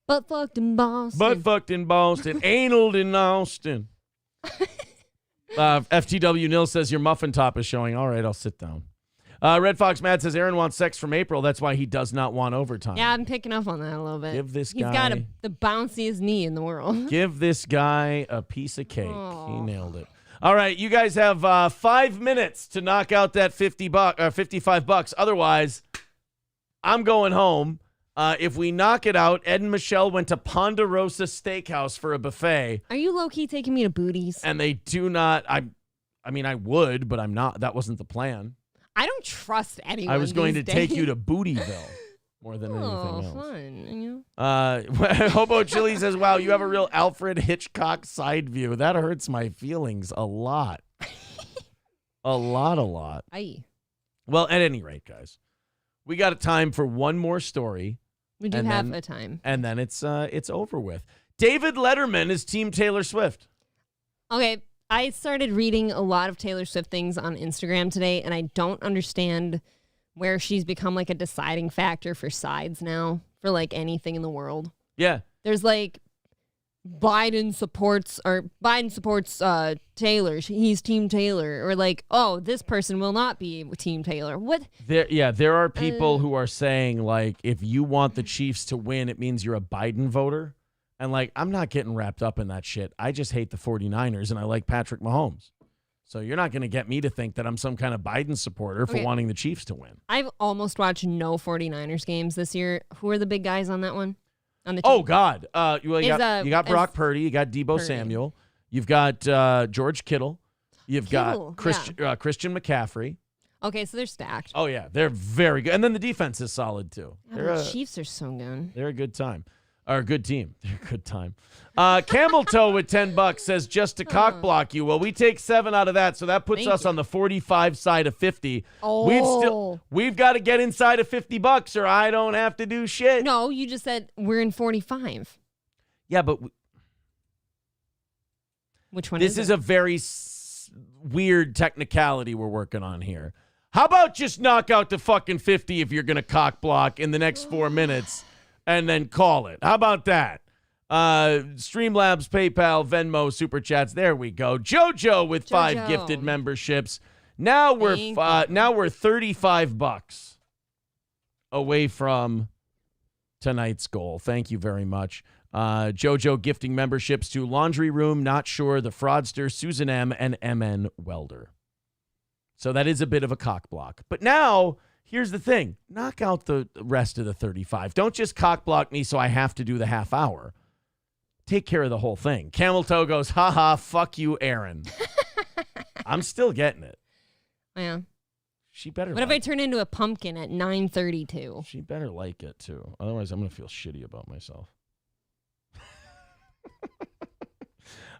Butt fucked in Boston. Anal in Austin. FTW Nil says your muffin top is showing. All right, I'll sit down. Red Fox Matt says Aaron wants sex from April. That's why he does not want overtime. Yeah, I'm picking up on that a little bit. Give this He's guy. got the bounciest knee in the world. Give this guy a piece of cake. Oh. He nailed it. All right, you guys have 5 minutes to knock out that $55. Otherwise, I'm going home. If we knock it out, Ed and Michelle went to Ponderosa Steakhouse for a buffet. Are you low-key taking me to Booties? And they do not. I mean, I would, but I'm not. That wasn't the plan. I don't trust anyone. I was going to these take days. you to Bootyville more than anything else. Fun. Hobo Chili says, wow, you have a real Alfred Hitchcock side view. That hurts my feelings a lot. a lot. Aye. Well, at any rate, guys, we got a time for one more story. We do have a time. And then it's over with. David Letterman is Team Taylor Swift. Okay. I started reading a lot of Taylor Swift things on Instagram today, and I don't understand where she's become like a deciding factor for sides now for like anything in the world. Yeah. There's like Biden supports Taylor. He's Team Taylor. Or like, oh, this person will not be Team Taylor. What? There are people who are saying like, if you want the Chiefs to win, it means you're a Biden voter. And, like, I'm not getting wrapped up in that shit. I just hate the 49ers, and I like Patrick Mahomes. So you're not going to get me to think that I'm some kind of Biden supporter for wanting the Chiefs to win. I've almost watched no 49ers games this year. Who are the big guys on that one? On the team? Oh, God. You got Brock Purdy. You got Deebo Samuel. You've got George Kittle. You've got Christian McCaffrey. Okay, so they're stacked. Oh, yeah. They're very good. And then the defense is solid, too. The Chiefs are so good. They're a good time. Or a good team. They're a good time. Camel Toe with $10 says just to cock block you. Well, we take 7 out of that, so that puts us on the 45 side of 50. Oh. We've got to get inside of $50 or I don't have to do shit. No, you just said we're in 45. Yeah, but which one this is a very weird technicality we're working on here. How about just knock out the fucking 50 if you're going to cock block in the next 4 minutes? And then call it. How about that? Streamlabs, PayPal, Venmo, Super Chats. There we go. JoJo with 5 gifted memberships. Now we're $35 away from tonight's goal. Thank you very much. JoJo gifting memberships to Laundry Room, Not Sure, The Fraudster, Susan M, and MN Welder. So that is a bit of a cock block. But now, here's the thing. Knock out the rest of the 35. Don't just cock block me so I have to do the half hour. Take care of the whole thing. Camel Toe goes, haha, fuck you, Aaron. I'm still getting it. Yeah. She better. What if I turn into a pumpkin at 9:32? She better like it too. Otherwise, I'm gonna feel shitty about myself.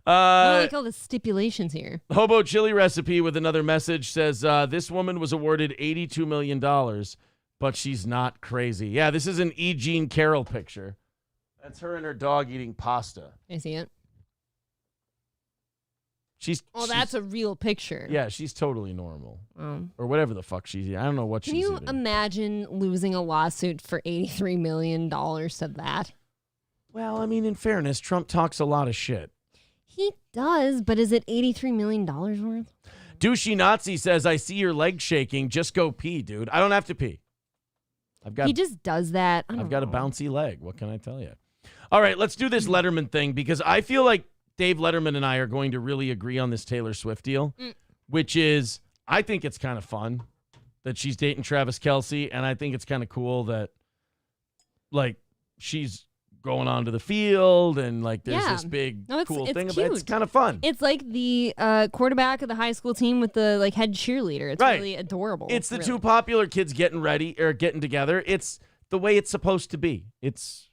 I like all the stipulations here. Hobo Chili Recipe with another message says, this woman was awarded $82 million, but she's not crazy. Yeah, this is an E Jean Carrol picture. That's her and her dog eating pasta. I see it. That's a real picture. Yeah, she's totally normal. Or whatever the fuck she's eating. I don't know what she's eating. Can you imagine losing a lawsuit for $83 million to that? Well, I mean, in fairness, Trump talks a lot of shit. He does, but is it $83 million worth? Douchey Nazi says, I see your legs shaking. Just go pee, dude. I don't have to pee. He just does that. I've got a bouncy leg. What can I tell you? All right, let's do this Letterman thing because I feel like Dave Letterman and I are going to really agree on this Taylor Swift deal, which is I think it's kind of fun that she's dating Travis Kelce, and I think it's kind of cool that, like, she's going onto the field and, like, there's this big cool thing. Cute. It's kind of fun. It's like the quarterback of the high school team with the, like, head cheerleader. It's really adorable. It's the two popular kids getting ready or getting together. It's the way it's supposed to be. It's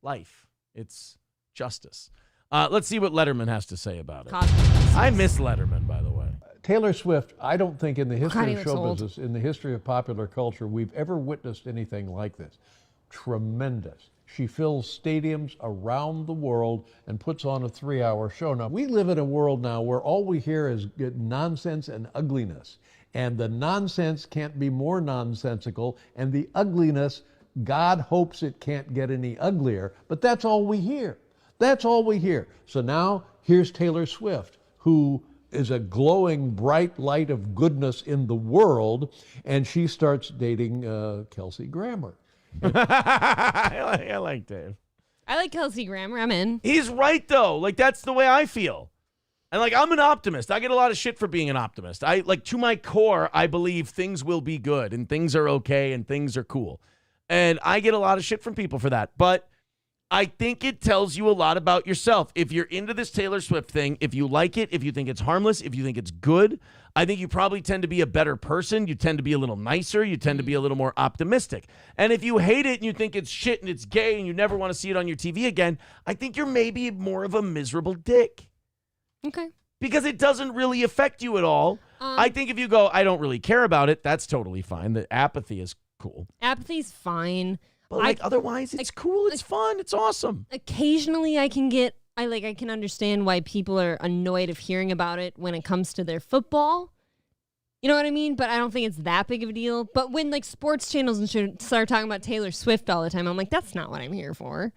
life. It's justice. Let's see what Letterman has to say about it. I miss Letterman, by the way. Taylor Swift, I don't think in the history of show business, in the history of popular culture, we've ever witnessed anything like this. Tremendous. She fills stadiums around the world and puts on a 3-hour show. Now, we live in a world now where all we hear is nonsense and ugliness. And the nonsense can't be more nonsensical, and the ugliness, God hopes it can't get any uglier, but that's all we hear. That's all we hear. So now here's Taylor Swift, who is a glowing bright light of goodness in the world, and she starts dating Kelsey Grammer. I like Dave. I like Kelsey Grammer. I'm in. He's right, though. Like, that's the way I feel. And, like, I'm an optimist. I get a lot of shit for being an optimist. To my core, I believe things will be good and things are okay and things are cool. And I get a lot of shit from people for that. But I think it tells you a lot about yourself. If you're into this Taylor Swift thing, if you like it, if you think it's harmless, if you think it's good, I think you probably tend to be a better person. You tend to be a little nicer. You tend to be a little more optimistic. And if you hate it and you think it's shit and it's gay and you never want to see it on your TV again, I think you're maybe more of a miserable dick. Okay. Because it doesn't really affect you at all. I think if you go, I don't really care about it, that's totally fine. The apathy is cool. Apathy's fine. But otherwise, it's cool. It's fun. It's awesome. Occasionally, I can understand why people are annoyed of hearing about it when it comes to their football. You know what I mean? But I don't think it's that big of a deal. But when like sports channels and shit start talking about Taylor Swift all the time, I'm like, that's not what I'm here for.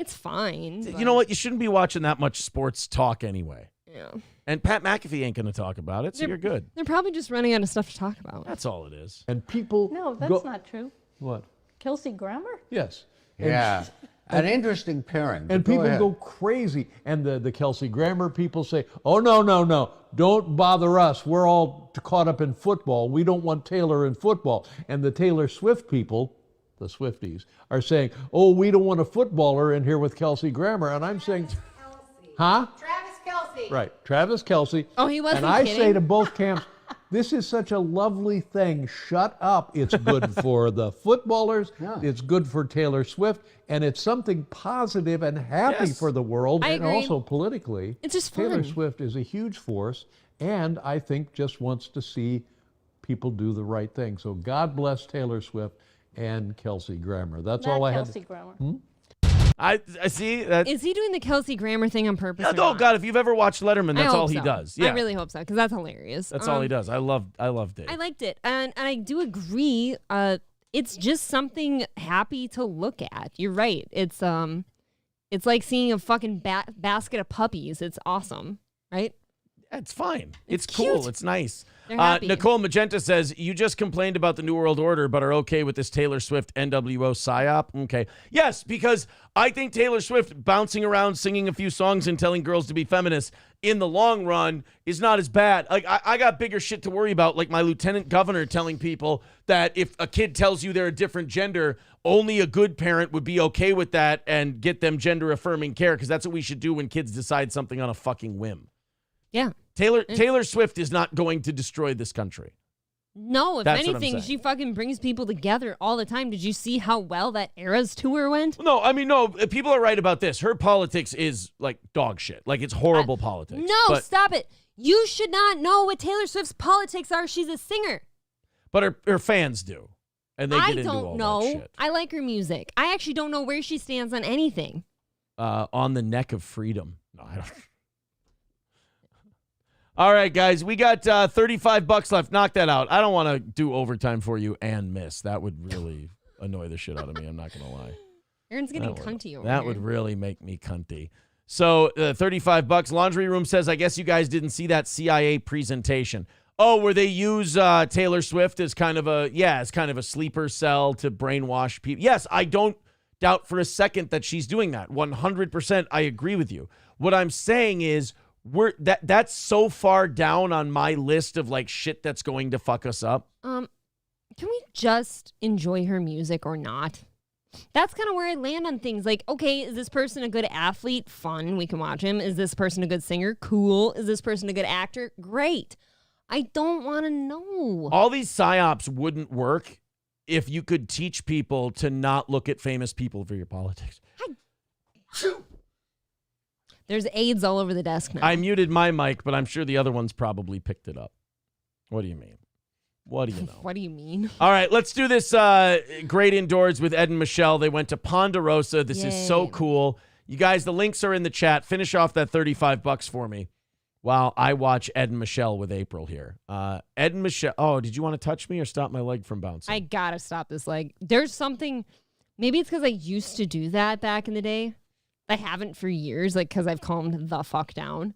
It's fine. You know what? You shouldn't be watching that much sports talk anyway. Yeah. And Pat McAfee ain't going to talk about it, so you're good. They're probably just running out of stuff to talk about. That's all it is. And people... No, that's not true. What? Kelsey Grammer? Yes. Yeah. An interesting pairing. And people go crazy. And the Kelsey Grammer people say, oh, no. Don't bother us. We're all caught up in football. We don't want Taylor in football. And the Taylor Swift people, the Swifties, are saying, oh, we don't want a footballer in here with Kelsey Grammer. And I'm saying, huh? Travis Kelce. Right. Travis Kelce. Oh, he wasn't And I kidding? say to both camps, this is such a lovely thing. Shut up. It's good for the footballers. Yeah. It's good for Taylor Swift. And it's something positive and happy for the world. I and agree. also politically. It's just Taylor fun. Swift is a huge force. And I think just wants to see people do the right thing. So God bless Taylor Swift and Kelsey Grammer. That's all I had. Kelsey Grammer. I see that. Is he doing the Kelsey Grammer thing on purpose? or Oh not? God! If you've ever watched Letterman, that's all he does. Yeah, I really hope so because that's hilarious. That's all he does. I love Dave. I liked it, and I do agree. It's just something happy to look at. You're right. It's like seeing a fucking basket of puppies. It's awesome, right? It's fine. It's cool. cute. It's nice. They're happy. Nicole Magenta says, you just complained about the New World Order, but are okay with this Taylor Swift NWO psyop? Okay. Yes, because I think Taylor Swift bouncing around, singing a few songs and telling girls to be feminists in the long run is not as bad. Like I got bigger shit to worry about, like my lieutenant governor telling people that if a kid tells you they're a different gender, only a good parent would be okay with that and get them gender affirming care, because that's what we should do when kids decide something on a fucking whim. Yeah. Taylor Swift is not going to destroy this country. No, if That's what I'm anything, saying. she fucking brings people together all the time. Did you see how well that Eras tour went? No, I mean, no, people are right about this. Her politics is like dog shit. Like, it's horrible politics. No, stop it. You should not know what Taylor Swift's politics are. She's a singer. But her fans do. And they get into I all don't know. that shit. I like her music. I actually don't know where she stands on anything. On the neck of freedom. No, I don't. All right, guys, we got $35 left. Knock that out. I don't want to do overtime for you and miss. That would really annoy the shit out of me. I'm not going to lie. Aaron's getting cunty over That here. would really make me cunty. So $35. Laundry Room says, I guess you guys didn't see that CIA presentation. Oh, where they use Taylor Swift as kind of a sleeper cell to brainwash people. Yes, I don't doubt for a second that she's doing that. 100%, I agree with you. What I'm saying is, that's so far down on my list of like shit that's going to fuck us up. Can we just enjoy her music or not? That's kind of where I land on things. Like, okay, is this person a good athlete? Fun, we can watch him. Is this person a good singer? Cool. Is this person a good actor? Great. I don't want to know. All these psyops wouldn't work if you could teach people to not look at famous people for your politics. There's AIDS all over the desk now. I muted my mic, but I'm sure the other ones probably picked it up. What do you mean? What do you know? What do you mean? All right, let's do this Great Indoors with Ed and Michelle. They went to Ponderosa. This is so cool. You guys, the links are in the chat. Finish off that $35 for me while I watch Ed and Michelle with April here. Ed and Michelle. Oh, did you want to touch me or stop my leg from bouncing? I gotta stop this leg. There's something, maybe it's because I used to do that back in the day. I haven't for years, like because I've calmed the fuck down.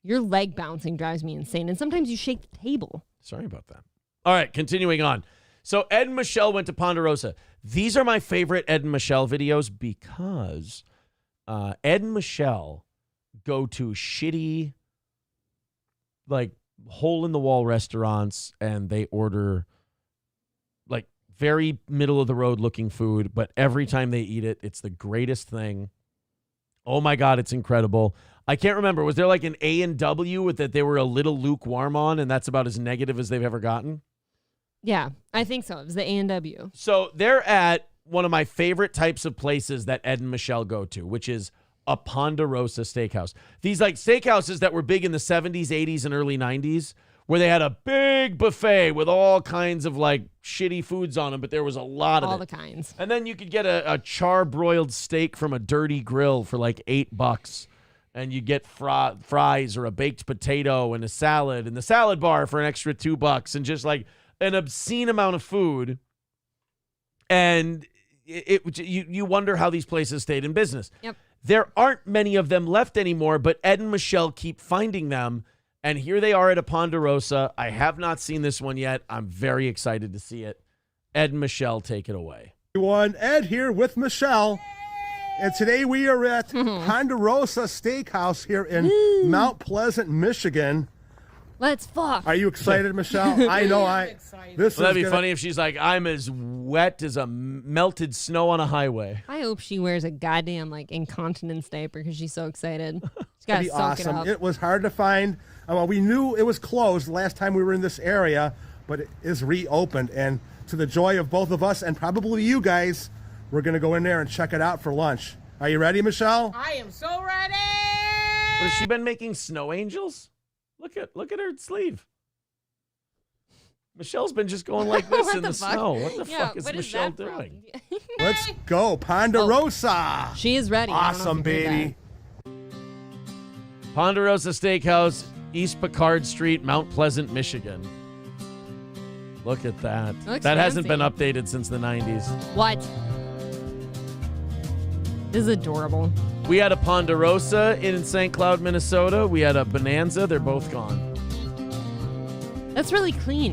Your leg bouncing drives me insane. And sometimes you shake the table. Sorry about that. All right, continuing on. So Ed and Michelle went to Ponderosa. These are my favorite Ed and Michelle videos because Ed and Michelle go to shitty, like, hole-in-the-wall restaurants, and they order, like, very middle-of-the-road looking food, but every time they eat it, it's the greatest thing. Oh, my God, it's incredible. I can't remember. Was there, like, an A&W that they were a little lukewarm on, and that's about as negative as they've ever gotten? Yeah, I think so. It was the A&W. So they're at one of my favorite types of places that Ed and Michelle go to, which is a Ponderosa steakhouse. These like steakhouses that were big in the 70s, 80s, and early 90s, where they had a big buffet with all kinds of like shitty foods on them, but there was a lot of all the kinds. And then you could get a char-broiled steak from a dirty grill for like $8. And you get fries or a baked potato and a salad and the salad bar for an extra $2 and just like an obscene amount of food. And you wonder how these places stayed in business. Yep. There aren't many of them left anymore, but Ed and Michelle keep finding them. And here they are at a Ponderosa. I have not seen this one yet. I'm very excited to see it. Ed and Michelle, take it away. Everyone, Ed here with Michelle. And today we are at Ponderosa Steakhouse here in Mount Pleasant, Michigan. Let's fuck. Are you excited, Michelle? I know That'd be funny if she's like, I'm as wet as a melted snow on a highway. I hope she wears a goddamn like incontinence diaper because she's so excited. She's got to be soak awesome. it up. It was hard to find. Well, we knew it was closed last time we were in this area, but it is reopened. And to the joy of both of us and probably you guys, we're going to go in there and check it out for lunch. Are you ready, Michelle? I am so ready. What, has she been making snow angels? Look at her sleeve. Michelle's been just going like this in the snow. What the fuck is Michelle doing? Let's go, Ponderosa. She is ready. Awesome, baby. Ponderosa Steakhouse, East Picard Street, Mount Pleasant, Michigan. Look at that. That hasn't been updated since the 90s. What? This is adorable. We had a Ponderosa in St. Cloud, Minnesota. We had a Bonanza. They're both gone. That's really clean,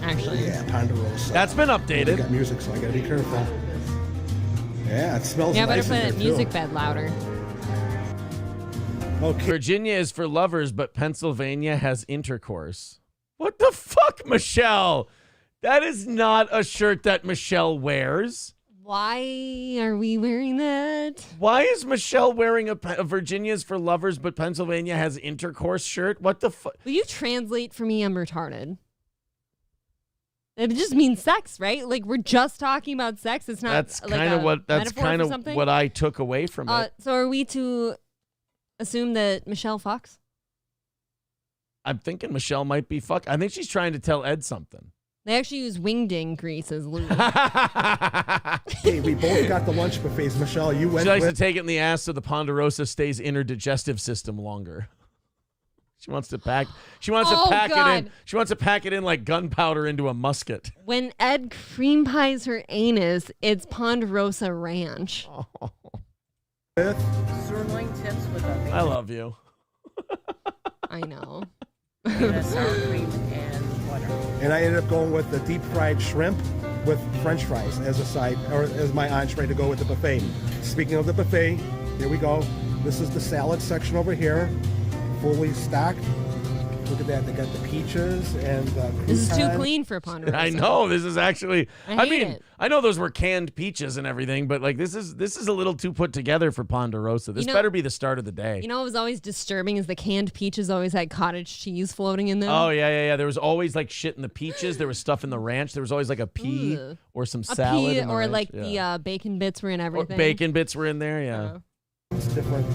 actually. Yeah, Ponderosa. That's been updated. I got music, so I gotta be careful. Yeah, it smells Yeah, nice. better play that music bed louder. Okay. Virginia is for lovers, but Pennsylvania has intercourse. What the fuck, Michelle? That is not a shirt that Michelle wears. Why are we wearing that? Why is Michelle wearing a Virginia's for lovers, but Pennsylvania has intercourse shirt? What the fuck? Will you translate for me? I'm retarded. It just means sex, right? Like we're just talking about sex. It's not. That's like kind of what I took away from it. So are we to assume that Michelle fucks? I'm thinking Michelle might be fuck. I think she's trying to tell Ed something. They actually use wingding grease as lube. Hey, we both got the lunch buffets. Michelle, you went. She likes to take it in the ass so the Ponderosa stays in her digestive system longer. She wants to pack. She wants to pack it in. She wants to pack it in like gunpowder into a musket. When Ed cream pies her anus, it's Ponderosa Ranch. Oh. Sirloin tips with a I love you. I know. And sour cream and butter. And I ended up going with the deep fried shrimp with French fries as a side, or as my entree to go with the buffet. Speaking of the buffet, here we go. This is the salad section over here, fully stocked. Look at that. They got the peaches and the croutons. This is too clean for Ponderosa. I know. This is actually. I hate it. I know those were canned peaches and everything, but like this is a little too put together for Ponderosa. This better be the start of the day. You know what was always disturbing is the canned peaches always had cottage cheese floating in them. Oh yeah. There was always like shit in the peaches. There was stuff in the ranch. There was always like a pea or some salad. Pea in the or ranch. like the bacon bits were in everything. Bacon bits were in there. Yeah. It's different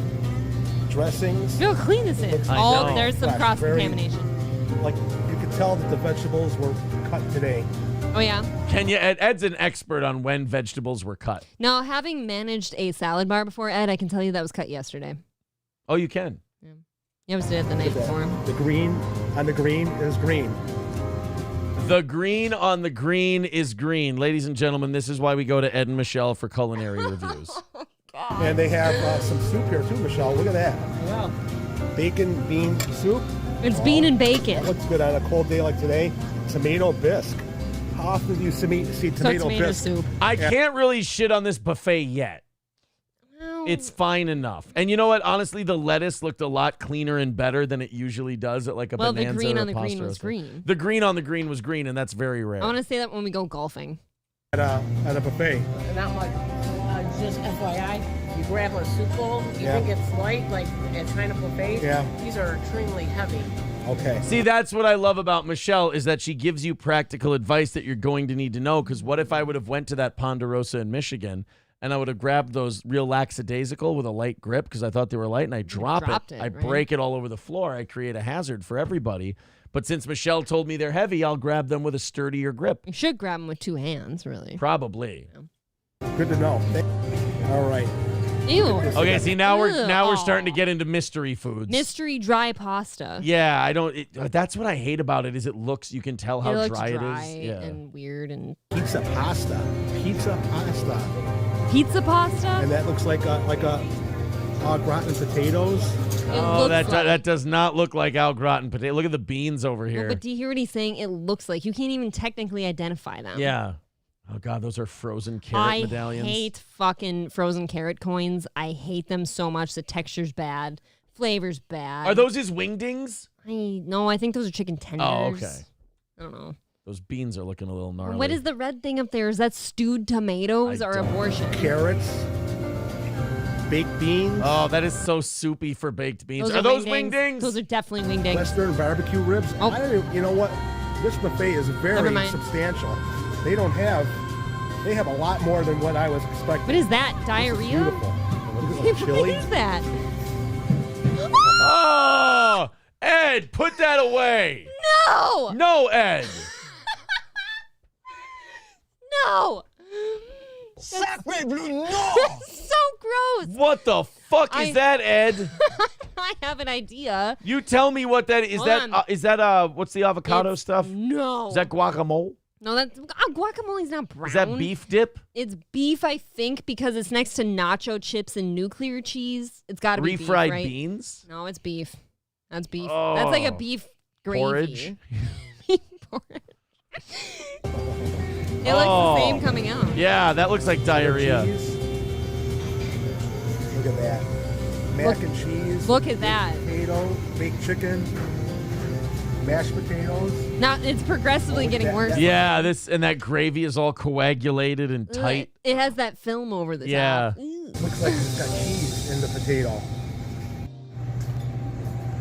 dressings. Look how clean this is. I know. There's some cross contamination. Like you could tell that the vegetables were cut today. Oh yeah. Ed's an expert on when vegetables were cut. Now, having managed a salad bar before, Ed, I can tell you that was cut yesterday. Oh, you can. Yeah. You always did it the night before. The green on the green is green. The green on the green is green. Ladies and gentlemen, this is why we go to Ed and Michelle for culinary reviews. And they have some soup here too, Michelle. Look at that. Wow. Bacon bean soup. It's bean and bacon. That looks good on a cold day like today. Tomato bisque. How often do you see tomato bisque? Soup. I can't really shit on this buffet yet. It's fine enough. And you know what? Honestly, the lettuce looked a lot cleaner and better than it usually does at like a Bonanza. Well, the green or on the green Pasta was green. The green on the green was green, and that's very rare. I want to say that when we go golfing. At a buffet. Not much. Just FYI, you grab a soup bowl, you think it's light, like at China buffets. Yeah. These are extremely heavy. Okay. See, that's what I love about Michelle is that she gives you practical advice that you're going to need to know. Because what if I would have went to that Ponderosa in Michigan and I would have grabbed those real lackadaisical with a light grip because I thought they were light and I drop it. I break it all over the floor. I create a hazard for everybody. But since Michelle told me they're heavy, I'll grab them with a sturdier grip. You should grab them with two hands, really. Probably. Yeah. Good to know. All right. Ew. Okay, see now we're starting to get into mystery foods. Mystery dry pasta. Yeah, I don't. That's what I hate about it. Is it looks? You can tell how dry it is. Yeah. And weird and pizza pasta. Pizza pasta. And that looks like au gratin potatoes. Oh, that does not look like au gratin potato. Look at the beans over here. No, but do you hear what he's saying? It looks like. You can't even technically identify them. Yeah. Oh, God, those are frozen carrot medallions. I hate fucking frozen carrot coins. I hate them so much. The texture's bad. Flavor's bad. Are those his wingdings? No, I think those are chicken tenders. Oh, okay. I don't know. Those beans are looking a little gnarly. What is the red thing up there? Is that stewed tomatoes or abortion? Carrots. Baked beans. Oh, that is so soupy for baked beans. Are those wingdings? Those are definitely wingdings. Western barbecue ribs. Oh. You know what? This buffet is very substantial. They have a lot more than what I was expecting. What is that? Diarrhea? Beautiful. What is that? Oh, Ed, put that away. No. No, Ed. No. Sacre bleu, no. So gross. What the fuck is that, Ed? I have an idea. You tell me what that is. Is that what's the avocado stuff? No. Is that guacamole? No, guacamole's not brown. Is that beef dip? It's beef, I think, because it's next to nacho chips and nuclear cheese. It's got to be beef, refried right? beans? No, it's beef. That's beef. Oh. That's like a beef gravy. Porridge? Porridge. It looks the same coming out. Yeah, that looks like diarrhea. Look at that. Mac and cheese. Look at that. Potato, baked chicken, mashed potatoes. Now it's progressively getting worse. Yeah, that gravy is all coagulated and tight. It has that film over the top. Looks like it's got cheese in the potato.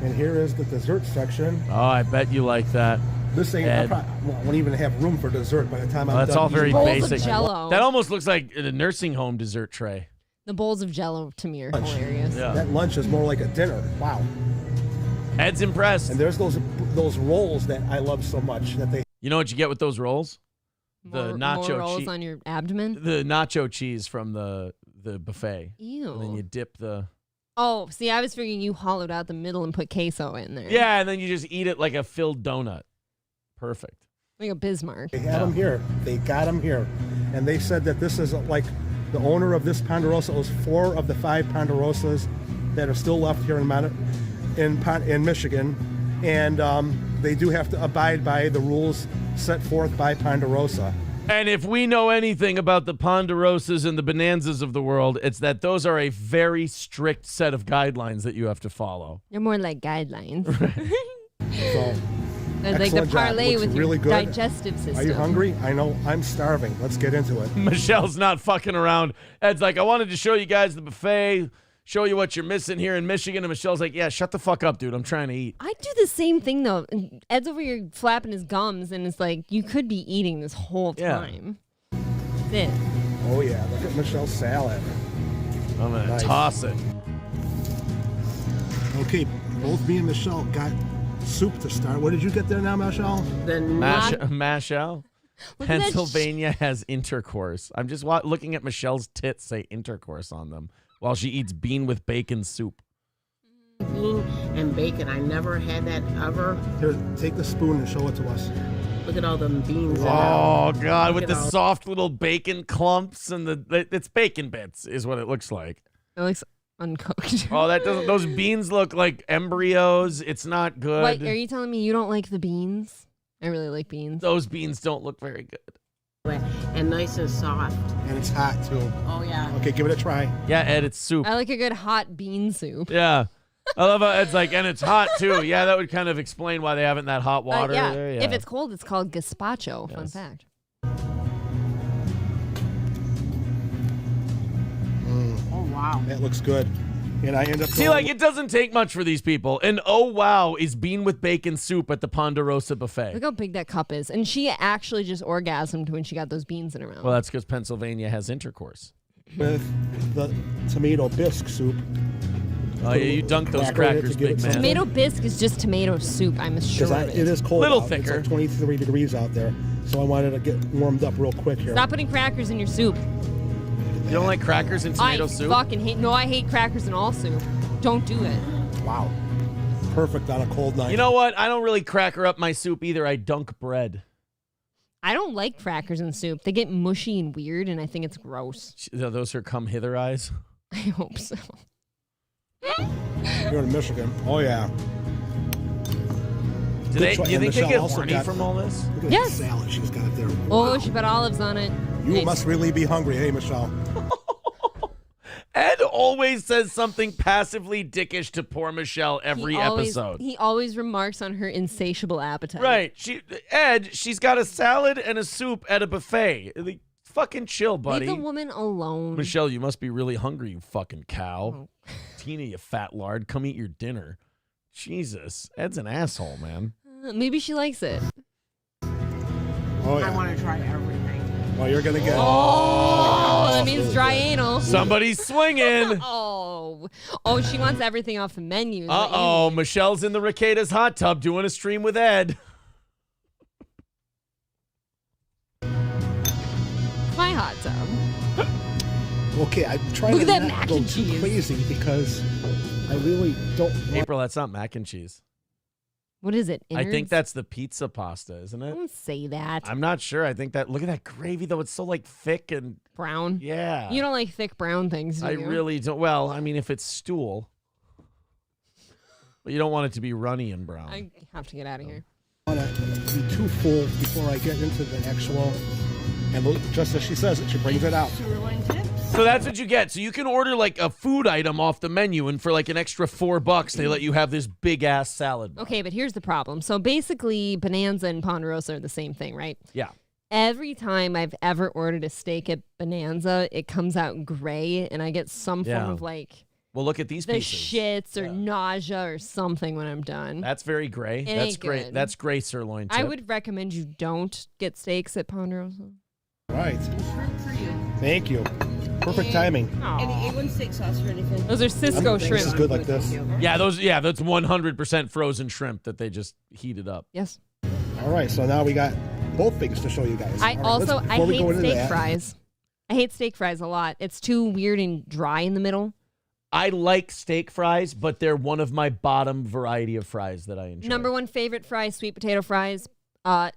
And here is the dessert section. Oh, I bet you like that. This ain't. I probably won't even have room for dessert by the time I'm done. That's all very Bowls basic. of Jell-O. That almost looks like a nursing home dessert tray. The bowls of Jell-O to me are hilarious. Yeah. That lunch is more like a dinner. Wow. Ed's impressed. And there's those rolls that I love so much that they. You know what you get with those rolls? The nacho more rolls on your abdomen. The nacho cheese from the buffet. Ew. And then you dip the. Oh, see, I was figuring you hollowed out the middle and put queso in there. Yeah, and then you just eat it like a filled donut. Perfect. Like a Bismarck. They had them here. They got them here, and they said that this is like the owner of this Ponderosa owns 4 of the 5 Ponderosas that are still left here in Michigan, and they do have to abide by the rules set forth by Ponderosa. And if we know anything about the Ponderosas and the Bonanzas of the world, it's that those are a very strict set of guidelines that you have to follow. They're more like guidelines. So, They're like the parlay with really your good. digestive system. Are you hungry? I know. I'm starving. Let's get into it. Michelle's not fucking around. Ed's like, I wanted to show you guys the buffet, show you what you're missing here in Michigan. And Michelle's like, yeah, shut the fuck up, dude. I'm trying to eat. I do the same thing, though. Ed's over here flapping his gums, and it's like, you could be eating this whole time. That's it. Oh, yeah. Look at Michelle's salad. I'm going to toss it. Okay, both me and Michelle got soup to start. What did you get there now, Michelle? Mashal? Pennsylvania has intercourse. I'm just looking at Michelle's tits say intercourse on them while she eats bean with bacon soup. Bean and bacon. I never had that ever. Here, take the spoon and show it to us. Look at all them beans. Oh, God, with the soft little bacon clumps and it's bacon bits is what it looks like. It looks uncooked. Oh, that doesn't. Those beans look like embryos. It's not good. What, are you telling me you don't like the beans? I really like beans. Those beans don't look very good. And nice and soft. And it's hot, too. Oh, yeah. Okay, give it a try. Yeah, Ed, it's soup. I like a good hot bean soup. Yeah. I love how Ed's like, and it's hot, too. Yeah, that would kind of explain why they have it in that hot water. Yeah. There, yeah. If it's cold, it's called gazpacho. Yes. Fun fact. Oh, wow. That looks good. And I end up See, like, it doesn't take much for these people. And oh, wow, is bean with bacon soup at the Ponderosa buffet. Look how big that cup is. And she actually just orgasmed when she got those beans in her mouth. Well, that's because Pennsylvania has intercourse. With the tomato bisque soup. Oh, yeah, you dunk those crackers, big man. Tomato bisque is just tomato soup, I'm sure. It is cold Little out. thicker. It's like 23 degrees out there. So I wanted to get warmed up real quick here. Stop putting crackers in your soup. You don't like crackers in tomato soup? I fucking hate. No, I hate crackers in all soup. Don't do it. Wow. Perfect on a cold night. You know what? I don't really cracker up my soup either. I dunk bread. I don't like crackers in soup. They get mushy and weird, and I think it's gross. Are those her come hither eyes? I hope so. You're in Michigan. Oh, yeah. Do you think they get horny from all this? Look at Yes. that salad she's got there. Oh, she put olives on it. You Nice. must really be hungry, hey, Michelle? Ed always says something passively dickish to poor Michelle every episode. He always remarks on her insatiable appetite. Right. She's got a salad and a soup at a buffet. Like, fucking chill, buddy. Leave the woman alone. Michelle, you must be really hungry, you fucking cow. Oh. Tina, you fat lard, come eat your dinner. Jesus. Ed's an asshole, man. Maybe she likes it. Oh, yeah. I want to try everything. Oh, you're going to get Oh, that means dry anal. Somebody's swinging. Oh, she wants everything off the menu. Uh-oh, Michelle's in the Riqueda's hot tub doing a stream with Ed. My hot tub. Okay, I'm trying Look to at that not mac go and too cheese. crazy because I really don't want... April, that's not mac and cheese. What is it? I think Innards? that's the pizza pasta, isn't it? Don't say that. I'm not sure. I think that, look at that gravy, though. It's so, like, thick and... Brown? Yeah. You don't like thick brown things, do I you? really don't. Well, I mean, if it's stool. But you don't want it to be runny and brown. I have to get out of here. I want to be too full before I get into the actual... And just as she says it, she brings it out. So that's what you get. So you can order like a food item off the menu, and for like an extra $4, they let you have this big ass salad bar. Okay, but here's the problem. So basically, Bonanza and Ponderosa are the same thing, right? Yeah. Every time I've ever ordered a steak at Bonanza, it comes out gray, and I get some form of like Well, look at these the pieces. shits or nausea or something when I'm done. That's very gray. It That's ain't great. good. That's gray sirloin tip. I would recommend you don't get steaks at Ponderosa. Right. Thank you. Perfect timing. Any A1 steak sauce or anything? Those are Cisco shrimp. This is good like this. Yeah, that's 100% frozen shrimp that they just heated up. Yes. All right, so now we got both things to show you guys. I Before we go hate into steak that, fries. I hate steak fries a lot. It's too weird and dry in the middle. I like steak fries, but they're one of my bottom variety of fries that I enjoy. Number one favorite fries, sweet potato fries.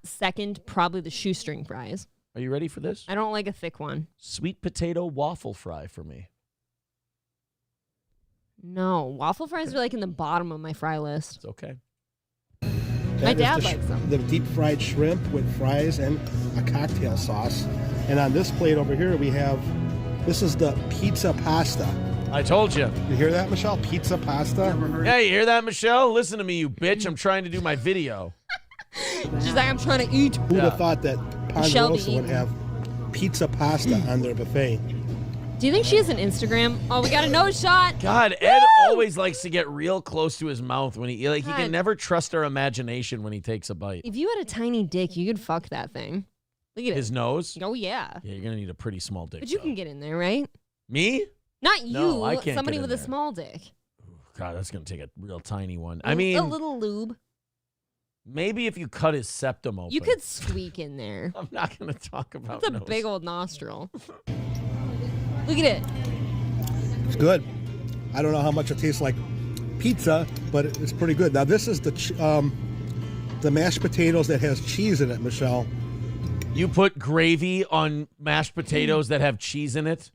Second, probably the shoestring fries. Are you ready for this? I don't like a thick one. Sweet potato waffle fry for me. No, waffle fries are like in the bottom of my fry list. It's okay. My dad likes them. The deep fried shrimp with fries and a cocktail sauce. And on this plate over here, we have, this is the pizza pasta. I told you. You hear that, Michelle? Pizza pasta? Hey, you hear that, Michelle? Listen to me, you bitch. I'm trying to do my video. She's like, I'm trying to eat. Who'd have thought that Ponderosa would have pizza pasta on their buffet? Do you think she has an Instagram? Oh, we got a nose shot. God, Ed always likes to get real close to his mouth when he he can never trust our imagination when he takes a bite. If you had a tiny dick, you could fuck that thing. Look at His nose? Oh, yeah. Yeah, you're going to need a pretty small dick. But you can get in there, right? Me? Not you. No, I can't Somebody get in with a there. small dick. God, that's going to take a real tiny one. A little lube. Maybe if you cut his septum open. You could squeak in there. I'm not going to talk about That's a nose. big old nostril. Look at it. It's good. I don't know how much it tastes like pizza, but it's pretty good. Now, this is the mashed potatoes that has cheese in it, Michelle. You put gravy on mashed potatoes that have cheese in it?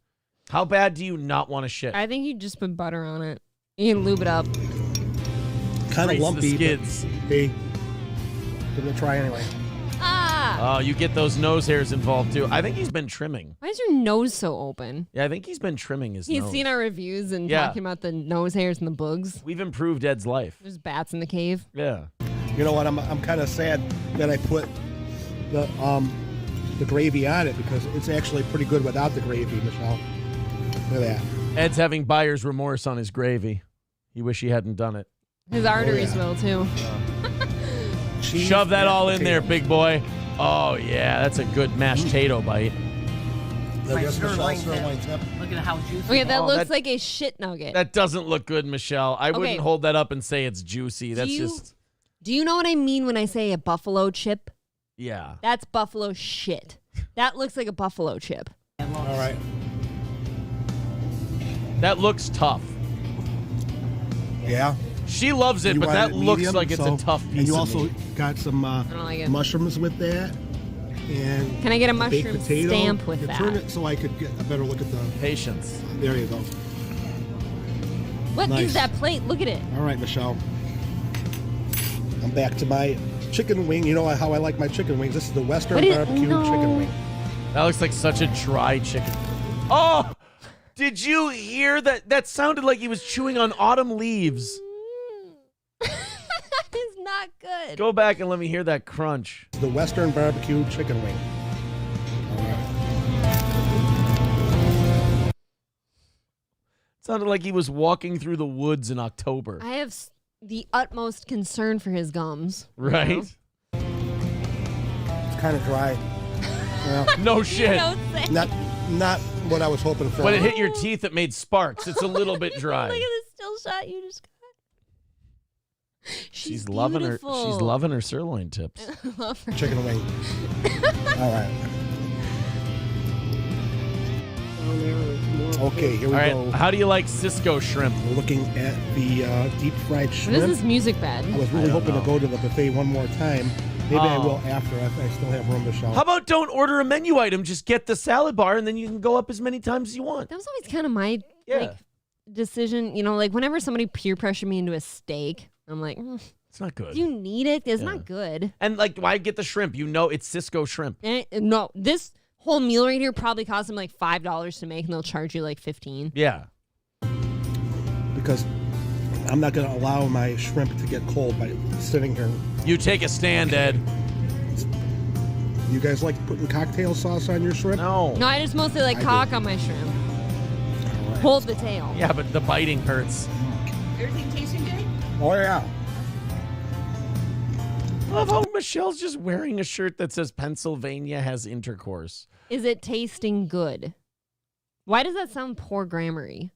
How bad do you not want to shit? I think you just put butter on it. You can lube it up. Kind of Trace lumpy. the skids. But, hey, give it a try anyway. Ah! Oh, you get those nose hairs involved too. I think he's been trimming. Why is your nose so open? Yeah, I think he's been trimming his He's nose. seen our reviews and Yeah. talking about the nose hairs and the bugs. We've improved Ed's life. There's bats in the cave. Yeah. You know what? I'm kind of sad that I put the gravy on it because it's actually pretty good without the gravy, Michelle. Look at that. Ed's having buyer's remorse on his gravy. He wish he hadn't done it. His arteries will too. Cheese, Shove that all in potato. there, big boy. Oh, yeah, that's a good mashed potato bite. There's Michelle's sirloin tip. Look at how juicy. Okay, that Oh, looks that- like a shit nugget. That doesn't look good, Michelle. I Okay. wouldn't hold that up and say it's juicy. That's just, Do you know what I mean when I say a buffalo chip? yeah. That's buffalo shit. That looks like a buffalo chip. All right. That looks tough. Yeah. She loves it, You but wanted that it looks medium, like it's so- a tough piece And you of also meat. got some don't like it. mushrooms with that. And Can I get a baked mushroom potato. stamp with You that? Turn it so I could get a better look at the. Patience. There you go. What is Nice. that plate? Look at it. All right, Michelle. I'm back to my chicken wing. You know how I like my chicken wings. This is the Western What is- barbecue no. chicken wing. That looks like such a dry chicken. Oh, did you hear that? That sounded like he was chewing on autumn leaves. That is not good. Go back and let me hear that crunch. The Western barbecue chicken wing. Sounded like he was walking through the woods in October. I have the utmost concern for his gums. Right? You know? It's kind of dry. Yeah. No shit. Don't say. Not what I was hoping for. When it hit your teeth, it made sparks. It's a little bit dry. Look at the still shot you just got. She's loving her. beautiful. She's loving her sirloin tips. I love her. Chicken wing. All right. Okay, here we All right. go. How do you like Cisco shrimp? We're looking at the deep fried What shrimp. is this music bed? I was I really don't hoping know. to go to the buffet one more time. Maybe I Oh. will after. I still have room to show. How about don't order a menu item? Just get the salad bar, and then you can go up as many times as you want. That was always kind of my Yeah. like decision. You know, like whenever somebody peer pressured me into a steak, I'm like, It's not good. do you need it? It's Yeah. not good. And like, why get the shrimp? You know it's Cisco shrimp. No, this whole meal right here probably cost them like $5 to make, and they'll charge you like $15. Yeah. Because I'm not going to allow my shrimp to get cold by sitting here. You take a stand, Ed. You guys like putting cocktail sauce on your shrimp? No. No, I just mostly like I cock on my shrimp. All pulled the tail. Yeah, but the biting hurts. Everything tasting good? Oh, yeah. I love how Michelle's just wearing a shirt that says Pennsylvania has intercourse. Is it tasting good? Why does that sound poor grammar-y?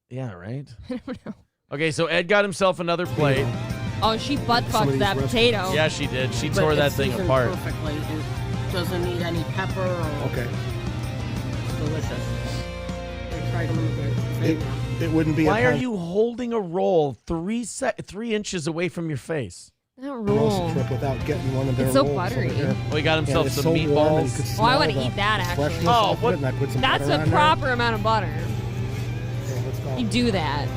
Yeah, right? I don't know. Okay, so Ed got himself another plate. Oh, she butt-fucked that potato. Yeah, she did. She But tore that it's thing seasoned apart. perfectly. It doesn't need any pepper or... Okay. It's delicious. I tried them in the It wouldn't be Why a are you holding a roll 3 inches away from your face? That roll trip without getting one of their It's so rolls buttery. over here. Oh, he got himself And it's some so warm and you meatballs. could Oh, I smell want to the eat that, actually. freshness Oh, of what- it, and I put some That's butter a on there. proper amount of butter. Okay, let's go. You do that.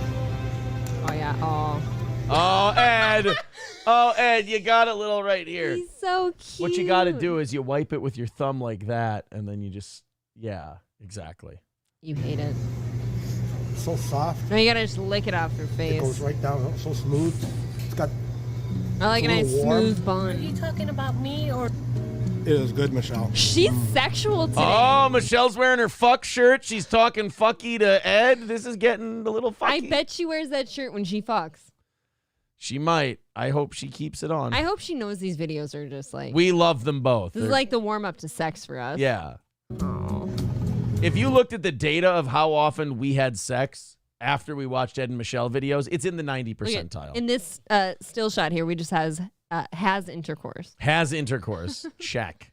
Oh, yeah. Oh. Oh, Ed. Oh, Ed, you got a little right here. He's so cute. What you got to do is you wipe it with your thumb like that, and then you just, yeah, exactly. You hate it. So soft. No, you got to just lick it off your It face. goes right down. So smooth. It's got. I like a it's nice little warm. smooth Are you bun. talking about me or... It is good, Michelle. She's sexual today. Oh, Michelle's wearing her fuck shirt. She's talking fucky to Ed. This is getting a little fucky. I bet she wears that shirt when she fucks. She might. I hope she keeps it on. I hope she knows these videos are just like... We love them both. This is like the warm-up to sex for us. Yeah. Oh. If you looked at the data of how often we had sex after we watched Ed and Michelle videos, it's in the 90 percentile. In this still shot here, we just has intercourse. Has intercourse. Check.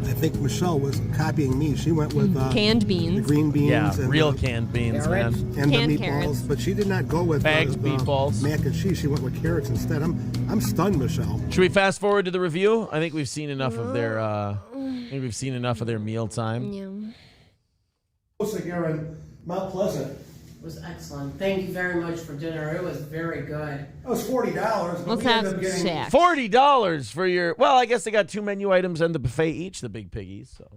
I think Michelle was copying me. She went with Canned the beans. green beans. Yeah, and real canned beans, carrots. man. and Canned the meatballs, carrots. but she did not go with Bagged the meatballs. mac and cheese. She went with carrots instead. I'm stunned, Michelle. Should we fast forward to the review? I think we've seen enough of their mealtime. Yeah. Aaron, Mount Pleasant. It was excellent. Thank you very much for dinner. It was very good. It was $40. But Let's we have ended up some getting Shaq. $40 for your. Well, I guess they got 2 menu items and the buffet each. The big piggies. So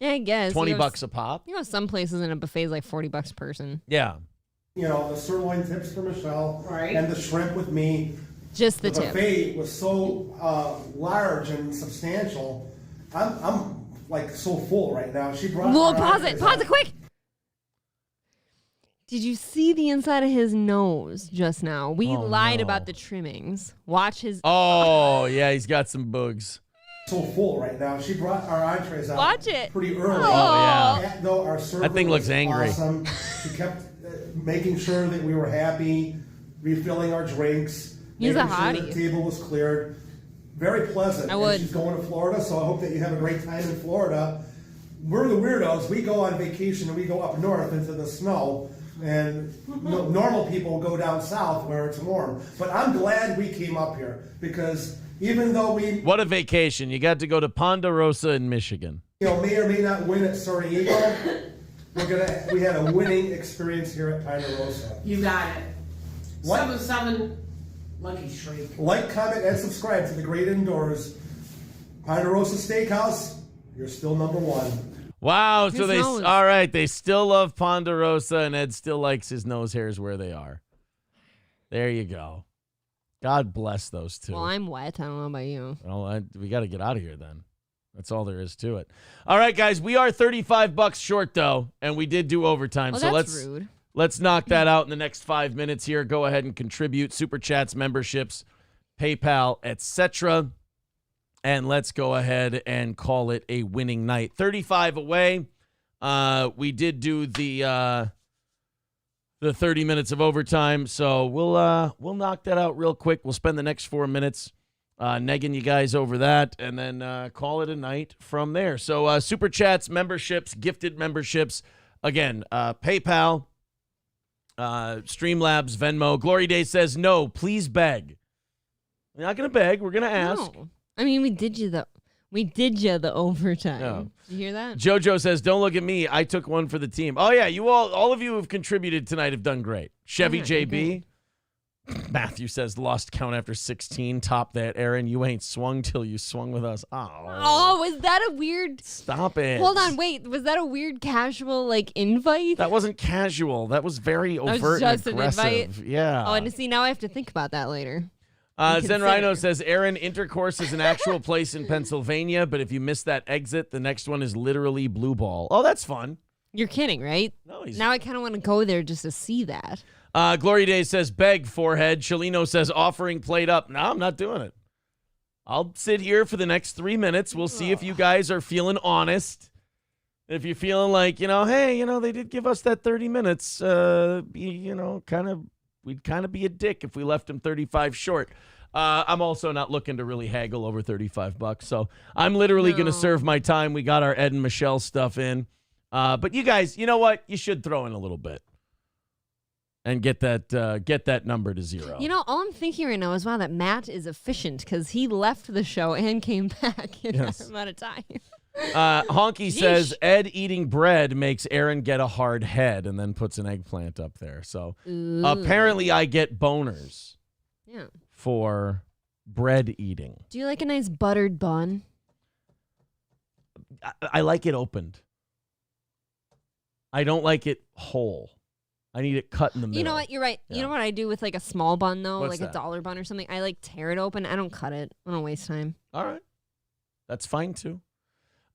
Yeah, I guess. $20 a pop. You know, some places in a buffet is like $40 a person. Yeah. You know, the sirloin tips for Michelle, Right. and the shrimp with me. Just the tip. buffet was so large and substantial. I'm like so full right now. She brought. Well, our pause entrees it out. quick. Did you see the inside of his nose just now? We lied about the trimmings. Watch his. Oh, yeah, he's got some boogs. So full right now. She brought our entrees out. Watch it. Pretty early. Oh, yeah. Though our server That thing looks was angry. Awesome. She kept making sure that we were happy, refilling our drinks. He's a making sure hottie. the table was cleared. Very pleasant. I would. And she's going to Florida, so I hope that you have a great time in Florida. We're the weirdos. We go on vacation and we go up north into the snow. And normal people go down south where it's warm. But I'm glad we came up here because even though we What a vacation. You got to go to Ponderosa in Michigan. may or may not win at Sarajevo, we had a winning experience here at Ponderosa. You got it. What? 7-7 Lucky Streak. Like, comment, and subscribe to The Great Indoors. Ponderosa Steakhouse, you're still number one. Wow, so His they nose. all right, they still love Ponderosa and Ed still likes his nose hairs where they are. There you go. God bless those two. Well, I'm wet. I don't know about you. Well, we got to get out of here then. That's all there is to it. All right, guys, we are $35 short though, and we did do overtime. Oh, so that's rude. Let's knock that out in the next 5 minutes here. Go ahead and contribute super chats, memberships, PayPal, etc. And let's go ahead and call it a winning night. 35 away. We did do the 30 minutes of overtime, so we'll knock that out real quick. We'll spend the next 4 minutes negging you guys over that, and then call it a night from there. So super chats, memberships, gifted memberships. Again, PayPal, Streamlabs, Venmo. Glory Day says no. Please beg. We're not gonna beg. We're gonna ask. No. I mean, we did you the overtime. No. Did you hear that? JoJo says, don't look at me. I took one for the team. Oh, yeah. You all of you who have contributed tonight have done great. Chevy JB. Matthew says, lost count after 16. Top that, Aaron. You ain't swung till you swung with us. Oh, was that a weird... Stop it. Hold on, wait. Was that a weird casual, invite? That wasn't casual. That was very overt was just and an aggressive. invite? Yeah. Oh, and see, now I have to think about that later. Zen Rhino says, Aaron, Intercourse is an actual place in Pennsylvania, but if you miss that exit, the next one is literally Blue Ball. Oh, that's fun. You're kidding, right? No, he's... Now I kind of want to go there just to see that. Glory Days says, beg, forehead. Chelino says, offering plate up. No, I'm not doing it. I'll sit here for the next 3 minutes. We'll see if you guys are feeling honest. If you're feeling like, hey, they did give us that 30 minutes, we'd kind of be a dick if we left them 35 short. I'm also not looking to really haggle over $35. So I'm literally going to serve my time. We got our Ed and Michelle stuff in. But you guys, you know what? You should throw in a little bit and get that number to 0. All I'm thinking right now is, wow, that Matt is efficient because he left the show and came back in that amount of time. Honky says Ed eating bread makes Aaron get a hard head and then puts an eggplant up there. So apparently I get boners for bread eating. Do you like a nice buttered bun? I like it opened. I don't like it whole. I need it cut in the middle. You know what? You're right. Yeah. You know what I do with like a small bun, though? What's like that? A $1 bun or something? I like tear it open. I don't cut it. I don't waste time. All right. That's fine, too.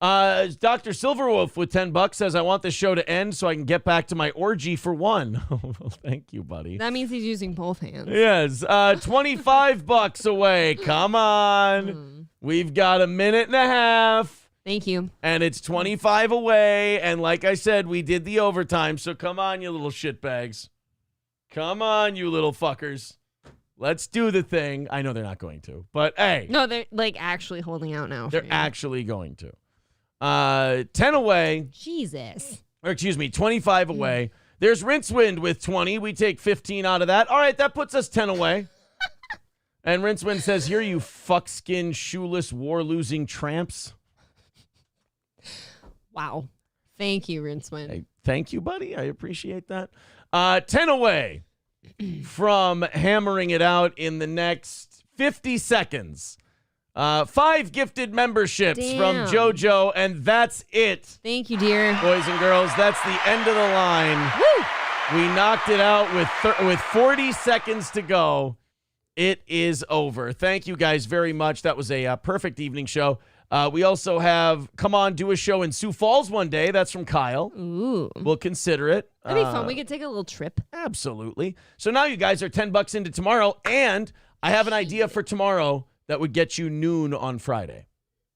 Dr. Silverwolf with $10 says, I want this show to end so I can get back to my orgy for one. Well, thank you, buddy. That means he's using both hands. Yes. $25 away. Come on. We've got a minute and a half. Thank you. And it's 25 away. And like I said, we did the overtime. So come on, you little shitbags. Come on, you little fuckers. Let's do the thing. I know they're not going to, but hey. No, they're like actually holding out now. They're actually going to. 10 away. Jesus. Or excuse me, 25 away. There's Rincewind with 20. We take 15 out of that. All right, that puts us 10 away. And Rincewind says, here, you fuckskin, shoeless, war-losing tramps. Wow. Thank you, Rincewind. Hey, thank you, buddy. I appreciate that. 10 away from hammering it out in the next 50 seconds. 5 gifted memberships from JoJo, and that's it. Thank you, dear. Boys and girls, that's the end of the line. Woo! We knocked it out with 40 seconds to go. It is over. Thank you guys very much. That was a perfect evening show. We also have Come On, Do a Show in Sioux Falls one day. That's from Kyle. Ooh. We'll consider it. That'd be fun. We could take a little trip. Absolutely. So now you guys are $10 into tomorrow, and I have an idea for tomorrow that would get you noon on Friday.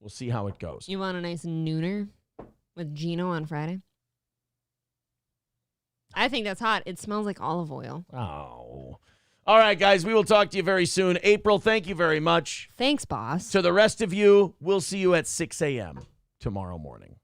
We'll see how it goes. You want a nice nooner with Gino on Friday? I think that's hot. It smells like olive oil. Oh. All right, guys, we will talk to you very soon. April, thank you very much. Thanks, boss. To the rest of you, we'll see you at 6 a.m. tomorrow morning.